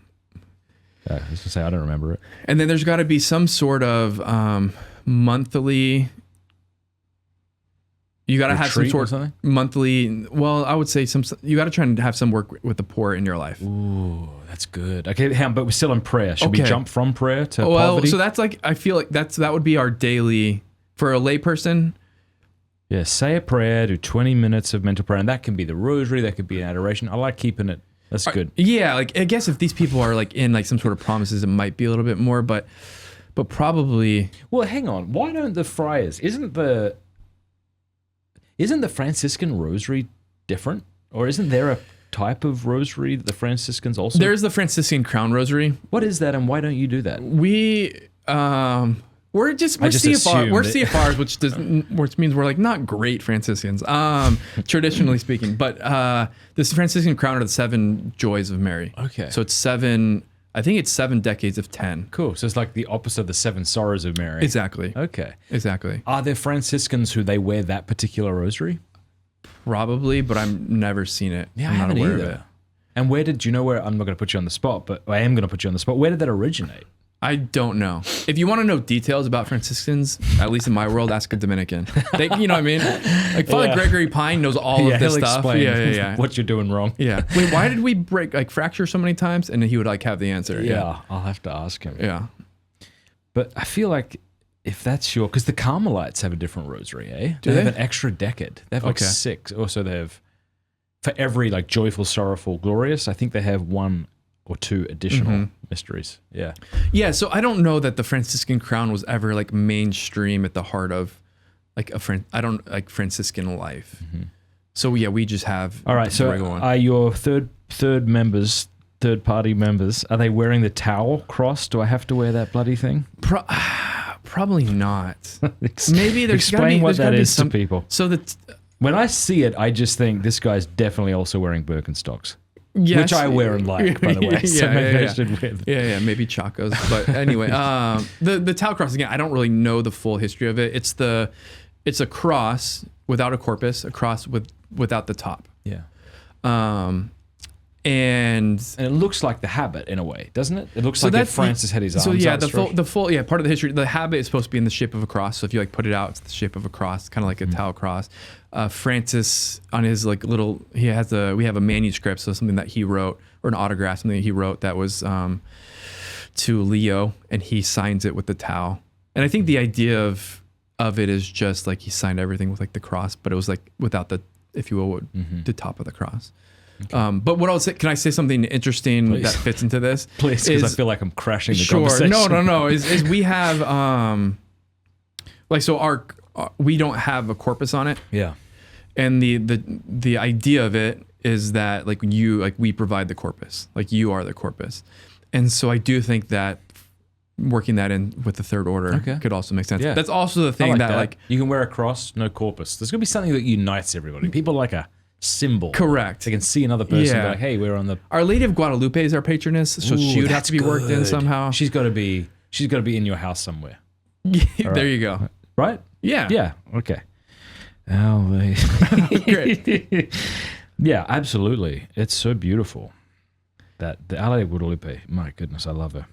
I was going to say, I don't remember it. And then there's got to be some sort of monthly. You got to have some Retreat or sort of something? monthly. Well, I would say you got to try and have some work with the poor in your life. Ooh, that's good. Okay, but we're still in prayer. Should we Okay. jump from prayer to Well, poverty? so that's like I feel like that would be our daily for a layperson. Yeah, say a prayer, do 20 minutes of mental prayer. And that can be the rosary, that could be an adoration. I like keeping it. That's good. Yeah, like I guess if these people are like in like some sort of promises, it might be a little bit more, but probably. Well, hang on. Why don't the friars, isn't the Franciscan rosary different? Or isn't there a type of rosary that the Franciscans also? There's the Franciscan crown rosary. What is that and why don't you do that? We're just CFR, assumed we're that- CFRs, which means we're like not great Franciscans, traditionally speaking. But this Franciscan crown are the 7 joys of Mary. Okay. So it's 7. I think it's 7 decades of 10. Cool. So it's like the opposite of the 7 sorrows of Mary. Exactly. Okay. Exactly. Are there Franciscans who they wear that particular rosary? Probably, but I've never seen it. Yeah, I'm I not haven't aware either. of it. And where did you know where? I'm not going to put you on the spot, but I am going to put you on the spot. Where did that originate? I don't know. If you want to know details about Franciscans, at least in my world, ask a Dominican. You know what I mean? Like Father Yeah. Gregory Pine knows all of this he'll stuff. explain Yeah. what you're doing wrong. Yeah. Wait, why did we fracture so many times? And he would like have the answer. Yeah, I'll have to ask him. Yeah. But I feel like if that's because the Carmelites have a different rosary, eh? Do They have they? an extra decade. They have like Okay. 6. Also, they have, for every like joyful, sorrowful, glorious, I think they have 1 or 2 additional mysteries. Yeah. Yeah. So I don't know that the Franciscan crown was ever like mainstream at the heart of like Franciscan life. So yeah, we just have. All right. the So regular one. are your third party members, are they wearing the towel cross? Do I have to wear that bloody thing? Probably not. Maybe there's gotta Explain be, what there's gotta that be is some, to people. So that When I see it, I just think this guy's definitely also wearing Birkenstocks. yes, Which I wear and like, by the way. So maybe I should wear them. Yeah, maybe Chacos. But anyway, the tau cross again. I don't really know the full history of it. It's a cross without a corpus, a cross without the top. Yeah. And it looks like the habit in a way, doesn't it? It looks so like that's if Francis had his arms so yeah, outstretched. the full part of the history. The habit is supposed to be in the shape of a cross. So if you like put it out, it's the shape of a cross, kind of like a tau cross. Francis on his like little, we have a manuscript, so something that he wrote or an autograph, something that he wrote that was to Leo, and he signs it with the tau. And I think the idea of it is just like he signed everything with like the cross, but it was like without the, if you will, the top of the cross. Okay. But what I'll say, can I say something interesting Please. that fits into this? Please, because I feel like I'm crashing the Sure. conversation. No. Is we have like so our we don't have a corpus on it, Yeah. and the idea of it is that like we provide the corpus, like you are the corpus, and so I do think that working that in with the third order could also make sense. Yeah. That's also the I thing that like you can wear a cross, no corpus. There's gonna be something that unites everybody. People like a symbol. correct. They can see another person and be Yeah. like, hey, we're on the Our Lady of Guadalupe is our patroness, so Ooh, she would have that's to be worked in good. somehow. She's gotta be in your house somewhere. There you go. Right? Yeah. Yeah. Okay. Oh, Great. Yeah, absolutely. It's so beautiful. That the Our Lady of Guadalupe, my goodness, I love her.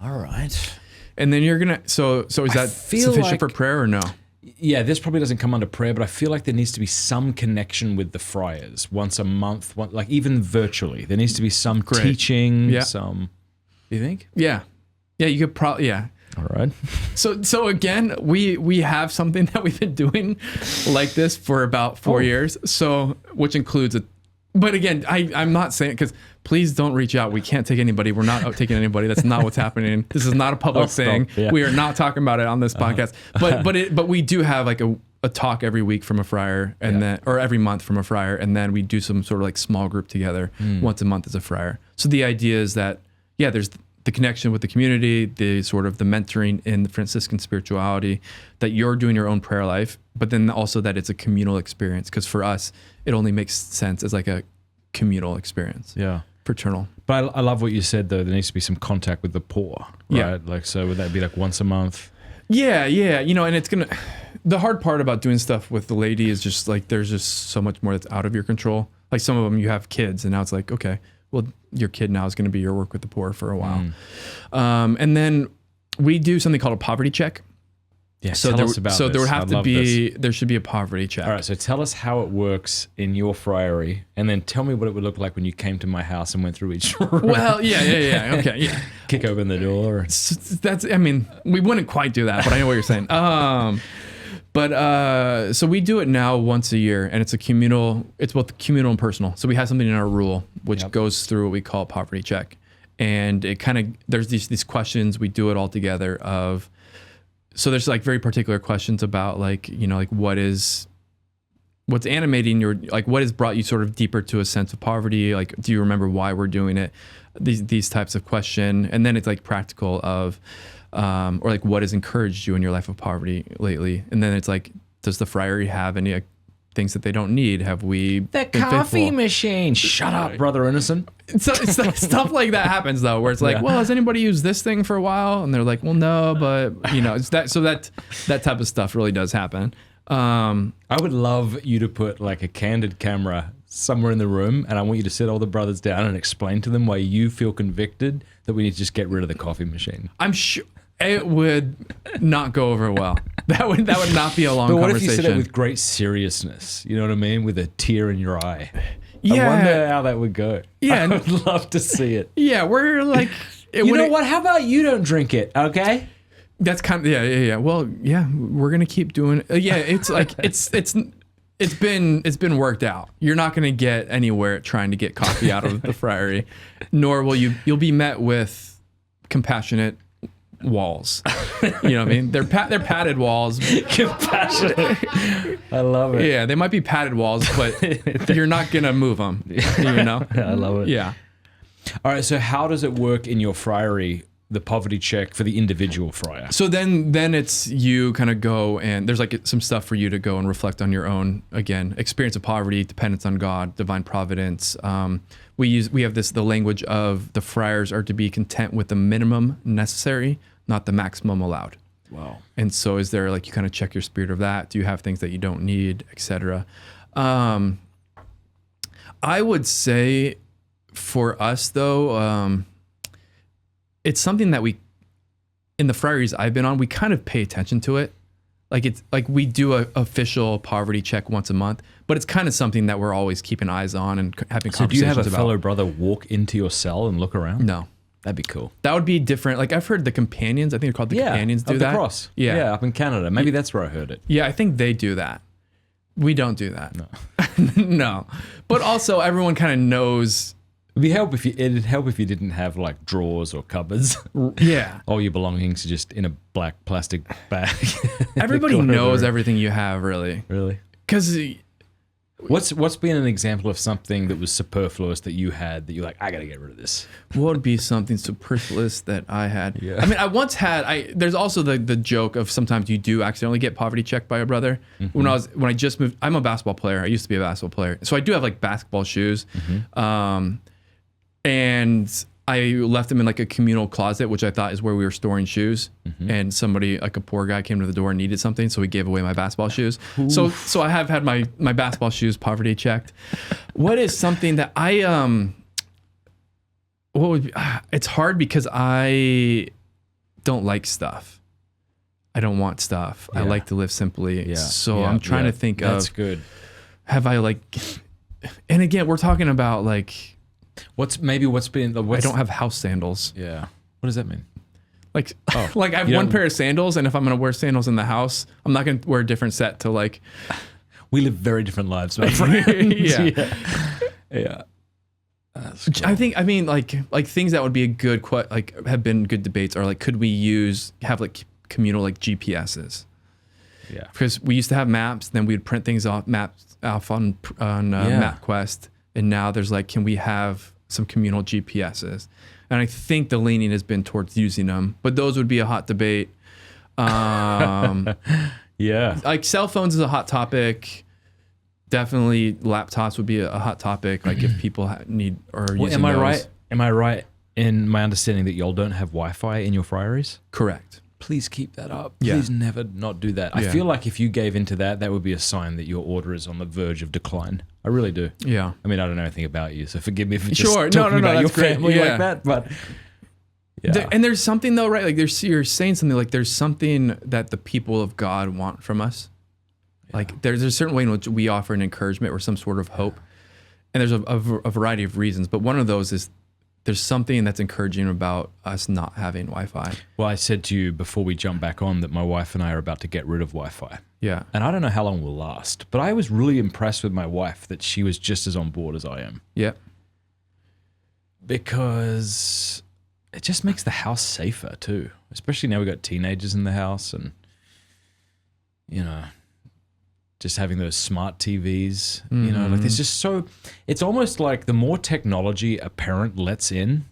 All right. And then you're gonna so is that feel sufficient like- for prayer or no? Yeah, this probably doesn't come under prayer, but I feel like there needs to be some connection with the friars once a month, like even virtually. There needs to be some Great. teaching, Yeah. some. You think? Yeah. Yeah, you could probably yeah. All right. So again, we have something that we've been doing like this for about 4 years. So which includes a, but again, I'm not saying because please don't reach out. We can't take anybody. We're not taking anybody. That's not what's happening. This is not a public thing. Yeah. We are not talking about it on this podcast. But we do have like a talk every week from a friar, and then or every month from a friar, and then we do some sort of like small group together once a month as a friar. So the idea is that there's the connection with the community, the sort of the mentoring in the Franciscan spirituality, that you're doing your own prayer life, but then also that it's a communal experience. Because for us, it only makes sense as like a communal experience. Yeah. Fraternal. But I love what you said, though. There needs to be some contact with the poor, right? Yeah. Like, so would that be like once a month? Yeah. You know, and it's going to, the hard part about doing stuff with the lady is just like, there's just so much more that's out of your control. Like some of them, you have kids and now it's like, okay, well, your kid now is going to be your work with the poor for a while. And then we do something called a poverty check. Yeah, So tell us about there this. would have I to love be, this. there should be a poverty check. All right, so tell us how it works in your friary, and then tell me what it would look like when you came to my house and went through each room. Well, yeah. Okay, yeah. Kick open the door. That's, I mean, we wouldn't quite do that, but I know what you're saying. So we do it now once a year, and it's it's both communal and personal. So we have something in our rule, which goes through what we call a poverty check. And it kind of, there's these questions, we do it all together so there's like very particular questions about like, you know, like what's animating your, like what has brought you sort of deeper to a sense of poverty? Like, do you remember why we're doing it? These types of question. And then it's like practical of, or like what has encouraged you in your life of poverty lately? And then it's like, does the friary have any like, things that they don't need? Have we The been coffee faithful? machine. Shut up, brother innocent. So it's like stuff like that happens though, where it's like, well, has anybody used this thing for a while? And they're like, well, no, but you know, it's that. So that type of stuff really does happen. I would love you to put like a candid camera somewhere in the room, and I want you to sit all the brothers down and explain to them why you feel convicted that we need to just get rid of the coffee machine. I'm sure it would not go over well. That would not be a long But what conversation. if you said it with great seriousness? You know what I mean? With a tear in your eye. Yeah. I wonder how that would go. Yeah. I would love to see it. Yeah, we're like, You know what? How about you don't drink it, okay? That's kind of yeah. Well, yeah, we're gonna keep doing. Yeah, it's like it's been worked out. You're not gonna get anywhere trying to get coffee out of the friary, nor will you'll be met with compassionate walls. You know what I mean? They're padded walls. Compassionate. I love it. Yeah, they might be padded walls, but you're not gonna move them. You know? I love it. Yeah. All right. So how does it work in your friary? The poverty check for the individual friar. So then it's you kind of go and there's like some stuff for you to go and reflect on your own, again, experience of poverty, dependence on God, divine providence. We have the language of the friars are to be content with the minimum necessary, not the maximum allowed. Wow. And so is there like, you kind of check your spirit of that? Do you have things that you don't need, etc.? I would say for us though, it's something that we, in the friaries I've been on, we kind of pay attention to it. Like it's like we do a official poverty check once a month, but it's kind of something that we're always keeping eyes on and having So do conversations you have a about. fellow brother walk into your cell and look around? No, That'd be cool. that would be different. Like I've heard the companions, I think they're called the companions, do of that. the cross. Yeah. up in Canada. Maybe that's where I heard it. Yeah, I think they do that. We don't do that. No. No. But also everyone kind of knows. It'd help if you didn't have like drawers or cupboards. Yeah. All your belongings are just in a black plastic bag. Everybody Go knows over. everything you have, really. Really? Because What's been an example of something that was superfluous that you had that you're like, I gotta get rid of this? what would be something superfluous that I had? Yeah. I mean, I once had. There's also the joke of sometimes you do accidentally get poverty checked by a brother. When I just moved, I'm a basketball player. I used to be a basketball player, so I do have like basketball shoes. And I left them in like a communal closet, which I thought is where we were storing shoes. And somebody, like a poor guy, came to the door and needed something, so we gave away my basketball shoes. So I have had my basketball shoes poverty checked. What is something that I what would be, it's hard because I don't like stuff. I don't want stuff. I Yeah. like to live simply. Yeah. So Yeah. I'm trying to think That's of, good. have I like, and again, we're talking about like, What's been the I don't have house sandals. Yeah. What does that mean? Like, like I have you one don't- pair of sandals, and if I'm gonna wear sandals in the house, I'm not gonna wear a different set to like. We live very different lives, my friend. Yeah. Yeah. I mean, like things that would be a good have been good debates are like, could we have like communal like GPSs? Yeah. Because we used to have maps, then we'd print things off on MapQuest, and now there's like, can we have some communal GPSs. And I think the leaning has been towards using them, but those would be a hot debate. Yeah. Like cell phones is a hot topic. Definitely laptops would be a hot topic. Like if people need or Well, using those. Am I right in my understanding that y'all don't have Wi-Fi in your friaries? Correct. Please keep that up. Yeah. Please never not do that. I Yeah. feel like if you gave into that, that would be a sign that your order is on the verge of decline. I really do. Yeah. I mean, I don't know anything about you, so forgive me for just Sure. talking about your that's great. family Yeah. like that. But yeah, And there's something though, right? Like you're saying something like there's something that the people of God want from us. Like there's a certain way in which we offer an encouragement or some sort of hope. And there's a variety of reasons, but one of those is there's something that's encouraging about us not having Wi-Fi. well, I said to you before we jump back on that my wife and I are about to get rid of Wi-Fi. Yeah. And I don't know how long we'll last, but I was really impressed with my wife that she was just as on board as I am. Yeah. Because it just makes the house safer too, especially now we've got teenagers in the house and, you know, just having those smart TVs, you know, like it's just so, it's almost like the more technology a parent lets in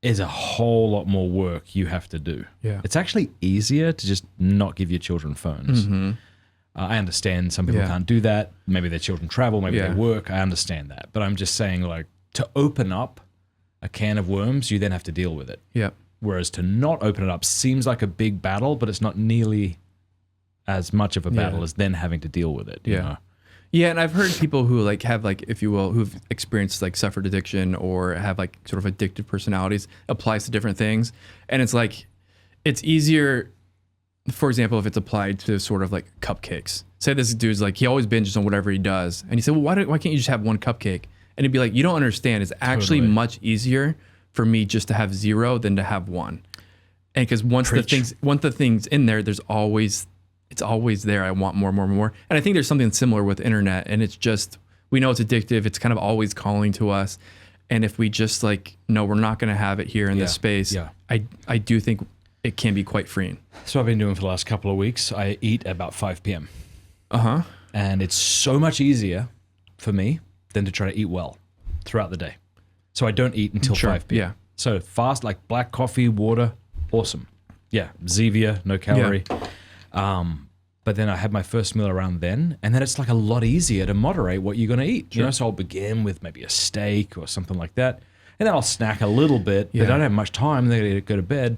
is a whole lot more work you have to do. Yeah. It's actually easier to just not give your children phones. I understand some people Yeah. can't do that. Maybe their children travel, maybe Yeah. they work. I understand that. But I'm just saying, like, to open up a can of worms, you then have to deal with it. Yeah. Whereas to not open it up seems like a big battle, but it's not nearly as much of a battle Yeah. as then having to deal with it. You know? Yeah, and I've heard people who like have like, if you will, who've experienced like suffered addiction or have like sort of addictive personalities applies to different things. And it's like, it's easier, for example, if it's applied to sort of like cupcakes. Say this dude's like, he always binges on whatever he does. And he said, well, why can't you just have one cupcake? And he'd be like, you don't understand. It's actually Totally. much easier for me just to have 0 than to have 1. And because once the things in there, it's always there. I want more. And I think there's something similar with internet, and it's just, we know it's addictive. It's kind of always calling to us. And if we just like, no, we're not going to have it here in this space. Yeah. I do think it can be quite freeing. So I've been doing for the last couple of weeks. I eat about 5 p.m. Uh-huh. And it's so much easier for me than to try to eat well throughout the day. So I don't eat until 5 p.m. Yeah. So fast, like black coffee, water, awesome. Yeah, Zevia, no calorie. But then I have my first meal around then, and then it's like a lot easier to moderate what you're going to eat. You know, so I'll begin with maybe a steak or something like that, and then I'll snack a little bit. But I don't have much time. Then I go to bed.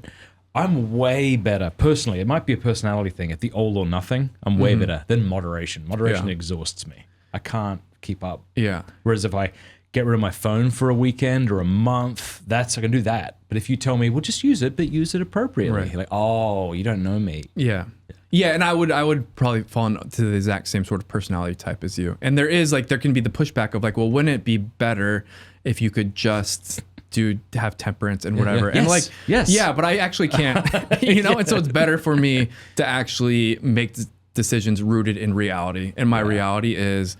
I'm way better personally. It might be a personality thing. At the all or nothing, I'm way better than moderation. Moderation exhausts me. I can't keep up. Yeah. Whereas if I get rid of my phone for a weekend or a month, I can do that. But if you tell me, well, just use it, but use it appropriately. Right. Like, oh, you don't know me. Yeah. Yeah, and I would probably fall into the exact same sort of personality type as you. And there can be the pushback of like, well, wouldn't it be better if you could just have temperance and whatever? Yeah. And Yes. like, Yes. yeah, but I actually can't, and so it's better for me to actually make decisions rooted in reality. And my reality is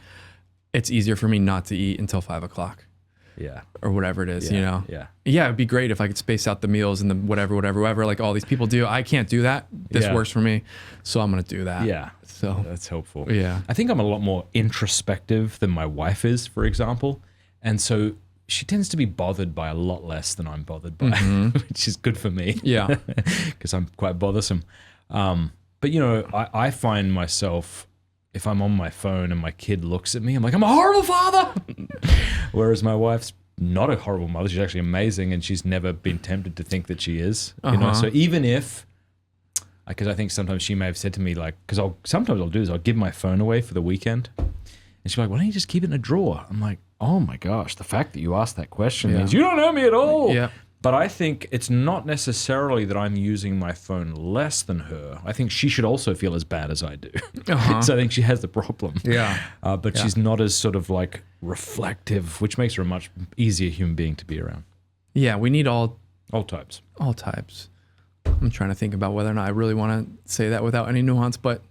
it's easier for me not to eat until 5 o'clock. Yeah. Or whatever it is, Yeah. Yeah, it'd be great if I could space out the meals and the whatever, like all these people do. I can't do that. This Yeah. works for me. So I'm going to do that. Yeah. So That's helpful. Yeah. I think I'm a lot more introspective than my wife is, for example. And so she tends to be bothered by a lot less than I'm bothered by, which is good for me. Yeah. Because I'm quite bothersome. But, you know, I find myself, if I'm on my phone and my kid looks at me, I'm like, I'm a horrible father. Whereas my wife's not a horrible mother. She's actually amazing, and she's never been tempted to think that she is. You know, so even if, because I think sometimes she may have said to me, like, because sometimes I'll do is I'll give my phone away for the weekend, and she's like, why don't you just keep it in a drawer? I'm like, oh my gosh, the fact that you asked that question means you don't know me at all. Yeah. But I think it's not necessarily that I'm using my phone less than her. I think she should also feel as bad as I do. So I think she has the problem. Yeah. But she's not as sort of like reflective, which makes her a much easier human being to be around. Yeah, we need all types. All types. I'm trying to think about whether or not I really want to say that without any nuance, but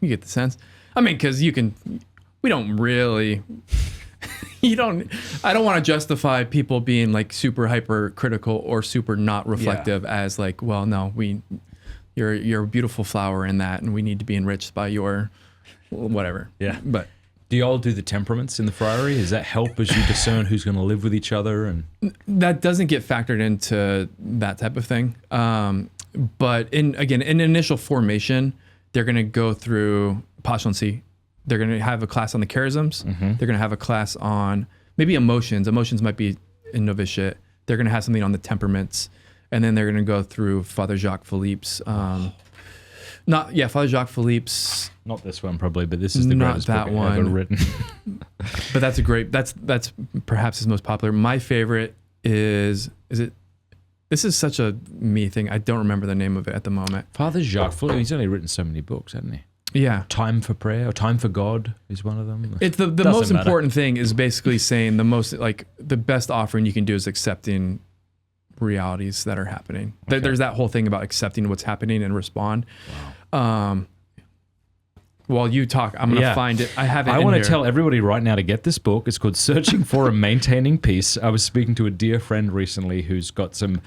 you get the sense. I mean, because we don't really... I don't want to justify people being like super hypercritical or super not reflective as like, well, no, you're a beautiful flower in that, and we need to be enriched by your whatever. Yeah. But Do you all do the temperaments in the friary? Does that help as you discern who's going to live with each other? And That doesn't get factored into that type of thing. But in initial formation, they're going to go through postulancy. They're going to have a class on the charisms. They're going to have a class on maybe emotions. Emotions might be in novitiate. They're going to have something on the temperaments. And then they're going to go through Father Jacques Philippe's, Father Jacques Philippe's. Not this one probably, but this is the Not greatest that book one. ever written. But that's perhaps his most popular. My favorite is it, this is such a me thing. I don't remember the name of it at the moment. Father Jacques Philippe, he's only written so many books, hasn't he? Yeah. Time for Prayer or Time for God is one of them. It's the Doesn't most matter. important thing is basically saying the best offering you can do is accepting realities that are happening. Okay. There's that whole thing about accepting what's happening and respond. Wow. While you talk, I'm going to find it. I have it. I in want here. to tell everybody right now to get this book. It's called Searching for and Maintaining Peace. I was speaking to a dear friend recently who's got some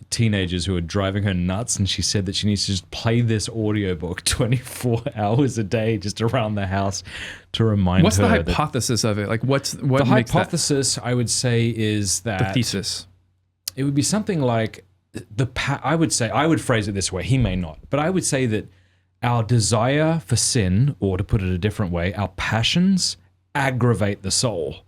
teenagers who are driving her nuts, and she said that she needs to just play this audiobook 24 hours a day just around the house to remind What's her. the that hypothesis of it? Like what the makes hypothesis, I would say, is that that the thesis? it would be something like I would phrase it this way. He may not, but I would say that our desire for sin, or to put it a different way, our passions aggravate the soul.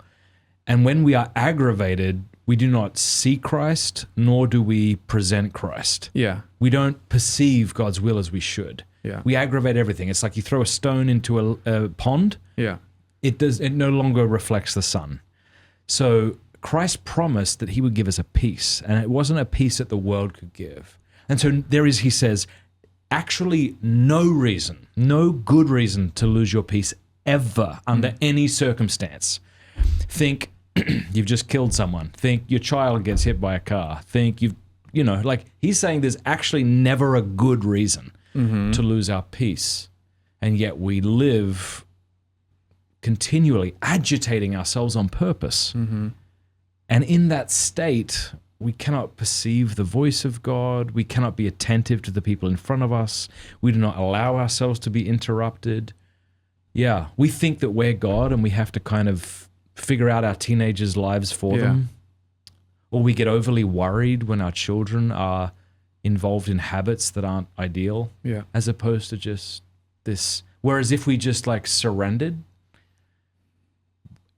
And when we are aggravated, we do not see Christ, nor do we present Christ. Yeah. We don't perceive God's will as we should. Yeah. We aggravate everything. It's like you throw a stone into a pond. Yeah. It no longer reflects the sun. So Christ promised that he would give us a peace, and it wasn't a peace that the world could give. And so he says, actually no good reason to lose your peace ever under any circumstance. Think you've just killed someone. Think your child gets hit by a car. Think he's saying there's actually never a good reason to lose our peace. And yet we live continually agitating ourselves on purpose. And in that state, we cannot perceive the voice of God. We cannot be attentive to the people in front of us. We do not allow ourselves to be interrupted. Yeah, we think that we're God and we have to kind of figure out our teenagers' lives for them. Or we get overly worried when our children are involved in habits that aren't ideal. Yeah. As opposed to just this. Whereas if we just surrendered,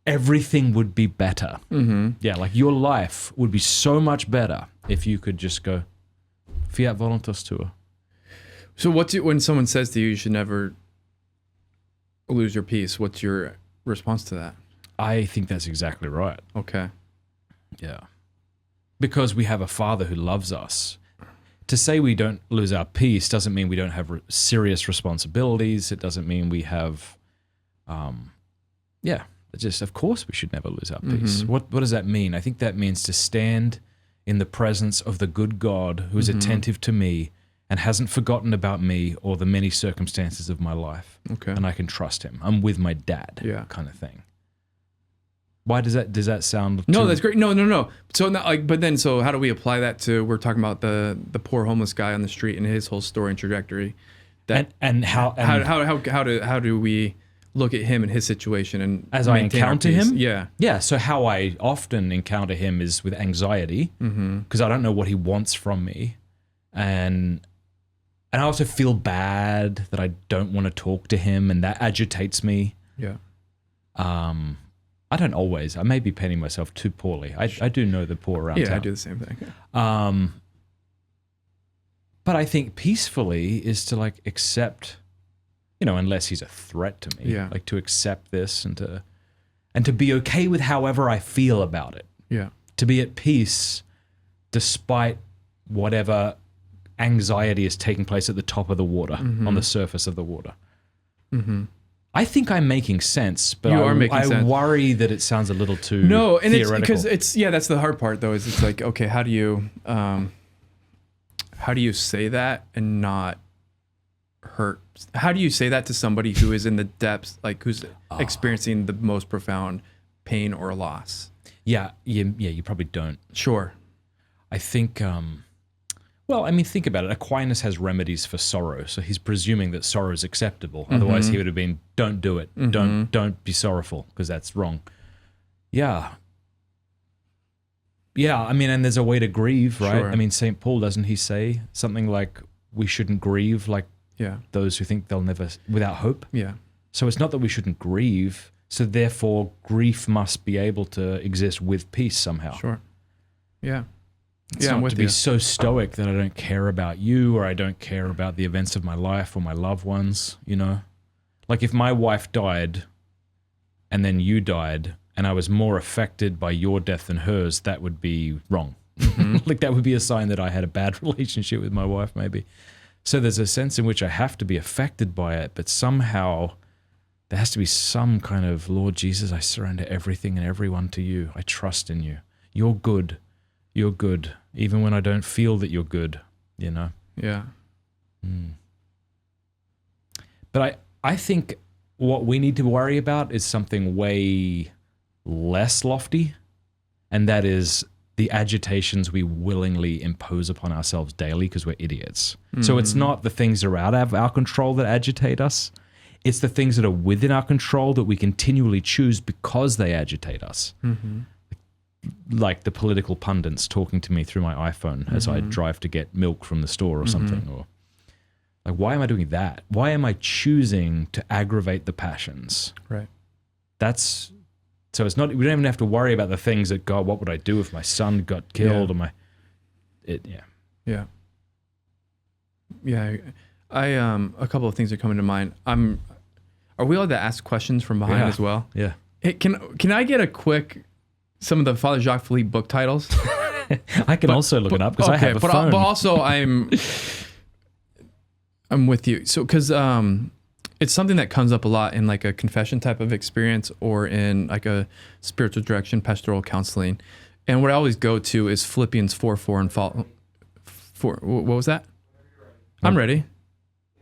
everything would be better. Yeah, your life would be so much better if you could just go fiat voluntas tua. So when someone says to you, you should never lose your peace, what's your response to that? I think that's exactly right. Okay. Yeah. Because we have a Father who loves us. To say we don't lose our peace doesn't mean we don't have serious responsibilities. It doesn't mean we have, just of course we should never lose our peace. What does that mean? I think that means to stand in the presence of the good God who is attentive to me and hasn't forgotten about me or the many circumstances of my life. Okay. And I can trust him. I'm with my dad, kind of thing. Why does that sound? No, that's great. No. So so how do we apply that to, we're talking about the poor homeless guy on the street and his whole story and trajectory. How do we look at him and his situation and as I encounter him? Yeah. So how I often encounter him is with anxiety because I don't know what he wants from me, and I also feel bad that I don't want to talk to him, and that agitates me. Yeah. I don't always. I may be painting myself too poorly. I do know the poor around town. Yeah, I do the same thing. But I think peacefully is to accept, unless he's a threat to me, to accept this and to be okay with however I feel about it. Yeah. To be at peace despite whatever anxiety is taking place at the top of the water, on the surface of the water. I think I'm making sense, but I worry that it sounds a little too theoretical. It's because that's the hard part though, is it's like, okay, how do you say that and not hurt? How do you say that to somebody who is in the depths, who's experiencing the most profound pain or loss? Yeah, you probably don't. Sure. I think Well, I mean, think about it. Aquinas has remedies for sorrow, so he's presuming that sorrow is acceptable. Otherwise, he would have been, don't do it. Don't be sorrowful, because that's wrong. Yeah. Yeah, I mean, and there's a way to grieve, right? Sure. I mean, St. Paul, doesn't he say something like, we shouldn't grieve like those who think they'll never, without hope? Yeah. So it's not that we shouldn't grieve, so therefore grief must be able to exist with peace somehow. Sure. Yeah. It's not to be so stoic that I don't care about you, or I don't care about the events of my life or my loved ones, you know? Like if my wife died and then you died and I was more affected by your death than hers, that would be wrong. Like that would be a sign that I had a bad relationship with my wife maybe. So there's a sense in which I have to be affected by it, but somehow there has to be some kind of, Lord Jesus, I surrender everything and everyone to you. I trust in you. You're good. You're good, even when I don't feel that you're good, you know? Yeah. But I think what we need to worry about is something way less lofty, and that is the agitations we willingly impose upon ourselves daily because we're idiots. So it's not the things that are out of our control that agitate us. It's the things that are within our control that we continually choose because they agitate us. Like the political pundits talking to me through my iPhone as I drive to get milk from the store or something. Or like, why am I doing that? Why am I choosing to aggravate the passions? Right. So it's not, we don't even have to worry about the things that, God, what would I do if my son got killed or Yeah. I a couple of things are coming to mind. Are we allowed to ask questions from behind as well? Yeah. Hey, can I get a quick, some of the Father Jacques Philippe book titles? I can also look it up because I have a phone. But also I'm with you. So, because it's something that comes up a lot in like a confession type of experience or in like a spiritual direction, pastoral counseling. And what I always go to is Philippians 4:4 and follow. What was that? I'm ready.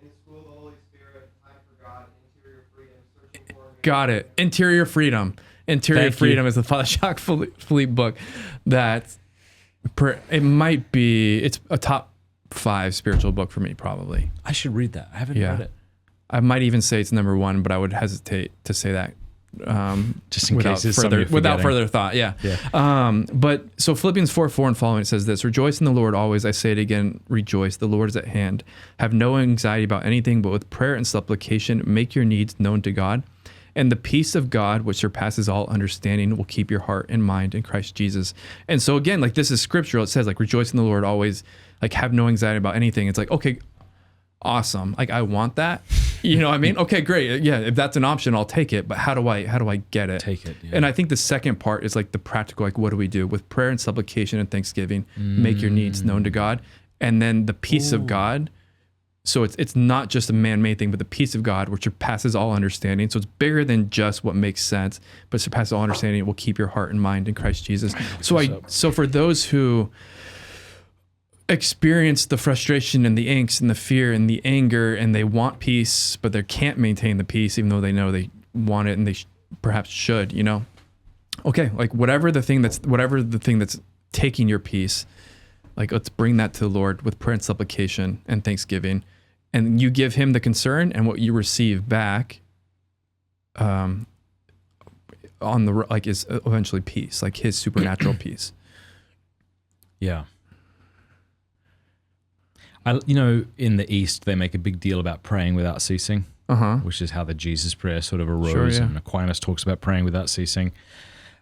In his school, the Holy Spirit, time for God, interior freedom, searching for him. Got it. Interior freedom. Interior freedom is the Father Jacques Philippe book that it's a top 5 spiritual book for me, probably. I should read that. I haven't read it. I might even say it's number 1, but I would hesitate to say that. Just in case it's something you're without forgetting. further thought. Yeah. But so Philippians 4:4 and following, it says this: rejoice in the Lord always. I say it again, rejoice. The Lord is at hand. Have no anxiety about anything, but with prayer and supplication, make your needs known to God. And the peace of God, which surpasses all understanding, will keep your heart and mind in Christ Jesus. And so again, like this is scriptural. It says like, rejoice in the Lord always, like have no anxiety about anything. It's like, okay, awesome. Like I want that. You know what I mean? Okay, great. Yeah, if that's an option, I'll take it. But how do I get it? Take it. Yeah. And I think the second part is like the practical, like what do we do? With prayer and supplication and thanksgiving, make your needs known to God. And then the peace of God. So it's not just a man-made thing, but the peace of God, which surpasses all understanding. So it's bigger than just what makes sense, but surpasses all understanding. It will keep your heart and mind in Christ Jesus. So for those who experience the frustration and the angst and the fear and the anger, and they want peace, but they can't maintain the peace, even though they know they want it and they perhaps should, you know? Okay, like whatever the thing that's taking your peace, like let's bring that to the Lord with prayer and supplication and thanksgiving. And you give him the concern, and what you receive back on the like is eventually peace, like his supernatural peace. Yeah. In the East, they make a big deal about praying without ceasing, which is how the Jesus prayer sort of arose. Sure, yeah. And Aquinas talks about praying without ceasing.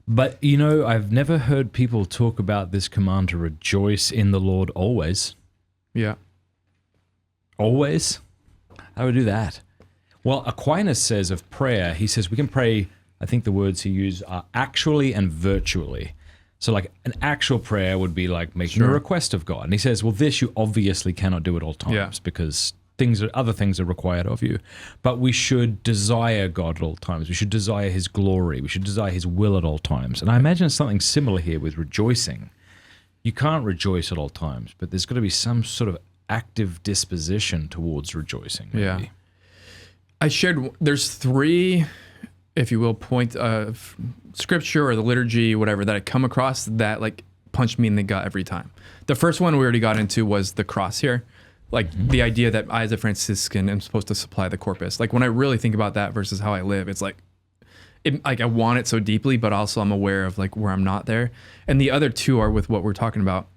But, I've never heard people talk about this command to rejoice in the Lord always. Yeah. Always? How do we do that? Well, Aquinas says of prayer, he says we can pray, I think the words he used are actually and virtually. So like an actual prayer would be like making a request of God. And he says, well, this you obviously cannot do at all times because other things are required of you. But we should desire God at all times. We should desire his glory. We should desire his will at all times. And I imagine something similar here with rejoicing. You can't rejoice at all times, but there's got to be some sort of active disposition towards rejoicing. Maybe. Yeah. I shared, there's 3, if you will, points of scripture or the liturgy, whatever, that I come across that like punched me in the gut every time. The first one we already got into was the cross here. Like the idea that I, as a Franciscan, am supposed to supply the corpus. Like when I really think about that versus how I live, it's like I want it so deeply, but also I'm aware of like where I'm not there. And the other two are with what we're talking about.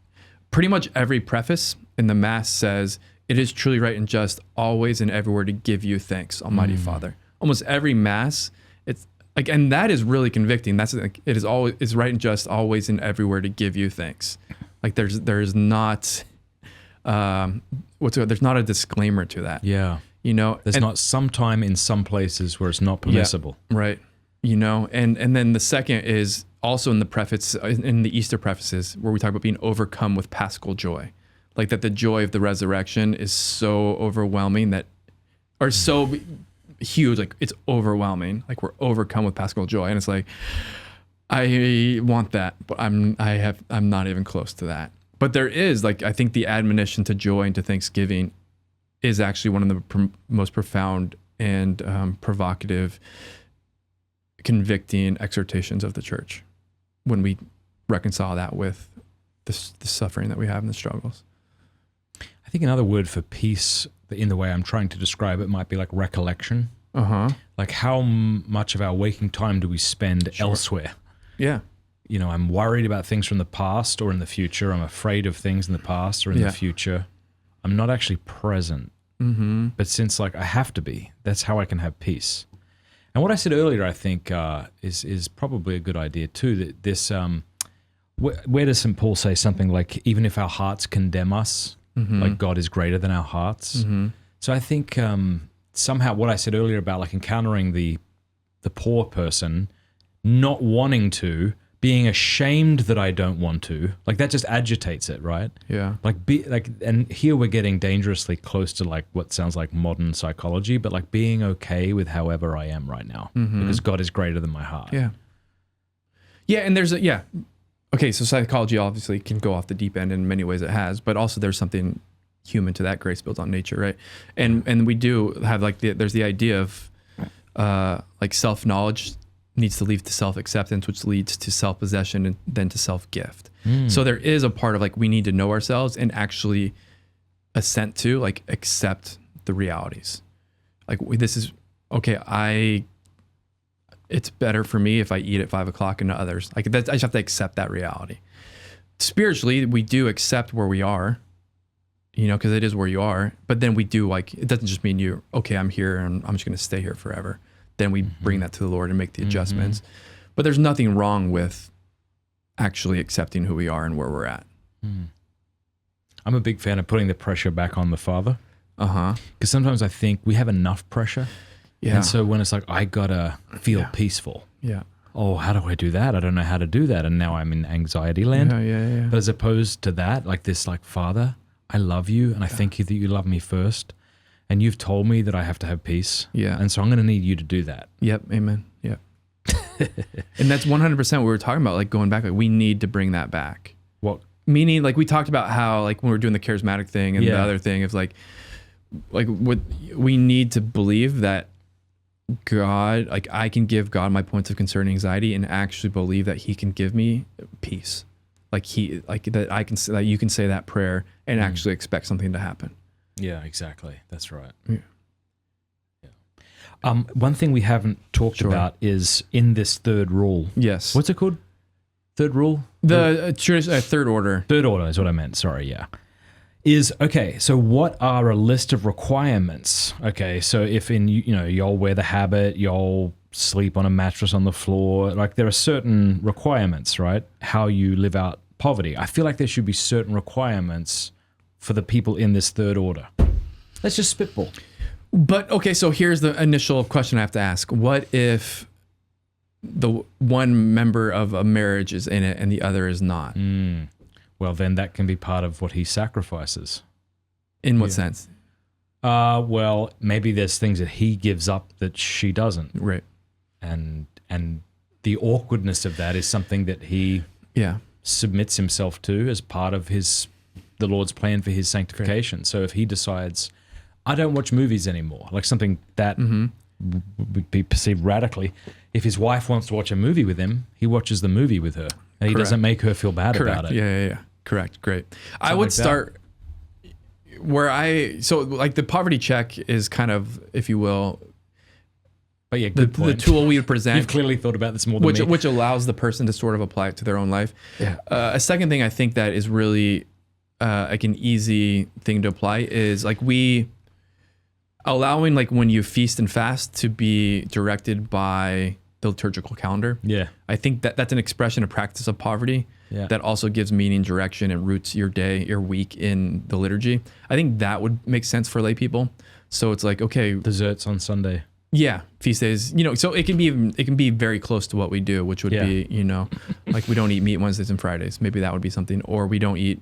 Pretty much every preface in the Mass says, "It is truly right and just, always and everywhere to give you thanks, Almighty Father." Almost every Mass, it's like, and that is really convicting. That's like, it is always, it's right and just, always and everywhere to give you thanks. Like there's not there's not a disclaimer to that. Yeah. You know, there's not sometime in some places where it's not permissible. Yeah, right. You know, and then the second is also in the preface, in the Easter prefaces, where we talk about being overcome with paschal joy. Like that the joy of the resurrection is so overwhelming that, or so huge, like it's overwhelming. Like we're overcome with paschal joy. And it's like, I want that, but I'm not even close to that. But there is, like, I think the admonition to joy and to thanksgiving is actually one of the most profound and provocative, convicting exhortations of the church when we reconcile that with the suffering that we have and the struggles. I think another word for peace, in the way I'm trying to describe it, might be like recollection. Like how much of our waking time do we spend elsewhere? Yeah. You know, I'm worried about things from the past or in the future. I'm afraid of things in the past or in the future. I'm not actually present. But since like I have to be, that's how I can have peace. And what I said earlier, I think, is probably a good idea too. That this, where does St. Paul say something like, even if our hearts condemn us, like God is greater than our hearts. So I think somehow what I said earlier about like encountering the poor person, not wanting to, being ashamed that I don't want to, like that just agitates it, right? Yeah. And here we're getting dangerously close to like what sounds like modern psychology, but like being okay with however I am right now, because God is greater than my heart. Yeah. Yeah, and there's okay, so psychology obviously can go off the deep end in many ways it has, but also there's something human to that, grace built on nature, right? And we do have like there's the idea of like self-knowledge needs to lead to self-acceptance, which leads to self-possession and then to self-gift. So there is a part of like we need to know ourselves and actually assent to, like, accept the realities. Like this is okay. It's better for me if I eat at 5 o'clock and others. Like that, I just have to accept that reality. Spiritually, we do accept where we are, you know, because it is where you are. But then we do, like, it doesn't just mean I'm here and I'm just going to stay here forever. Then we bring that to the Lord and make the adjustments. But there's nothing wrong with actually accepting who we are and where we're at. I'm a big fan of putting the pressure back on the Father. Because sometimes I think we have enough pressure. Yeah. And so when it's like, I gotta feel peaceful. Yeah. Oh, how do I do that? I don't know how to do that. And now I'm in anxiety land. Yeah. But as opposed to that, like this, like, Father, I love you and I thank you that you love me first. And you've told me that I have to have peace. Yeah. And so I'm going to need you to do that. Yep. Amen. Yep. And that's 100% what we were talking about, like going back, like we need to bring that back. What? Meaning, like we talked about how, like when we were doing the charismatic thing and the other thing of like what we need to believe that God, like I can give God my points of concern and anxiety and actually believe that he can give me peace. Like that you can say that prayer and actually expect something to happen. Yeah, exactly. That's right. Yeah. One thing we haven't talked about is in this third rule. Yes. What's it called? Third rule? The third order. Third order is what I meant. Sorry. Yeah. Is okay. So what are a list of requirements? Okay. So if y'all wear the habit, y'all sleep on a mattress on the floor, like there are certain requirements, right? How you live out poverty. I feel like there should be certain requirements for the people in this third order. Let's just spitball. But okay, so here's the initial question I have to ask. What if the one member of a marriage is in it and the other is not? Well, then that can be part of what he sacrifices. In what sense? Well, maybe there's things that he gives up that she doesn't. Right. And the awkwardness of that is something that he submits himself to as part of the Lord's plan for his sanctification. Right. So if he decides, I don't watch movies anymore, like something that would be perceived radically, if his wife wants to watch a movie with him, he watches the movie with her. And he Correct. doesn't make her feel bad Correct. about it. Yeah. Correct. Great. I Something would like that. start so like the poverty check is kind of, if you will, But yeah, the good point. tool we would present. You've clearly thought about this more than me. which allows the person to sort of apply it to their own life. Yeah. A second thing I think that is really like an easy thing to apply is like we allowing like when you feast and fast to be directed by the liturgical calendar. Yeah. I think that that's an expression, a practice of poverty Yeah. that also gives meaning, direction, and roots your day, your week in the liturgy. I think that would make sense for lay people. So it's like, okay, Desserts on Sunday. yeah, feast days, so it can be very close to what we do, which would Yeah. be, like we don't eat meat Wednesdays and Fridays. Maybe that would be something, or we don't eat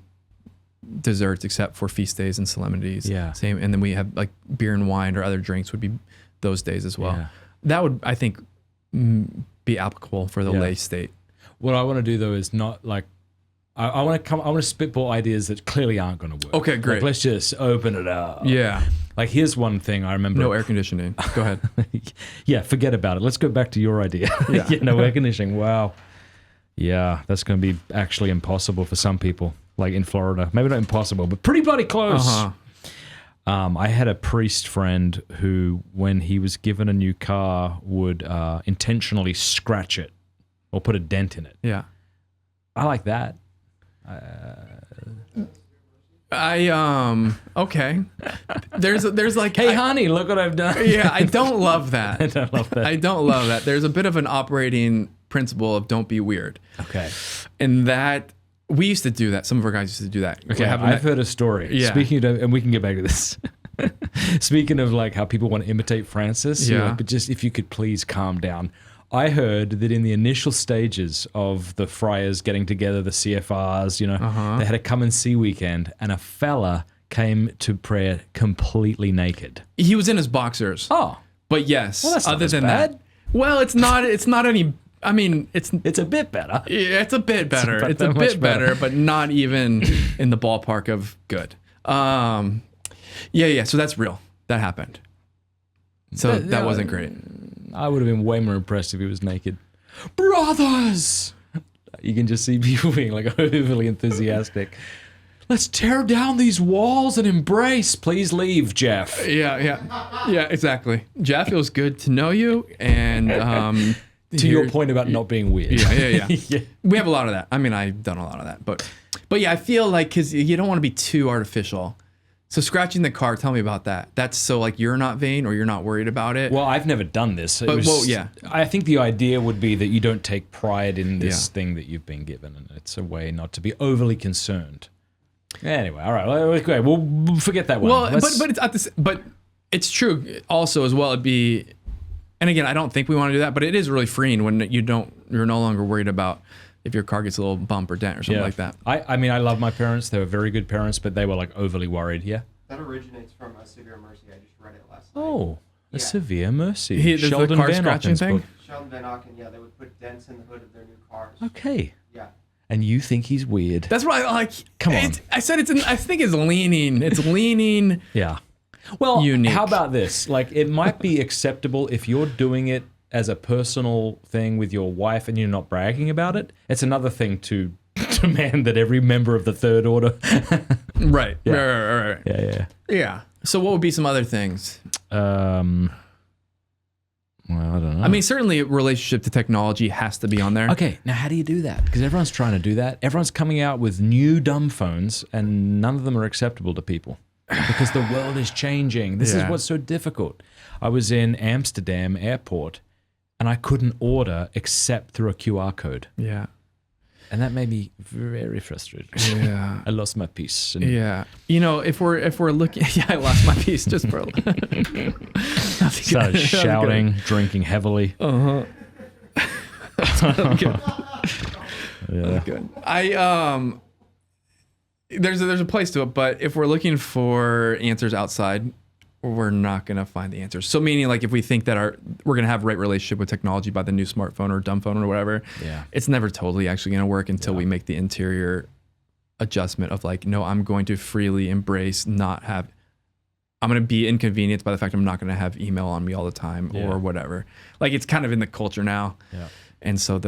desserts except for feast days and solemnities. Yeah. Same. And then we have like beer and wine or other drinks would be those days as well. Yeah. That would, I think, be applicable for the Yeah. lay state. What I want to do though is not like I want to spitball ideas that clearly aren't going to work. Okay, great. Like, let's just open it up. Yeah. Like here's one thing I remember. No air conditioning. Go ahead. Yeah, forget about it. Let's go back to your idea. Yeah. No air conditioning. Wow. Yeah, that's going to be actually impossible for some people, like in Florida. Maybe not impossible, but pretty bloody close. Uh-huh. I had a priest friend who, when he was given a new car, would intentionally scratch it or put a dent in it. Yeah. I like that. Okay. There's like, Hey, honey, look what I've done. yeah, I don't love that. I don't love that. I don't love that. There's a bit of an operating principle of don't be weird. Okay. And that we used to do that. Some of our guys used to do that. Okay, I've heard a story. Yeah. Speaking of, and we can get back to this. Speaking of like how people want to imitate Francis, you're Yeah. like, but just if you could please calm down. I heard that in the initial stages of the friars getting together, the CFRs, they had a come and see weekend, and a fella came to prayer completely naked. He was in his boxers. Oh, But yes, Well, that's not other as than bad. that. Well, it's not any, I mean, it's it's a bit better. yeah, it's a bit better. about It's a that bit much better. better, but not even in the ballpark of good. Yeah. So that's real. That happened. So that wasn't great. I would have been way more impressed if he was naked. Brothers! You can just see people being like overly enthusiastic. Let's tear down these walls and embrace. Please leave, Jeff. Yeah, exactly. Jeff, it was good to know you. And To your point about not being weird. Yeah. Yeah. We have a lot of that. I mean, I've done a lot of that. But yeah, I feel like, because you don't want to be too artificial. So scratching the car, tell me about that. That's so like you're not vain or you're not worried about it. Well, I've never done this. It But, was- well, yeah. I think the idea would be that you don't take pride in this Yeah. thing that you've been given, and it's a way not to be overly concerned. Anyway, all right. Okay, we'll forget that one. Well, Let's- but it's at this, but it's true also as well. It'd be, and again, I don't think we want to do that, but it is really freeing when you're no longer worried about if your car gets a little bump or dent or something like that. I mean, I love my parents. They were very good parents, but they were like overly worried. Yeah. That originates from a severe mercy. I just read it last night. Oh, a Yeah. severe mercy. There's the Sheldon car Van scratching Auken's thing? book. Sheldon Van Auken, yeah, they would put dents in the hood of their new cars. Okay. Yeah. And you think he's weird? That's why I like. Come on. I said I think it's leaning. It's leaning. Yeah. Well, Unique. how about this? Like, it might be acceptable if you're doing it as a personal thing with your wife and you're not bragging about it. It's another thing to demand that every member of the third order. Right. Yeah. Right. Yeah. So what would be some other things? Well, I don't know. I mean, certainly relationship to technology has to be on there. Okay, now how do you do that? Because everyone's trying to do that. Everyone's coming out with new dumb phones, and none of them are acceptable to people because the world is changing. This is Yeah. what's so difficult. I was in Amsterdam airport, and I couldn't order except through a QR code, Yeah. and that made me very frustrated. Yeah. I lost my peace. And Yeah. If we're looking, yeah, I lost my piece just for. started shouting, drinking heavily. Good. Yeah. Good. There's a place to it, but if we're looking for answers outside, we're not gonna find the answers. So meaning, like, if we think that we're gonna have right relationship with technology by the new smartphone or dumb phone or whatever, Yeah. it's never totally actually gonna work until we make the interior adjustment of like, no, I'm going to freely embrace I'm going to be inconvenienced by the fact I'm not going to have email on me all the time Yeah. or whatever. Like, it's kind of in the culture now. Yeah. And so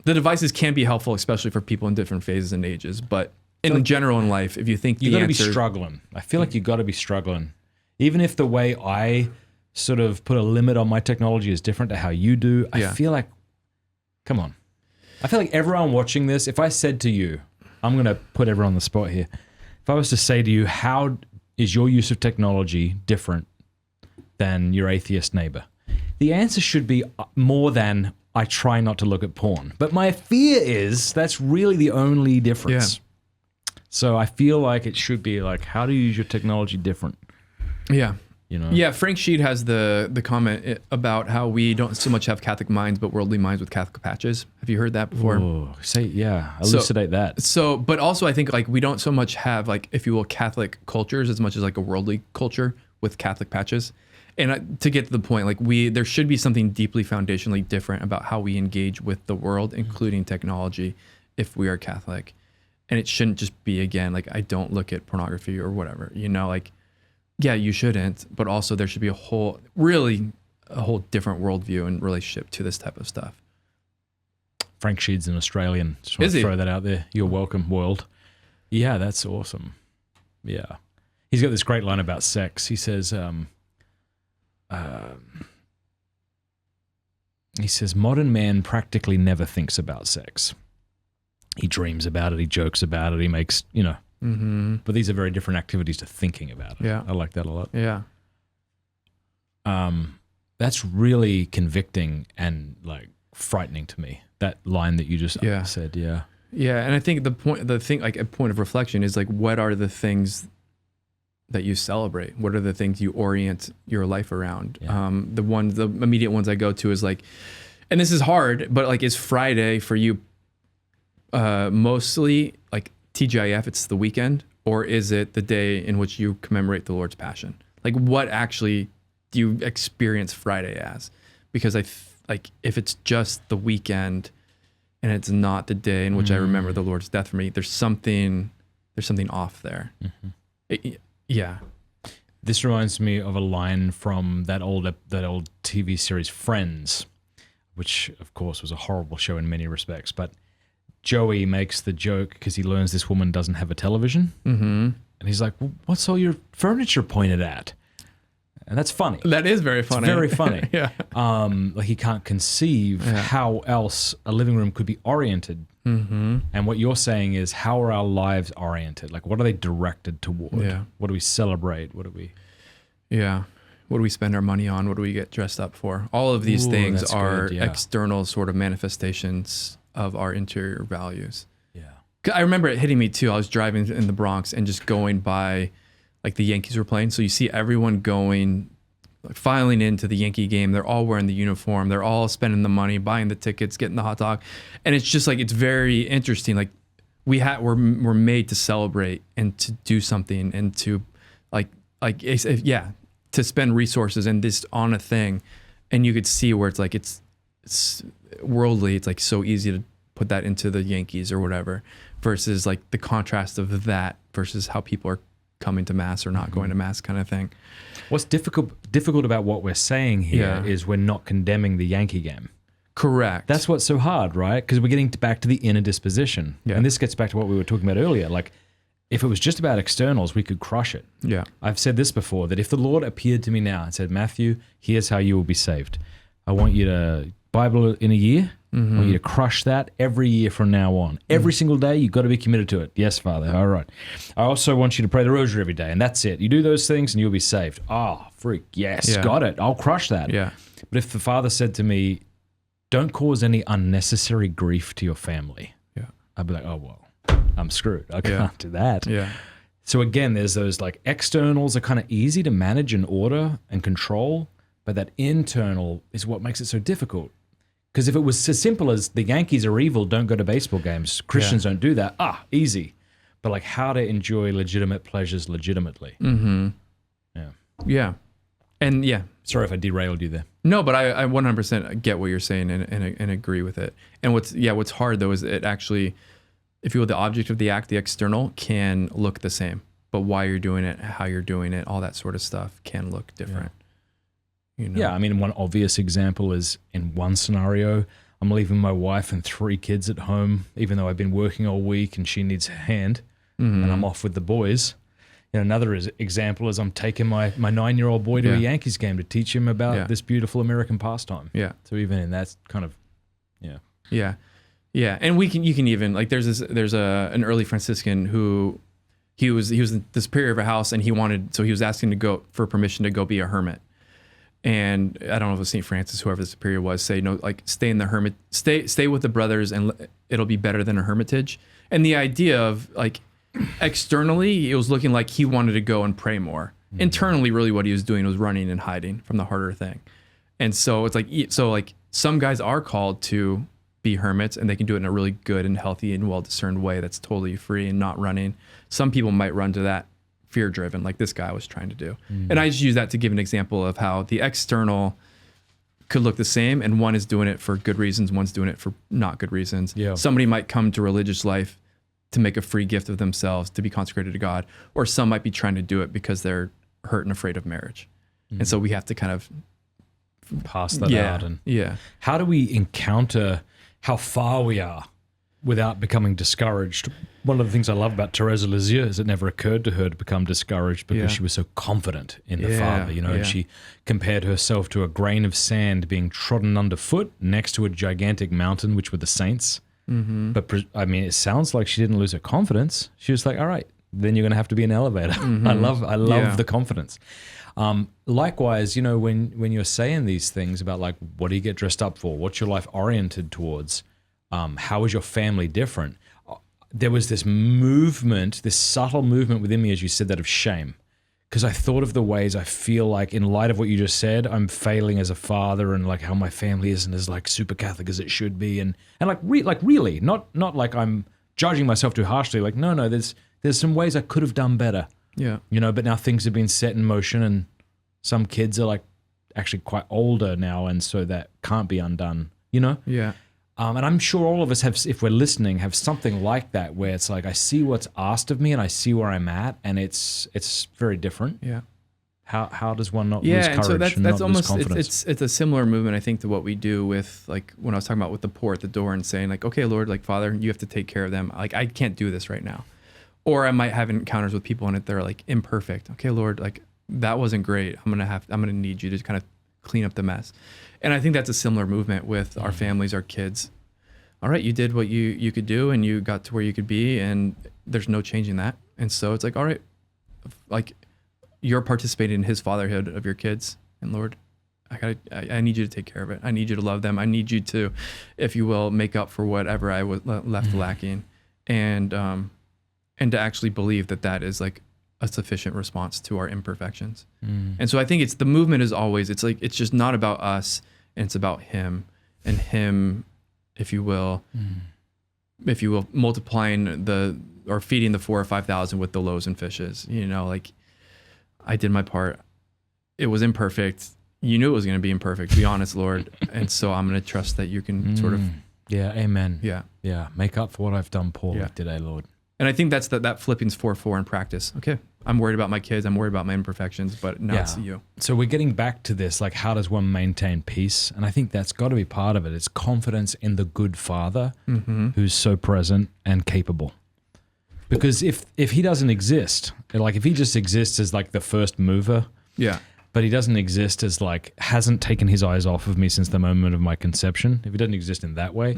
The devices can be helpful, especially for people in different phases and ages. But in general in life, if you think You the got to be answer, struggling. I feel like you got to be struggling. Even if the way I sort of put a limit on my technology is different to how you do, I feel like, come on. I feel like everyone watching this, if I said to you, I'm going to put everyone on the spot here. If I was to say to you, how is your use of technology different than your atheist neighbor? The answer should be more than I try not to look at porn. But my fear is that's really the only difference. Yeah. So I feel like it should be like, how do you use your technology different? Yeah. You know? Yeah, Frank Sheed has the comment about how we don't so much have Catholic minds, but worldly minds with Catholic patches. Have you heard that before? Oh, elucidate that. So, but also I think like we don't so much have like, if you will, Catholic cultures as much as like a worldly culture with Catholic patches. And to get to the point, like there should be something deeply foundationally different about how we engage with the world, including technology, if we are Catholic. And it shouldn't just be, again, like I don't look at pornography or whatever, you know, like, yeah, you shouldn't, but also there should be a whole different worldview and relationship to this type of stuff. Frank Sheed's an Australian. Just want to throw that out there. You're welcome, world. Yeah, that's awesome. Yeah. He's got this great line about sex. He says, modern man practically never thinks about sex. He dreams about it. He jokes about it. He makes, you know, but these are very different activities to thinking about it. Yeah. I like that a lot. Yeah. That's really convicting and like frightening to me. That line that you just said. Yeah. Yeah. And I think like a point of reflection is like, what are the things that you celebrate? What are the things you orient your life around? Yeah. The immediate ones I go to is like, and this is hard, but like, is Friday for you mostly like TGIF, it's the weekend, or is it the day in which you commemorate the Lord's Passion? Like, what actually do you experience Friday as? Because like if it's just the weekend and it's not the day in which I remember the Lord's death for me, there's something off there. Yeah. This reminds me of a line from that old TV series Friends, which of course was a horrible show in many respects, but Joey makes the joke because he learns this woman doesn't have a television. And he's like, well, what's all your furniture pointed at? And that's funny. That is very funny. It's very funny. Yeah. Like he can't conceive how else a living room could be oriented. And what you're saying is, how are our lives oriented? Like, what are they directed toward? Yeah. What do we celebrate? What do we... Yeah. What do we spend our money on? What do we get dressed up for? All of these things are external sort of manifestations of our interior values. Yeah. I remember it hitting me too. I was driving in the Bronx and just going by, like the Yankees were playing. So you see everyone going, like, filing into the Yankee game. They're all wearing the uniform. They're all spending the money, buying the tickets, getting the hot dog. And it's just like, it's very interesting. Like we're made to celebrate and to do something and to to spend resources and this on a thing. And you could see where it's like, it's worldly. It's like so easy to put that into the Yankees or whatever, versus like the contrast of that versus how people are coming to mass or not going to mass kind of thing. What's difficult about what we're saying here is we're not condemning the Yankee game. Correct. That's what's so hard, right? Because we're getting back to the inner disposition. Yeah. And this gets back to what we were talking about earlier. Like, if it was just about externals, we could crush it. Yeah. I've said this before, that if the Lord appeared to me now and said, Matthew, here's how you will be saved. I want you to Bible in a year. I want you to crush that every year from now on. Every single day, you've got to be committed to it. Yes, Father. All right. I also want you to pray the rosary every day, and that's it. You do those things, and you'll be saved. Oh, freak. Yes, got it. I'll crush that. Yeah. But if the Father said to me, don't cause any unnecessary grief to your family, I'd be like, oh, well, I'm screwed. I can't do that. Yeah. So again, there's those like externals are kind of easy to manage and order and control, but that internal is what makes it so difficult. Because if it was as simple as the Yankees are evil, don't go to baseball games, Christians don't do that, easy. But like how to enjoy legitimate pleasures legitimately. Yeah. Yeah. And Sorry if I derailed you there. No, but I 100% get what you're saying and agree with it. And what's hard though is it actually, if you will, the object of the act, the external can look the same, but why you're doing it, how you're doing it, all that sort of stuff can look different. You know? Yeah, I mean, one obvious example is in one scenario, I'm leaving my wife and 3 kids at home, even though I've been working all week and she needs a hand, and I'm off with the boys. Another example is I'm taking my 9-year-old boy to a Yankees game to teach him about this beautiful American pastime. Yeah. So even in that kind of, Yeah. And you can even, like, there's an early Franciscan who he was the superior of a house, and he was asking to go for permission to go be a hermit. And I don't know if it was St. Francis, whoever the superior was, say, no, like, stay in the hermit, stay with the brothers, and it'll be better than a hermitage. And the idea of, like, externally, it was looking like he wanted to go and pray more. Internally, really what he was doing was running and hiding from the harder thing. And so it's like some guys are called to be hermits, and they can do it in a really good and healthy and well-discerned way that's totally free and not running. Some people might run to that fear-driven, like this guy was trying to do. And I just use that to give an example of how the external could look the same, and one is doing it for good reasons, one's doing it for not good reasons. Yeah. Somebody might come to religious life to make a free gift of themselves, to be consecrated to God, or some might be trying to do it because they're hurt and afraid of marriage. And so we have to kind of pass that out. And how do we encounter how far we are without becoming discouraged? One of the things I love about Teresa Lisieux is it never occurred to her to become discouraged because she was so confident in the Father, and she compared herself to a grain of sand being trodden underfoot next to a gigantic mountain, which were the saints. But I mean, it sounds like she didn't lose her confidence. She was like, all right, then you're going to have to be an elevator. I love the confidence. Likewise, when you're saying these things about, like, what do you get dressed up for? What's your life oriented towards? How is your family different? There was this movement, this subtle movement within me, as you said that, of shame. Because I thought of the ways I feel like, in light of what you just said, I'm failing as a father, and like how my family isn't as like super Catholic as it should be. And really, not like I'm judging myself too harshly. Like, no, there's some ways I could have done better. Yeah. But now things have been set in motion, and some kids are like actually quite older now, and so that can't be undone, Yeah. And I'm sure all of us have, if we're listening, have something like that, where it's like, I see what's asked of me and I see where I'm at, and it's very different. Yeah. How does one not lose courage and so that's and not almost, lose confidence? It's a similar movement, I think, to what we do with, like, when I was talking about with the poor at the door and saying, like, okay, Lord, like, Father, you have to take care of them. Like, I can't do this right now. Or I might have encounters with people and they're like imperfect. Okay, Lord, like, that wasn't great. I'm gonna need you to kind of clean up the mess. And I think that's a similar movement with our families, our kids. All right, you did what you could do, and you got to where you could be, and there's no changing that. And so it's like, all right, like, you're participating in his fatherhood of your kids, and Lord, I need you to take care of it. I need you to love them. I need you to, if you will, make up for whatever I was left lacking, and to actually believe that is like a sufficient response to our imperfections. And so I think the movement is always, it's like, it's just not about us, and it's about him, and him, if you will, multiplying or feeding the 4,000 or 5,000 with the loaves and fishes. Like, I did my part. It was imperfect. You knew it was going to be imperfect, to be honest, Lord. And so I'm going to trust that you can sort of. Yeah. Amen. Yeah. Yeah. Make up for what I've done poorly today, Lord. And I think that's that Philippians 4:4 in practice. Okay, I'm worried about my kids. I'm worried about my imperfections, but now it's you. So we're getting back to this, like, how does one maintain peace? And I think that's got to be part of it. It's confidence in the good Father who's so present and capable. Because if he doesn't exist, like, if he just exists as like the first mover, but he doesn't exist as, like, hasn't taken his eyes off of me since the moment of my conception, if he doesn't exist in that way,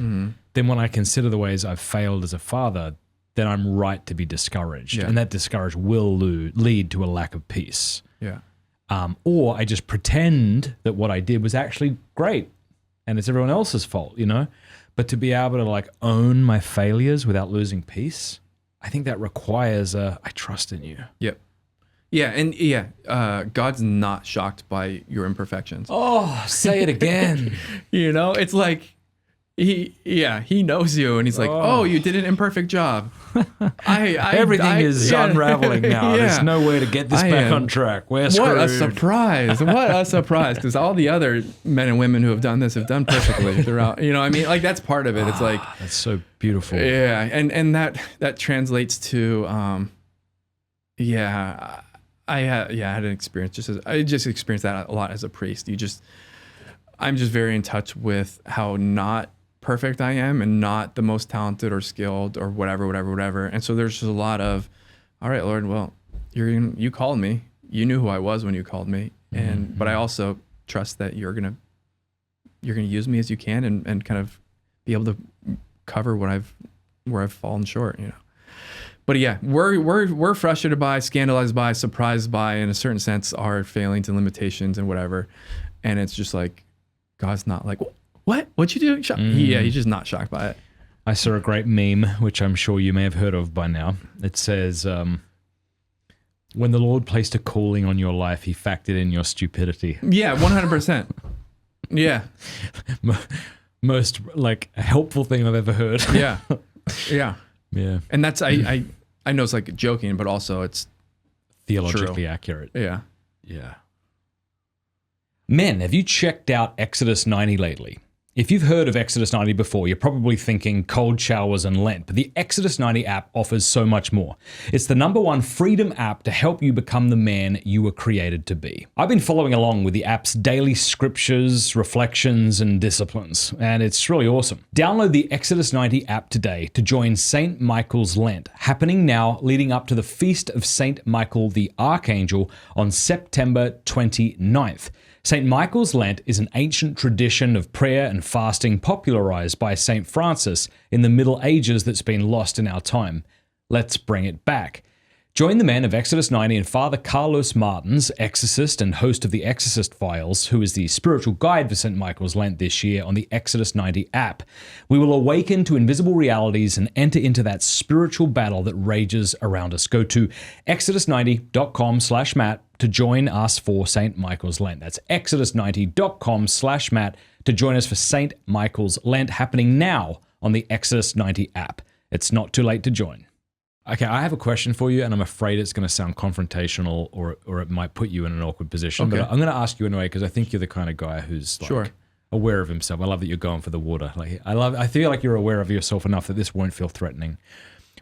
then when I consider the ways I've failed as a father, then I'm right to be discouraged. And that discouragement will lead to a lack of peace. Yeah. Or I just pretend that what I did was actually great and it's everyone else's fault, But to be able to, like, own my failures without losing peace, I think that requires I trust in you. Yep. Yeah, and God's not shocked by your imperfections. Oh, say it again. It's like, he knows you, and he's like, oh, you did an imperfect job. Everything is unraveling now. There's no way to get this back on track. We're screwed. What a surprise. What a surprise. Because all the other men and women who have done this have done perfectly throughout. I mean, like, that's part of it. It's like, that's so beautiful. Yeah. And that translates to, I had an experience I just experienced that a lot as a priest. I'm just very in touch with how not perfect I am and not the most talented or skilled or whatever. And so there's just a lot of, all right, Lord, well, you called me. You knew who I was when you called me. And but I also trust that you're gonna use me as you can and kind of be able to cover where I've fallen short, you know. But yeah, we're frustrated by, scandalized by, surprised by, in a certain sense, our failings and limitations and whatever. And it's just like, God's not like, what? What'd you do? Yeah, he's just not shocked by it. I saw a great meme, which I'm sure you may have heard of by now. It says, when the Lord placed a calling on your life, he factored in your stupidity. Yeah, 100%. Yeah. Most like helpful thing I've ever heard. Yeah. Yeah. Yeah. And that's, I know it's like joking, but also it's theologically true. accurate. Yeah. Yeah. Men, have you checked out Exodus 90 lately? If you've heard of Exodus 90 before, you're probably thinking cold showers and Lent, but the Exodus 90 app offers so much more. It's the #1 freedom app to help you become the man you were created to be. I've been following along with the app's daily scriptures, reflections, and disciplines, and it's really awesome. Download the Exodus 90 app today to join St. Michael's Lent, happening now leading up to the Feast of St. Michael the Archangel on September 29th. St. Michael's Lent is an ancient tradition of prayer and fasting popularized by St. Francis in the Middle Ages that's been lost in our time. Let's bring it back. Join the men of Exodus 90 and Father Carlos Martins, exorcist and host of the Exorcist Files, who is the spiritual guide for St. Michael's Lent this year on the Exodus 90 app. We will awaken to invisible realities and enter into that spiritual battle that rages around us. Go to exodus90.com/Matt to join us for St. Michael's Lent. That's exodus90.com/Matt to join us for St. Michael's Lent, happening now on the Exodus 90 app. It's not too late to join. Okay, I have a question for you, and I'm afraid it's going to sound confrontational or it might put you in an awkward position. Okay. But I'm going to ask you anyway because I think you're the kind of guy who's like Sure. aware of himself. I love that you're going for the water. Like I feel like you're aware of yourself enough that this won't feel threatening.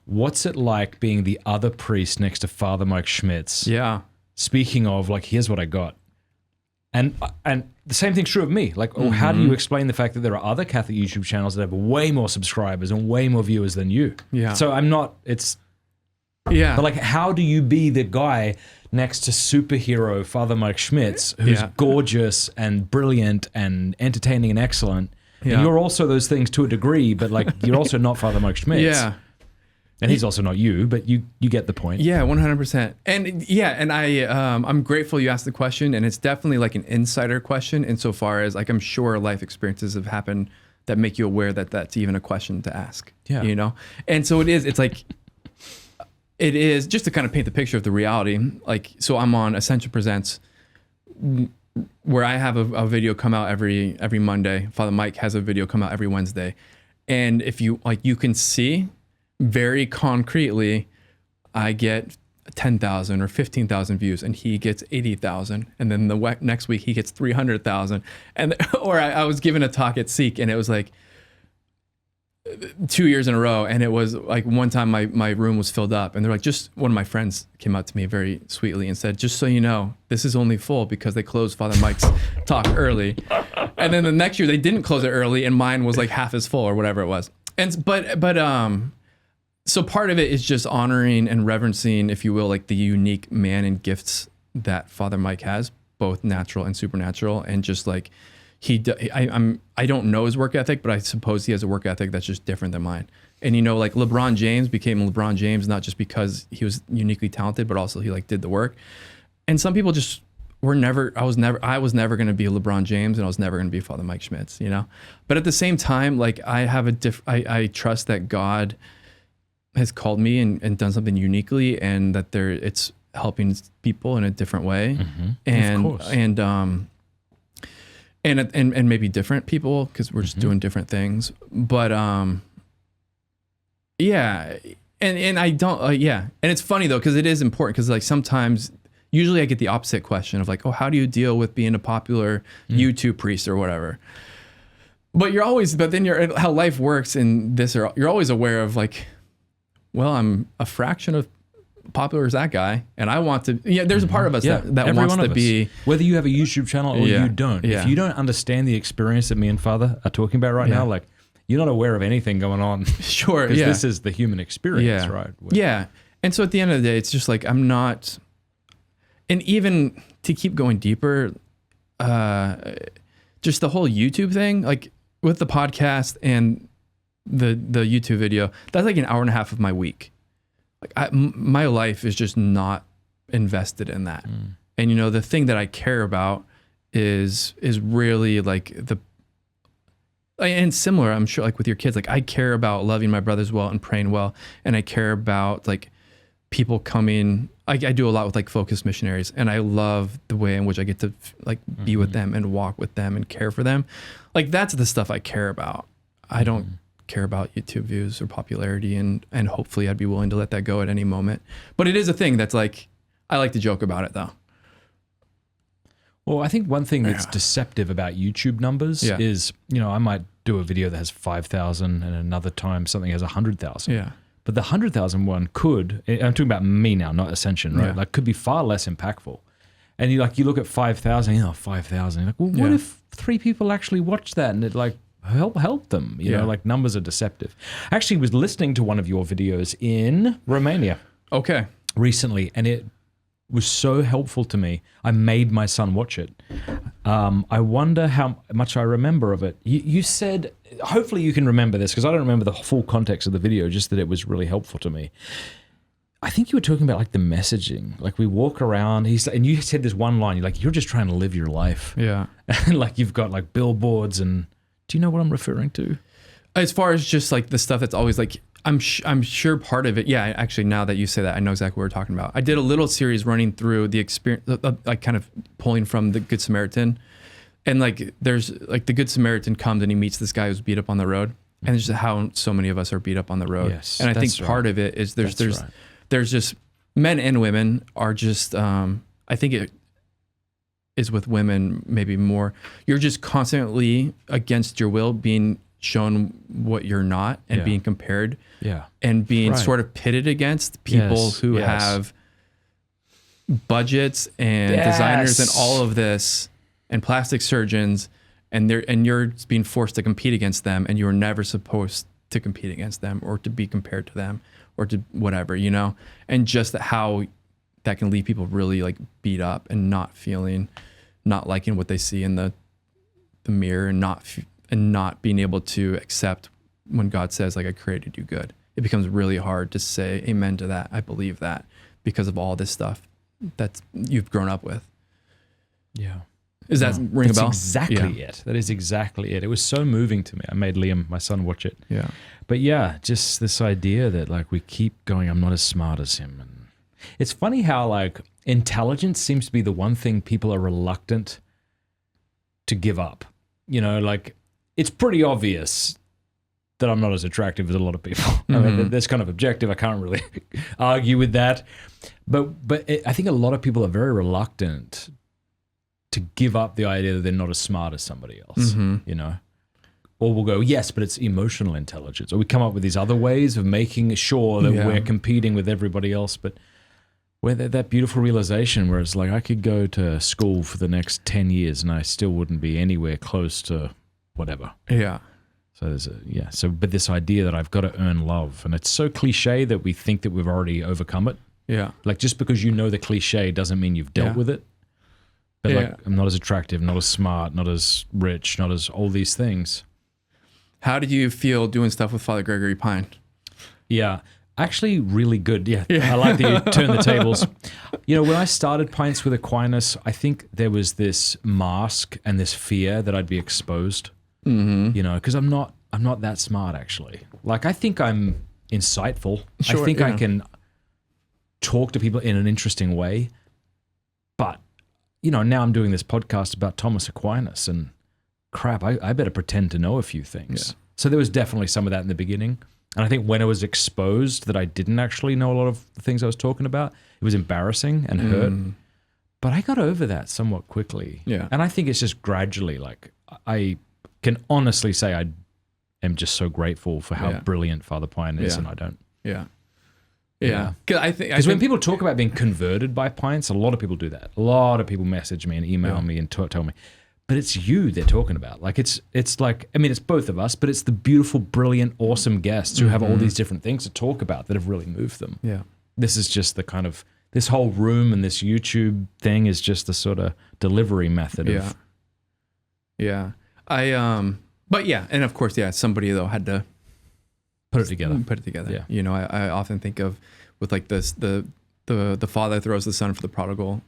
What's it like being the other priest next to Father Mike Schmitz? Yeah. Speaking of, like, here's what I got. And the same thing's true of me. Like, how do you explain the fact that there are other Catholic YouTube channels that have way more subscribers and way more viewers than you? Yeah. So Yeah. But like, how do you be the guy next to superhero Father Mike Schmitz, who's gorgeous and brilliant and entertaining and excellent? Yeah. And you're also those things to a degree, but like, you're also not Father Mike Schmitz. Yeah. And he's also not you, but you get the point. Yeah, 100%. And yeah, and I'm grateful you asked the question, and it's definitely like an insider question insofar as like I'm sure life experiences have happened that make you aware that that's even a question to ask. Yeah. You know? And so it is just to kind of paint the picture of the reality. Like, so I'm on Ascension Presents, where I have a video come out every Monday. Father Mike has a video come out every Wednesday. And if you can see very concretely, I get 10,000 or 15,000 views, and he gets 80,000, and then the next week he gets 300,000. And or I was given a talk at Seek, and it was like 2 years in a row, and it was like one time my room was filled up, and they're like, just one of my friends came up to me very sweetly and said, just so you know, this is only full because they closed Father Mike's talk early. And then the next year they didn't close it early, and mine was like half as full or whatever it was. And so part of it is just honoring and reverencing, if you will, like the unique man and gifts that Father Mike has, both natural and supernatural, and just like I don't know his work ethic, but I suppose he has a work ethic that's just different than mine. And you know, like LeBron James became LeBron James not just because he was uniquely talented, but also he like did the work. And some people just I was never going to be LeBron James, and I was never going to be Father Mike Schmitz, you know. But at the same time, like I trust that God has called me and done something uniquely, and that it's helping people in a different way, and maybe different people, because we're just doing different things. But yeah, and I don't and it's funny though, because it is important, because like sometimes, usually I get the opposite question of like, oh, how do you deal with being a popular YouTube priest or whatever? But then how life works in this, you're always aware of like, well, I'm a fraction of popular as that guy, and I want to. Yeah, there's a part of us that wants to be. Whether you have a YouTube channel or you don't, Yeah. if you don't understand the experience that me and Father are talking about right now, like you're not aware of anything going on. Sure. Because Yeah. this is the human experience, right? Yeah. And so at the end of the day, it's just like, I'm not, and even to keep going deeper, just the whole YouTube thing, like with the podcast and the YouTube video, that's like an hour and a half of my week. Like my life is just not invested in that. And you know, the thing that I care about is really like and similar, I'm sure, like with your kids, like I care about loving my brothers well and praying well. And I care about like people coming, I do a lot with like focused missionaries, and I love the way in which I get to like be with them and walk with them and care for them. Like that's the stuff I care about. I don't care about YouTube views or popularity, and hopefully I'd be willing to let that go at any moment. But it is a thing that's like, I like to joke about it though. Well, I think one thing that's deceptive about YouTube numbers is, you know, I might do a video that has 5,000 and another time something has 100,000. Yeah. But the 100,000 one could, I'm talking about me now, not Ascension, right? Yeah. Like could be far less impactful. And you look at 5,000, 5,000. You're like, well, what if 3 people actually watch that and it like help them? You know, like numbers are deceptive. I actually was listening to one of your videos in Romania. Okay. Recently, and it was so helpful to me. I made my son watch it. I wonder how much I remember of it. You said, hopefully you can remember this, because I don't remember the full context of the video, just that it was really helpful to me. I think you were talking about like the messaging. Like we walk around, and you said this one line, you're just trying to live your life. Yeah. And like you've got like billboards, and do you know what I'm referring to? As far as just like the stuff that's always like, I'm sure part of it. Yeah, actually, now that you say that, I know exactly what we're talking about. I did a little series running through the experience, like kind of pulling from the Good Samaritan, and like there's like the Good Samaritan comes and he meets this guy who's beat up on the road, and it's just how so many of us are beat up on the road. Yes, and I think part of it is there's just men and women are just. I think it is with women maybe more. You're just constantly against your will being shown what you're not, and being compared, and being sort of pitted against people who have budgets and designers and all of this, and plastic surgeons, and you're being forced to compete against them, and you were never supposed to compete against them or to be compared to them or to whatever, you know, and just how that can leave people really like beat up and not liking what they see in the mirror, and not being able to accept when God says, like, I created you good. It becomes really hard to say amen to that. I believe that, because of all this stuff that you've grown up with. Yeah. Is that ring a bell? That's exactly it. That is exactly it. It was so moving to me. I made Liam, my son, watch it. Yeah. But yeah, just this idea that like we keep going, I'm not as smart as him. And it's funny how like intelligence seems to be the one thing people are reluctant to give up. You know, like, it's pretty obvious that I'm not as attractive as a lot of people. I mean, that's kind of objective. I can't really argue with that. But I think a lot of people are very reluctant to give up the idea that they're not as smart as somebody else, you know? Or we'll go, yes, but it's emotional intelligence. Or we come up with these other ways of making sure that we're competing with everybody else. But where that beautiful realization where it's like, I could go to school for the next 10 years and I still wouldn't be anywhere close to whatever. Yeah. So but this idea that I've got to earn love, and it's so cliche that we think that we've already overcome it. Yeah. Like just because you know the cliche doesn't mean you've dealt with it. But like, I'm not as attractive, not as smart, not as rich, not as all these things. How did you feel doing stuff with Father Gregory Pine? Yeah. Actually, really good. Yeah. I like that you turn the tables. You know, when I started Pints with Aquinas, I think there was this mask and this fear that I'd be exposed. You know, because I'm not that smart actually. Like I think I'm insightful. I think I can talk to people in an interesting way. But you know, now I'm doing this podcast about Thomas Aquinas, and crap, I better pretend to know a few things. Yeah. So there was definitely some of that in the beginning. And I think when I was exposed that I didn't actually know a lot of the things I was talking about, it was embarrassing and hurt. But I got over that somewhat quickly. Yeah. And I think it's just gradually, like, I can honestly say I am just so grateful for how brilliant Father Pine is, and I don't. Yeah. Yeah. Because when people talk about being converted by Pints, a lot of people do that. A lot of people message me and email me and tell me. but it's you they're talking about. Like it's like, I mean, it's both of us, but it's the beautiful, brilliant, awesome guests who have all these different things to talk about that have really moved them. Yeah. This is just the kind of, this whole room and this YouTube thing is just the sort of delivery method of. Yeah. But yeah, and of course, somebody though had to put it together. Yeah. You know, I often think of with like this, the father throws the son for the prodigal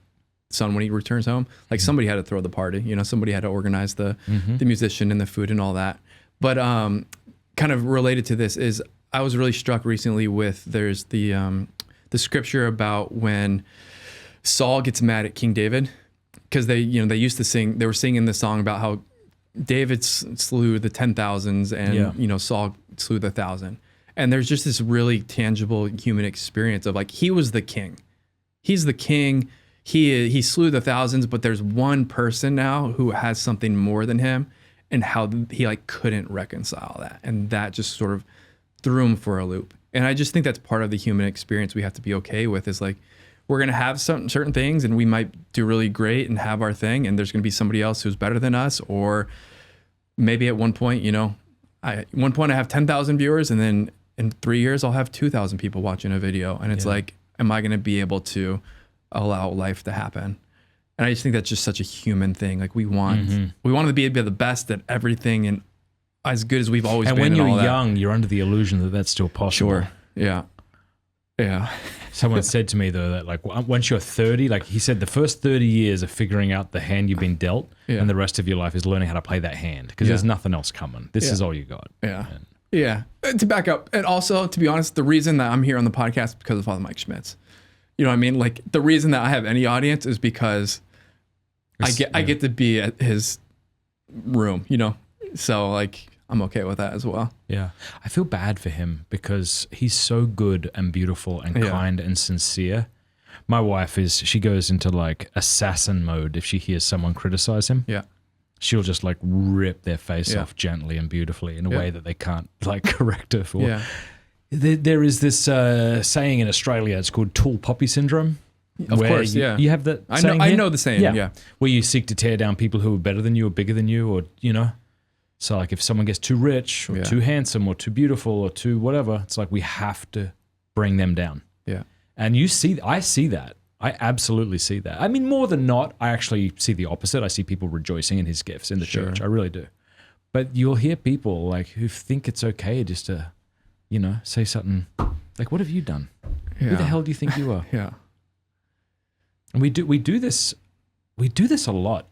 son when he returns home. Like somebody had to throw the party, you know, somebody had to organize the musician and the food and all that. But kind of related to this is I was really struck recently with there's the scripture about when Saul gets mad at King David, because they used to sing, they were singing this song about how David slew the 10,000s and you know, Saul slew the 1,000. And there's just this really tangible human experience of like, he was the king. He's the king. He slew the thousands, but there's one person now who has something more than him, and how he like couldn't reconcile that. And that just sort of threw him for a loop. And I just think that's part of the human experience we have to be okay with, is like, we're going to have certain things and we might do really great and have our thing, and there's going to be somebody else who's better than us. Or maybe at one point, you know, I have 10,000 viewers, and then in 3 years I'll have 2,000 people watching a video. And it's like, am I going to be able to allow life to happen? And I just think that's just such a human thing. Like we want to be the best at everything and as good as we've always been. And when all you're young, you're under the illusion that that's still possible. Sure. Yeah. Yeah. Someone said to me though that like once you're 30, like he said, the first 30 years are figuring out the hand you've been dealt, and the rest of your life is learning how to play that hand, because there's nothing else coming. This is all you got. Yeah. Yeah. To back up, and also to be honest, the reason that I'm here on the podcast is because of Father Mike Schmitz. You know what I mean? Like the reason that I have any audience is because I get to be at his room, you know? So like, I'm okay with that as well. Yeah. I feel bad for him because he's so good and beautiful and kind and sincere. My wife she goes into like assassin mode if she hears someone criticize him. Yeah. She'll just like rip their face off gently and beautifully in a way that they can't like correct her for. Yeah. There is this saying in Australia, it's called tall poppy syndrome. Of course, You have that saying I here? know the saying, yeah. Where you seek to tear down people who are better than you or bigger than you, or, you know. So like if someone gets too rich or too handsome or too beautiful or too whatever, it's like we have to bring them down. Yeah. And I see that. I absolutely see that. I mean, more than not, I actually see the opposite. I see people rejoicing in his gifts in the church. I really do. But you'll hear people like who think it's okay just to, you know, say something like, what have you done? Yeah. Who the hell do you think you are? Yeah. And we do this a lot.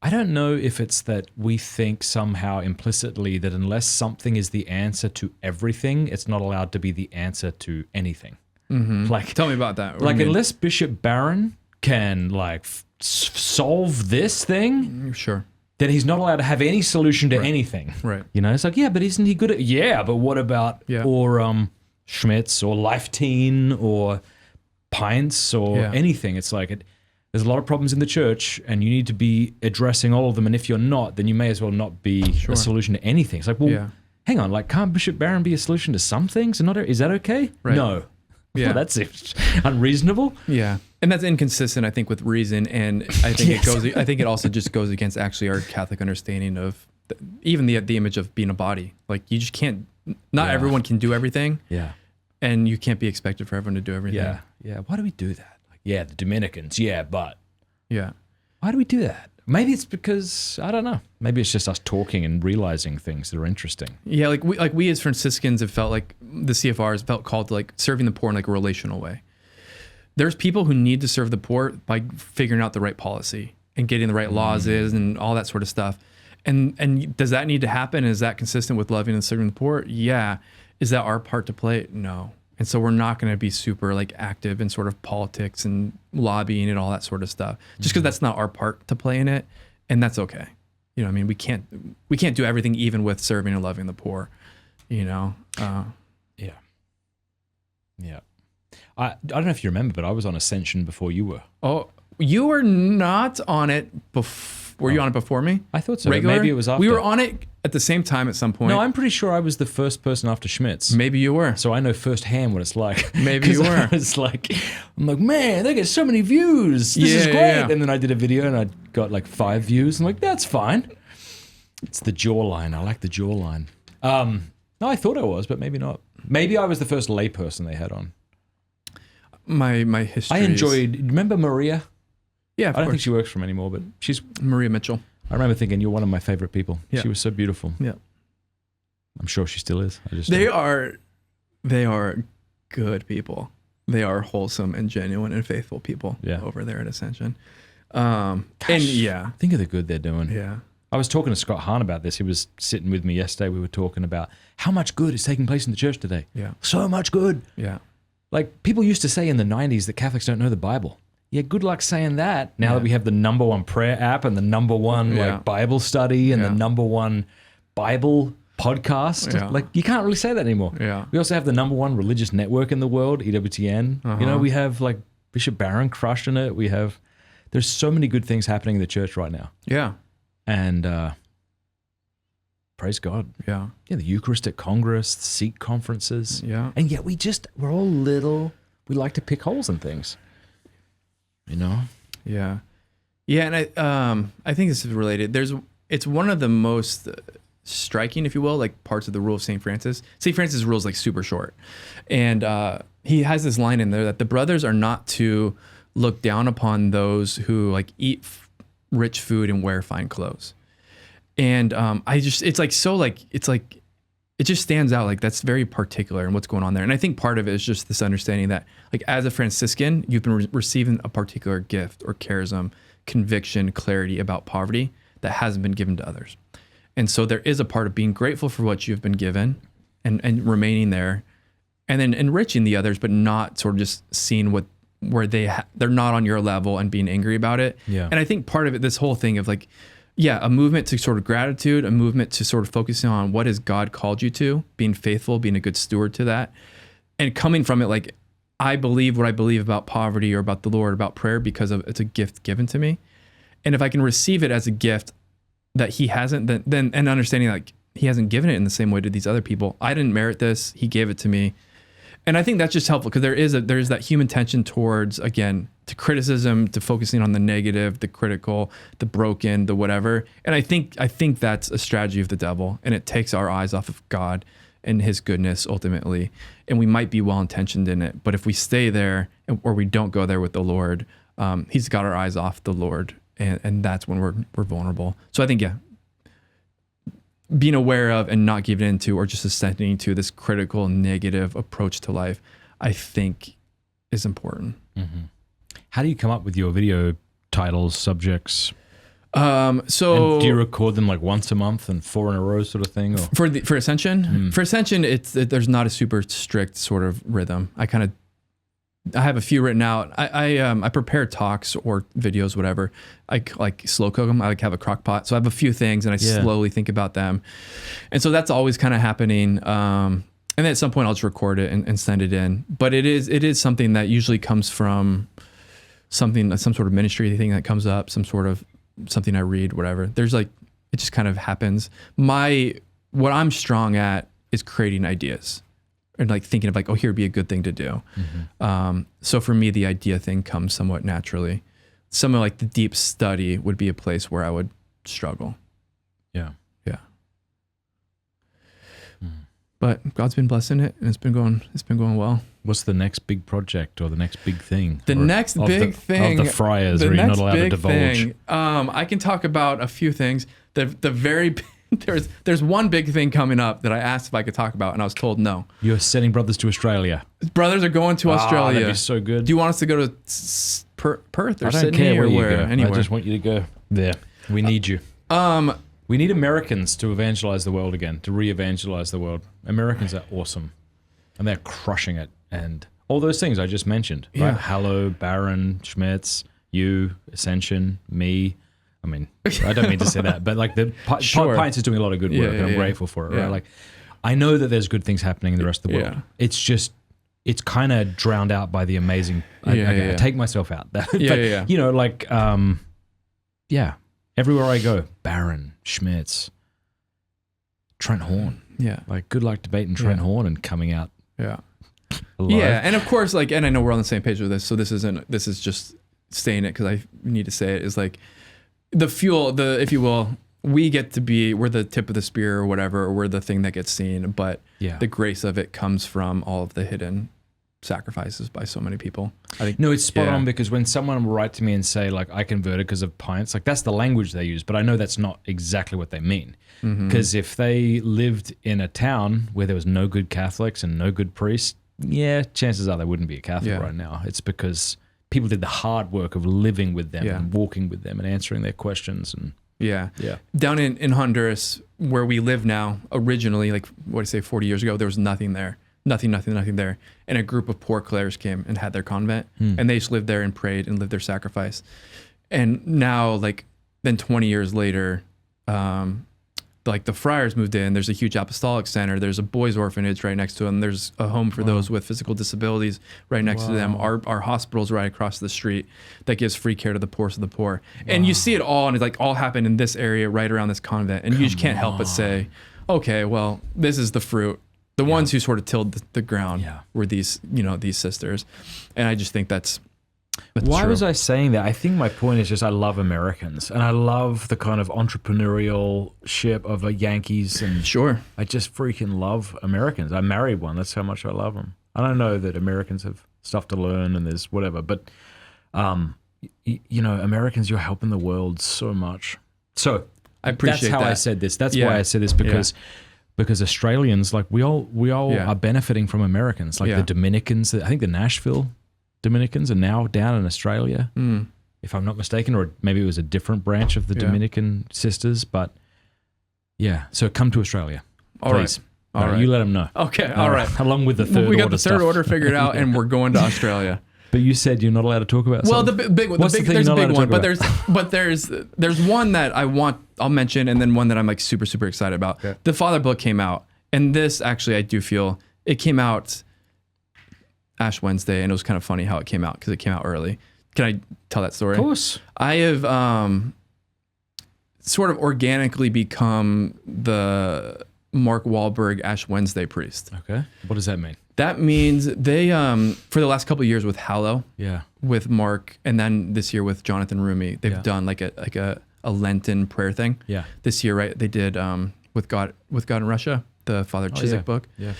I don't know if it's that we think somehow implicitly that unless something is the answer to everything, it's not allowed to be the answer to anything. Like, tell me about that. Like, unless Bishop Barron can like solve this thing, sure, then he's not allowed to have any solution to anything. Right. You know, it's like, yeah, but isn't he good at? Yeah, but what about or Schmitz or Life Teen or Pints or anything? It's like there's a lot of problems in the church, and you need to be addressing all of them. And if you're not, then you may as well not be a solution to anything. It's like, well, hang on, like, can't Bishop Barron be a solution to some things? And is that okay? Right. No. Yeah. Well, that's unreasonable. Yeah. And that's inconsistent, I think, with reason. And I think I think it also just goes against actually our Catholic understanding of even the image of being a body. Like, you just can't, not everyone can do everything. Yeah. And you can't be expected for everyone to do everything. Yeah. Yeah. Why do we do that? Yeah, the Dominicans, but... Yeah. Why do we do that? Maybe it's because, I don't know. Maybe it's just us talking and realizing things that are interesting. Yeah, like we as Franciscans have felt like the CFRs felt called to like serving the poor in like a relational way. There's people who need to serve the poor by figuring out the right policy and getting the right laws and all that sort of stuff. And does that need to happen? Is that consistent with loving and serving the poor? Yeah. Is that our part to play? No. And so we're not going to be super like active in sort of politics and lobbying and all that sort of stuff, just because that's not our part to play in it, and that's okay. You know, I mean, we can't do everything, even with serving and loving the poor. You know. Yeah. I don't know if you remember, but I was on Ascension before you were. Oh, you were not on it before. Were you on it before me? I thought so. Regular? Maybe it was after. We were on it at the same time at some point. No, I'm pretty sure I was the first person after Schmitz. Maybe you were. So I know firsthand what it's like. Maybe you were. I'm like, man, they get so many views. This is great. Yeah. And then I did a video and I got like 5 views. I'm like, that's fine. It's the jawline. I like the jawline. No, I thought I was, but maybe not. Maybe I was the first lay person they had on. My history. I enjoyed. Remember Maria? Yeah, I don't think she works for them anymore, but she's. Maria Mitchell. I remember thinking you're one of my favorite people. Yeah. She was so beautiful. Yeah. I'm sure she still is. They are good people. They are wholesome and genuine and faithful people over there at Ascension. And think of the good they're doing. Yeah. I was talking to Scott Hahn about this. He was sitting with me yesterday. We were talking about how much good is taking place in the church today. Yeah. So much good. Yeah. Like people used to say in the 90s that Catholics don't know the Bible. Yeah, good luck saying that. Now that we have the #1 prayer app and the #1 like Bible study and the #1 Bible podcast. Like you can't really say that anymore. Yeah. We also have the #1 religious network in the world, EWTN. You know, we have like Bishop Barron crushing it. There's so many good things happening in the church right now. Yeah. And praise God. Yeah. Yeah, the Eucharistic Congress, the Sikh conferences. Yeah. And yet we're all little. We like to pick holes in things. You know? Yeah. Yeah, and I think this is related. It's one of the most striking, if you will, like parts of the rule of St. Francis. St. Francis' rule is like super short. And he has this line in there that the brothers are not to look down upon those who like eat rich food and wear fine clothes. And it just stands out. Like that's very particular in what's going on there. And I think part of it is just this understanding that like as a Franciscan, you've been receiving a particular gift or charism, conviction, clarity about poverty that hasn't been given to others. And so there is a part of being grateful for what you've been given and remaining there and then enriching the others, but not sort of just seeing where they're not on your level and being angry about it. Yeah. And I think part of it, this whole thing of like, a movement to sort of gratitude, a movement to sort of focusing on what has God called you to, being faithful, being a good steward to that. And coming from it, like, I believe what I believe about poverty or about the Lord, about prayer, because it's a gift given to me. And if I can receive it as a gift that he hasn't, then and understanding like he hasn't given it in the same way to these other people. I didn't merit this. He gave it to me. And I think that's just helpful because there is that human tension towards, again, to criticism, to focusing on the negative, the critical, the broken, the whatever. And I think that's a strategy of the devil, and it takes our eyes off of God and his goodness ultimately. And we might be well-intentioned in it, but if we stay there or we don't go there with the Lord, he's got our eyes off the Lord, and that's when we're vulnerable. So I think, being aware of and not giving into or just ascending to this critical negative approach to life, I think is important. Mm-hmm. How do you come up with your video titles, subjects? And do you record them like once a month and 4 in a row sort of thing? Or? For Ascension? For Ascension, there's not a super strict sort of rhythm. I have a few written out. I prepare talks or videos, whatever. I like slow cook them. I like have a crock pot. So I have a few things and I slowly think about them. And so that's always kind of happening. And then at some point I'll just record it and send it in. But it is something that usually comes from some sort of ministry thing that comes up, some sort of something I read, whatever. There's like, it just kind of happens. What I'm strong at is creating ideas. And like thinking of like, oh, here would be a good thing to do. Mm-hmm. So for me, the idea thing comes somewhat naturally. Some of like the deep study would be a place where I would struggle. Yeah. Yeah. But God's been blessing it, and it's been going well. What's the next big project or the next big thing? The next big thing of the Friars, or you're not allowed to divulge? I can talk about a few things. There's one big thing coming up that I asked if I could talk about, and I was told no. You're sending brothers to Australia. Brothers are going to Australia. That'd be so good. Do you want us to go to Perth or I don't Sydney care where or you where? go. Anywhere. I just want you to go there. We need you. We need Americans to evangelize the world again, to re-evangelize the world. Americans are awesome, and they're crushing it. And all those things I just mentioned, right? Hallow, Barron, Schmitz, you, Ascension, me. I mean, I don't mean to say that, but like the Pints is doing a lot of good work, and I'm grateful for it, right? Like, I know that there's good things happening in the rest of the world. It's just, it's kind of drowned out by the amazing. I take myself out. You know, like, Everywhere I go, Barron, Schmitz, Trent Horn. Yeah. Like, good luck debating Trent Horn and coming out Yeah. alive. Yeah. And of course, like, and I know we're on the same page with this, so this is just saying it because I need to say it, is like the fuel, if you will, we're the tip of the spear or whatever, or we're the thing that gets seen, but the grace of it comes from all of the hidden sacrifices by so many people. I think. No, it's spot on, because when someone will write to me and say, like, I converted because of pints, like, that's the language they use, but I know that's not exactly what they mean. Because if they lived in a town where there was no good Catholics and no good priests, chances are they wouldn't be a Catholic right now. It's because people did the hard work of living with them and walking with them and answering their questions. And down in Honduras, where we live now, originally, like, 40 years ago, there was nothing there. Nothing there. And a group of poor clerics came and had their convent, and they just lived there and prayed and lived their sacrifice. And now, like, then 20 years later, like, the friars moved in. There's a huge apostolic center. There's a boys' orphanage right next to them. There's a home for those with physical disabilities right next to them. Our hospital's right across the street that gives free care to the poorest of the poor. And you see it all, and it's like all happened in this area right around this convent. And you just can't help but say, okay, well, this is the fruit. The ones who sort of tilled the ground were these sisters. And I just think that's why true. was I saying that? I think my point is just I love Americans, and I love the kind of entrepreneurship of Yankees, and I just freaking love Americans. I married one. That's how much I love them. I don't know that Americans have stuff to learn and there's whatever, but Americans, you're helping the world so much. So I appreciate that's how that. I said this. That's why I said this, because Australians, like, we all are benefiting from Americans. Like the Dominicans, I think the Nashville Dominicans are now down in Australia, if I'm not mistaken, or maybe it was a different branch of the Dominican sisters. But so come to Australia, please. All right. You let them know. Okay, all right. Along with the third order. We got the third stuff. order figured out, and we're going to Australia. But you said you're not allowed to talk about. Well, something. the big one. There's a big one, but there's one that I'll mention, and then one that I'm, like, super super excited about. Okay. The Father book came out, and this actually I do feel it came out Ash Wednesday, and it was kind of funny how it came out because it came out early. Can I tell that story? Of course. I have sort of organically become the Mark Wahlberg Ash Wednesday priest. Okay. What does that mean? That means they for the last couple of years with Hallow, with Mark, and then this year with Jonathan Rumi, they've done like a Lenten prayer thing. Yeah. This year, right? They did with God in Russia, the Father Chiswick book. Yeah.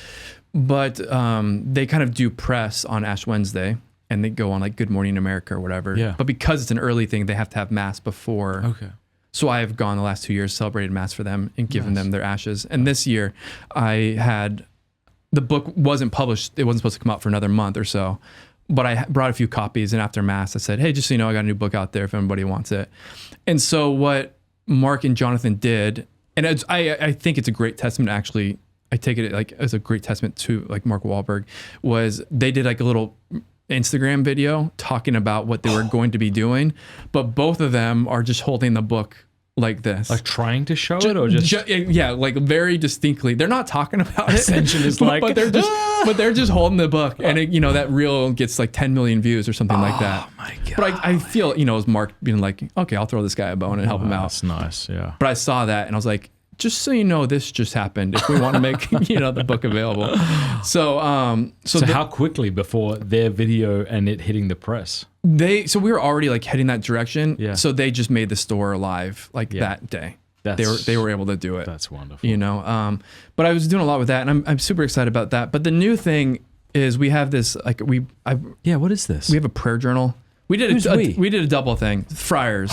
But they kind of do press on Ash Wednesday, and they go on, like, Good Morning America or whatever. Yeah. But because it's an early thing, they have to have Mass before. Okay. So I have gone the last 2 years, celebrated Mass for them, and given them their ashes. And this year, the book wasn't published. It wasn't supposed to come out for another month or so. But I brought a few copies, and after Mass, I said, hey, just so you know, I got a new book out there if anybody wants it. And so what Mark and Jonathan did, and I think it's a great testament, actually, I take it like as a great testament to, like, Mark Wahlberg, was they did, like, a little Instagram video talking about what they were going to be doing, but both of them are just holding the book like this, like trying to show it, or just like very distinctly. They're not talking about Ascension is like, but they're just holding the book, and it, that reel gets like 10 million views or something like that. Oh my god! But I feel it was Mark being like, okay, I'll throw this guy a bone and help him out. That's nice, yeah. But I saw that and I was like, just so you know, this just happened. If we want to make the book available, so how quickly before their video and it hitting the press? We were already, like, heading that direction. Yeah. So they just made the store live that day. They were able to do it. That's wonderful. But I was doing a lot with that, and I'm super excited about that. But the new thing is we have this, like, what is this? We have a prayer journal. We did a double thing. Friars.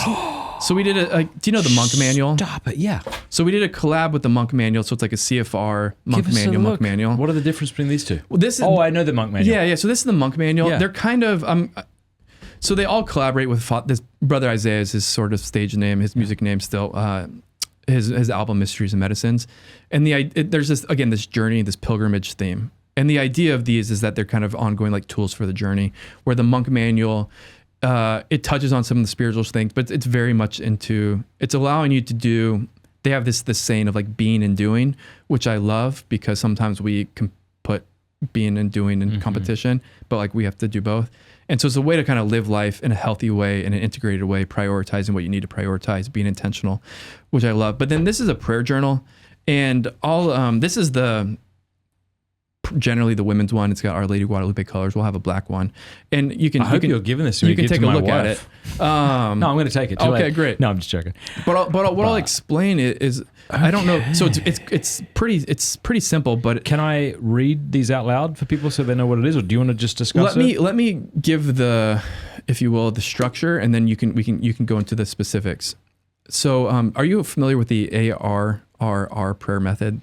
So we did do you know the monk manual? Stop it, yeah. So we did a collab with the monk manual. So it's like a CFR monk manual. What are the difference between these two? Well, I know the monk manual. Yeah. So this is the monk manual. Yeah. They're kind of so they all collaborate with this brother Isaiah is his sort of stage name, his music name still. His album Mysteries and Medicines, and there's this journey, this pilgrimage theme, and the idea of these is that they're kind of ongoing, like, tools for the journey. Where the monk manual, it touches on some of the spiritual things, but it's very much it's allowing you to do. They have this saying of, like, being and doing, which I love, because sometimes we can put being and doing in competition, but, like, we have to do both. And so it's a way to kind of live life in a healthy way, in an integrated way, prioritizing what you need to prioritize, being intentional, which I love. But then this is a prayer journal, and this is generally the women's one. It's got Our Lady Guadalupe colors. We'll have a black one, and you can. I hope you're giving this to me. You can take a look at it. No, I'm going to take it. Okay, great. No, I'm just joking. But I'll explain it is. I don't know. So it's pretty simple. But can I read these out loud for people so they know what it is, or do you want to just discuss it? Let me give if you will, the structure, and then you can go into the specifics. So, are you familiar with the ARRR prayer method?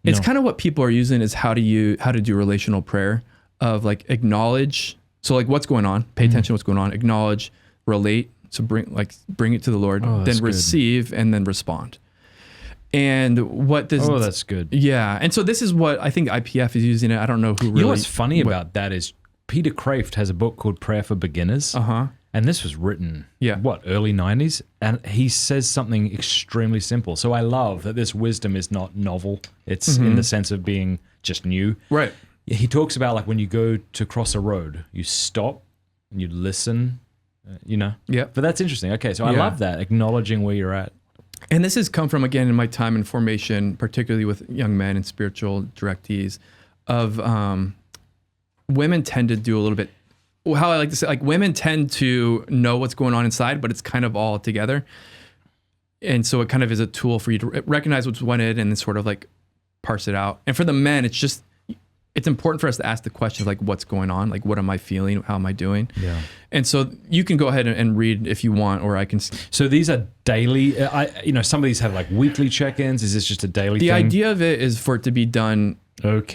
It's kind of what people are using is how to do relational prayer of like acknowledge. So like what's going on, pay attention to what's going on, acknowledge, relate. So bring it to the Lord, then receive, and then respond. And what this... Oh, that's good. Yeah. And so this is what I think IPF is using it. I don't know who really... You know what's funny about that is Peter Kraft has a book called Prayer for Beginners. Uh-huh. And this was written, yeah, early 90s? And he says something extremely simple. So I love that this wisdom is not novel. It's in the sense of being just new. Right. He talks about like when you go to cross a road, you stop and you listen, Yeah. But that's interesting. Okay, so I love that, acknowledging where you're at. And this has come from, again, in my time in formation, particularly with young men and spiritual directees, of women tend to do a little bit... How I like to say, like women tend to know what's going on inside, but it's kind of all together. And so it kind of is a tool for you to recognize what's wanted and then sort of like parse it out. And for the men, it's important for us to ask the question of like, what's going on? Like, what am I feeling? How am I doing? Yeah. And so you can go ahead and read if you want, or I can. So these are daily, some of these have like weekly check-ins. Is this just a daily thing? The idea of it is for it to be done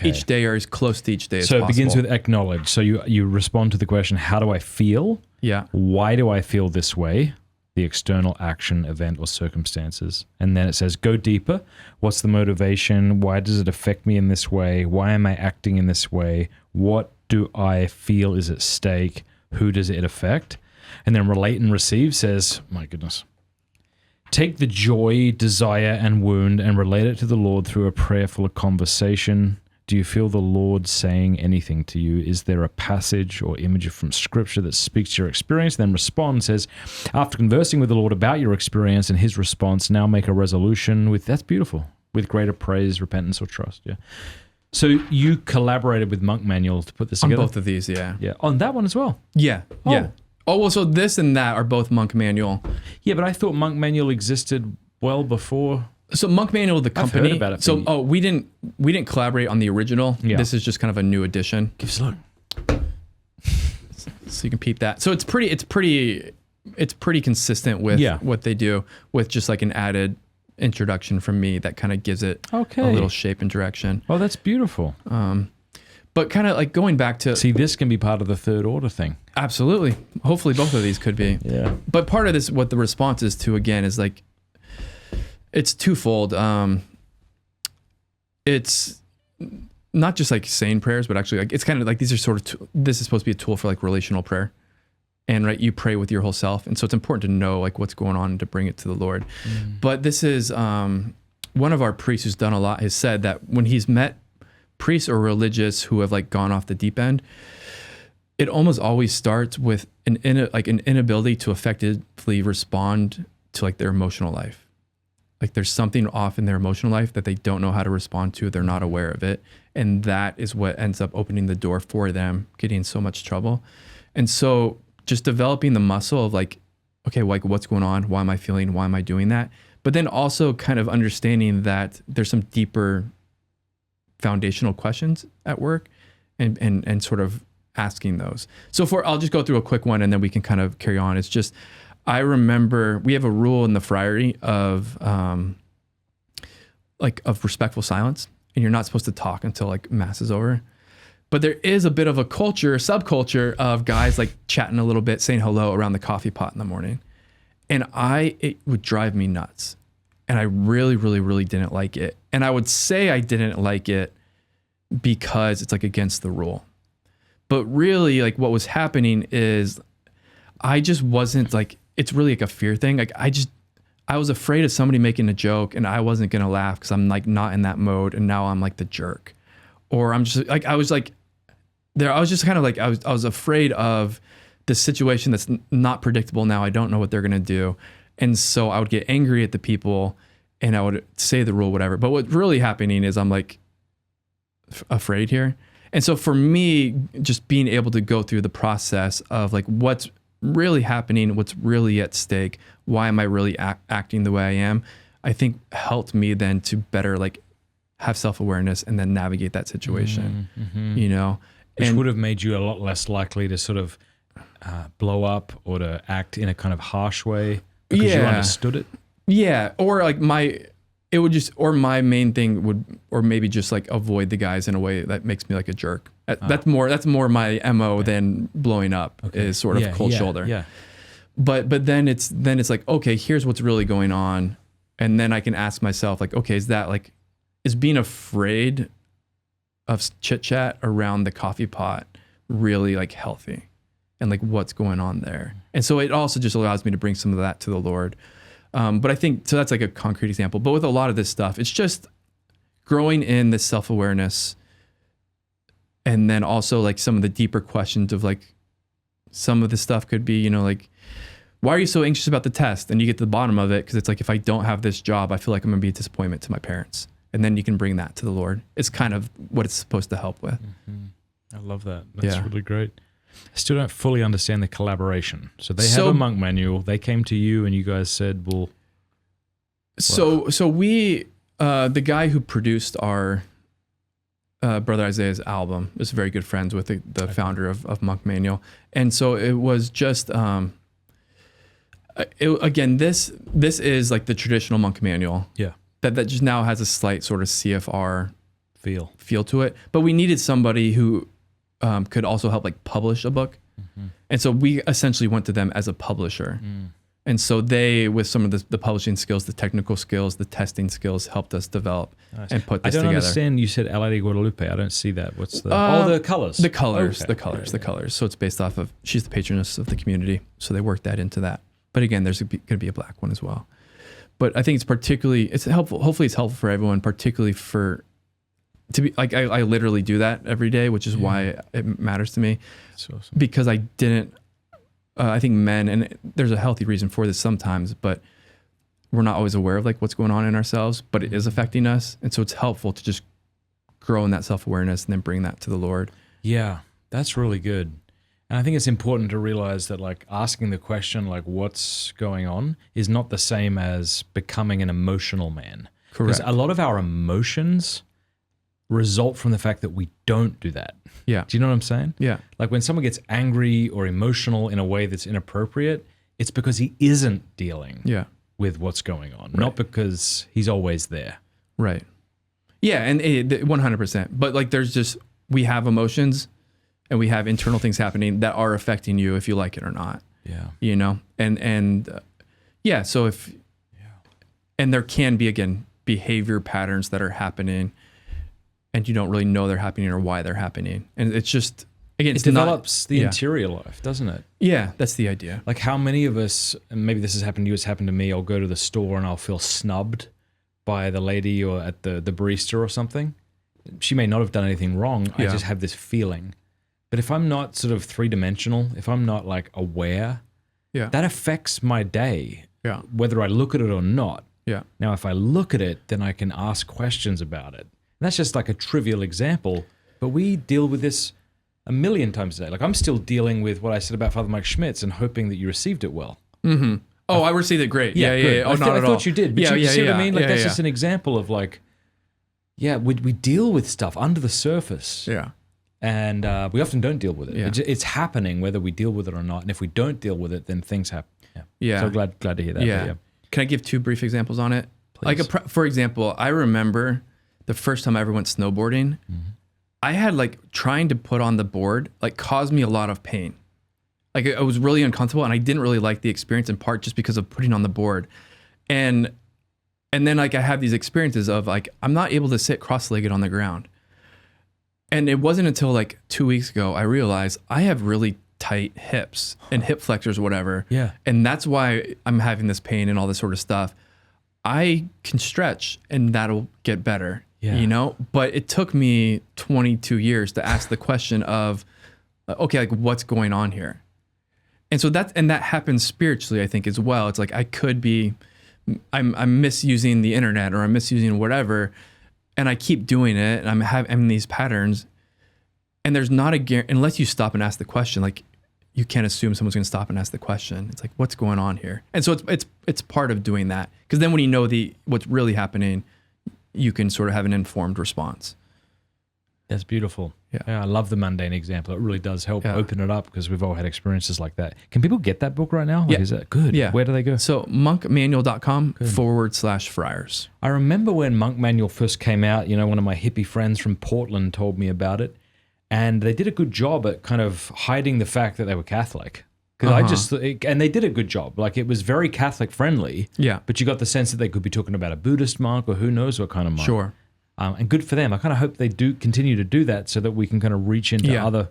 each day or as close to each day as possible. So it begins with acknowledge. So you respond to the question, how do I feel? Yeah. Why do I feel this way? The external action, event, or circumstances. And then it says, go deeper. What's the motivation? Why does it affect me in this way? Why am I acting in this way? What do I feel is at stake? Who does it affect? And then relate and receive says, my goodness, take the joy, desire, and wound and relate it to the Lord through a prayerful conversation. Do you feel the Lord saying anything to you? Is there a passage or image from Scripture that speaks to your experience? Then respond, says, after conversing with the Lord about your experience and his response, now make a resolution that's beautiful, with greater praise, repentance, or trust. Yeah. So you collaborated with Monk Manual to put this together? On both of these, yeah. Yeah. On that one as well? Yeah. Oh. Yeah. Oh, well, so this and that are both Monk Manual. Yeah, but I thought Monk Manual existed well before. So Monk Manual, the company. I've heard about it. We didn't collaborate on the original. Yeah. This is just kind of a new edition. Give us a look. So you can peep that. So it's pretty consistent with what they do, with just like an added introduction from me that kind of gives it a little shape and direction. Oh, that's beautiful. But kind of like going back to... See, this can be part of the third order thing. Absolutely. Hopefully both of these could be. Yeah. But part of this, what the response is to, again, is like, it's twofold. It's not just like saying prayers, but actually like, it's kind of like, these are sort of, this is supposed to be a tool for like relational prayer. And right, you pray with your whole self. And so it's important to know like what's going on and to bring it to the Lord. But this is, one of our priests who's done a lot has said that when he's met priests or religious who have like gone off the deep end, it almost always starts with an inability to effectively respond to like their emotional life. Like there's something off in their emotional life that they don't know how to respond to. They're not aware of it. And that is what ends up opening the door for them getting in so much trouble. And so just developing the muscle of like, okay, like what's going on? Why am I feeling? Why am I doing that? But then also kind of understanding that there's some deeper foundational questions at work and sort of asking those. So I'll just go through a quick one and then we can kind of carry on. It's just, I remember we have a rule in the friary of respectful silence, and you're not supposed to talk until like mass is over. But there is a bit of a subculture of guys like chatting a little bit, saying hello around the coffee pot in the morning. And it would drive me nuts. And I really, really, really didn't like it. And I would say I didn't like it because it's like against the rule. But really like what was happening is I just wasn't like, it's really like a fear thing. Like I was afraid of somebody making a joke and I wasn't going to laugh because I'm like not in that mode. And now I'm like the jerk, or I'm just like, I was like, I was just kind of like, I was afraid of the situation that's not predictable now. I don't know what they're going to do. And so I would get angry at the people and I would say the rule, whatever. But what's really happening is I'm like afraid here. And so for me, just being able to go through the process of like what's really happening, what's really at stake, why am I really acting the way I am, I think helped me then to better like have self-awareness and then navigate that situation, you know. Which would have made you a lot less likely to sort of blow up or to act in a kind of harsh way because you understood it. Yeah. Or like my main thing would, or maybe just like avoid the guys in a way that makes me like a jerk. That's more my MO than blowing up is sort of cold shoulder. Yeah. But then it's like, okay, here's what's really going on. And then I can ask myself like, okay, is being afraid of chit chat around the coffee pot really like healthy? And like what's going on there? And so it also just allows me to bring some of that to the Lord. But I think, so that's like a concrete example, but with a lot of this stuff, it's just growing in this self-awareness. And then also like some of the deeper questions of like, some of the stuff could be, you know, like, why are you so anxious about the test? And you get to the bottom of it. Cause it's like, if I don't have this job, I feel like I'm gonna be a disappointment to my parents. And then you can bring that to the Lord. It's kind of what it's supposed to help with. I love that. That's really great. I still don't fully understand the collaboration. So they have a monk manual. They came to you and you guys said, well. So we, the guy who produced our Brother Isaiah's album is very good friends with the founder of Monk Manual. And so it was just, again, this is like the traditional monk manual. Yeah. That just now has a slight sort of CFR feel to it. But we needed somebody who could also help like publish a book. And so we essentially went to them as a publisher. And so they, with some of the publishing skills, the technical skills, the testing skills, helped us develop and put this together. I don't understand. You said La de Guadalupe. I don't see that. What's the... the colors. The colors. Okay. The colors. So it's based off of, she's the patroness of the community. So they worked that into that. But again, there's going to be a black one as well. But I think it's helpful. Hopefully it's helpful for everyone, particularly to be like, I literally do that every day, which is why it matters to me. That's awesome. Because I didn't, I think men, and there's a healthy reason for this sometimes, but we're not always aware of like what's going on in ourselves, but it is affecting us. And so it's helpful to just grow in that self-awareness and then bring that to the Lord. Yeah, that's really good. And I think it's important to realize that like asking the question, like what's going on, is not the same as becoming an emotional man. Correct. Because a lot of our emotions result from the fact that we don't do that. Yeah. Do you know what I'm saying? Yeah. Like when someone gets angry or emotional in a way that's inappropriate, it's because he isn't dealing with what's going on, not because he's always there. Right. Yeah, and 100%. But like we have emotions and we have internal things happening that are affecting you if you like it or not. Yeah. You know? And so and there can be, again, behavior patterns that are happening and you don't really know they're happening or why they're happening. And it's just, again, it develops the interior life, doesn't it? Yeah, that's the idea. Like how many of us, and maybe this has happened to you, it's happened to me, I'll go to the store and I'll feel snubbed by the lady or at the barista or something. She may not have done anything wrong. I just have this feeling. But if I'm not sort of three-dimensional, if I'm not like aware, that affects my day, whether I look at it or not. Yeah. Now, if I look at it, then I can ask questions about it. And that's just like a trivial example, but we deal with this a million times a day. Like I'm still dealing with what I said about Father Mike Schmitz and hoping that you received it well. Mm-hmm. Oh, I received it great. Yeah. Oh, not at all. I thought you did. But you see what I mean? Like that's just an example of like, we deal with stuff under the surface. Yeah. And we often don't deal with it. Yeah. It's happening whether we deal with it or not. And if we don't deal with it, then things happen. Yeah. So glad to hear that. Yeah. Can I give two brief examples on it? Please. Like for example, I remember the first time I ever went snowboarding, I had like trying to put on the board, like caused me a lot of pain. Like I was really uncomfortable and I didn't really like the experience in part just because of putting on the board. And then like I have these experiences of like, I'm not able to sit cross-legged on the ground. And it wasn't until like 2 weeks ago, I realized I have really tight hips and hip flexors or whatever. Yeah. And that's why I'm having this pain and all this sort of stuff. I can stretch and that'll get better. Yeah. You know, but it took me 22 years to ask the question of, okay, like what's going on here? And so that happens spiritually, I think, as well. It's like I could be, I'm misusing the internet, or I'm misusing whatever, and I keep doing it, and I'm in these patterns, and there's not unless you stop and ask the question, like you can't assume someone's going to stop and ask the question. It's like, what's going on here? And so it's part of doing that, because then when you know what's really happening, you can sort of have an informed response. That's beautiful. Yeah. I love the mundane example. It really does help open it up, because we've all had experiences like that. Can people get that book right now? Like, is that good? Yeah. Where do they go? So monkmanual.com/friars. I remember when Monk Manual first came out, one of my hippie friends from Portland told me about it, and they did a good job at kind of hiding the fact that they were Catholic. Because and they did a good job. Like, it was very Catholic friendly. Yeah. But you got the sense that they could be talking about a Buddhist monk, or who knows what kind of monk. Sure. And good for them. I kind of hope they do continue to do that, so that we can kind of reach into other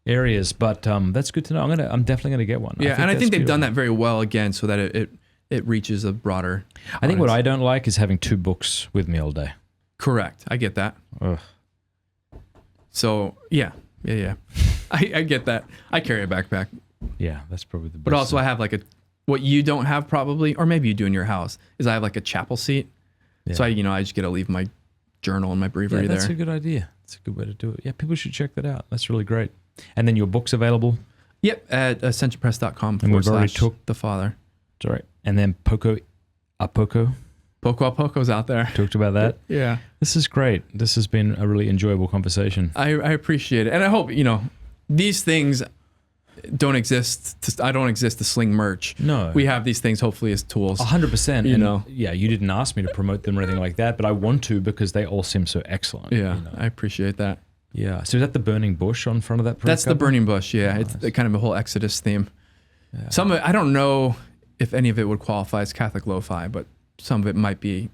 areas. But that's good to know. I'm definitely going to get one. Yeah, I think they've done that very well again, so that it reaches a broader I think what I don't like is having 2 books with me all day. Correct. I get that. Ugh. So yeah. I get that. I carry a backpack. Yeah, that's probably the best. But also I have like what you don't have probably, or maybe you do in your house, is I have like a chapel seat. Yeah. So I just get to leave my journal and my breviary there. That's a good idea. It's a good way to do it. Yeah, people should check that out. That's really great. And then your book's available? Yep, at ascensionpress.com. And we've already took the Father. That's right. And then Poco. Poco's out there. Talked about that. Yeah. This is great. This has been a really enjoyable conversation. I appreciate it. And I hope, these things don't exist. I don't exist to sling merch. No. We have these things hopefully as tools. 100%. Yeah, you didn't ask me to promote them or anything like that, but I want to, because they all seem so excellent. Yeah, I appreciate that. Yeah. So is that the burning bush on front of that? That's the burning bush, yeah. It's kind of a whole Exodus theme. Yeah. Some of it, I don't know if any of it would qualify as Catholic lo-fi, but some of it might be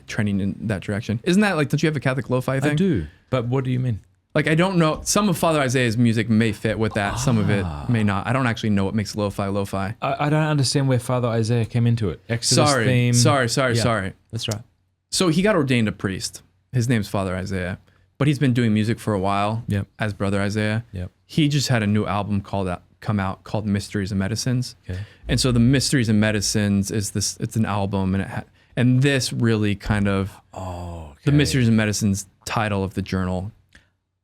trending in that direction. Isn't that like, don't you have a Catholic lo-fi thing? I do, but what do you mean? Like, I don't know. Some of Father Isaiah's music may fit with that. Some of it may not. I don't actually know what makes lo-fi. I don't understand where Father Isaiah came into it. Exodus theme. Sorry. That's right. So he got ordained a priest. His name's Father Isaiah, but he's been doing music for a while. Yep. As Brother Isaiah. Yep. He just had a new album come out called Mysteries and Medicines. Okay. And so the Mysteries and Medicines is this. It's an album, and this really kind of the Mysteries and Medicines title of the journal.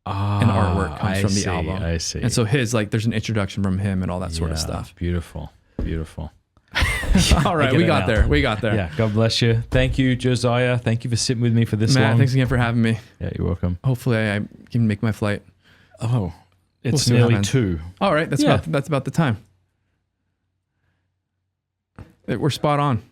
And artwork comes from the album. I see. And so there's an introduction from him and all that sort of stuff. Beautiful. All right, we got there. Yeah, God bless you. Thank you, Josiah. Thank you for sitting with me for this Matt, long. thanks again for having me. Yeah, you're welcome. Hopefully I can make my flight. Oh, it's We'll nearly 2. All right, that's about the time. We're spot on.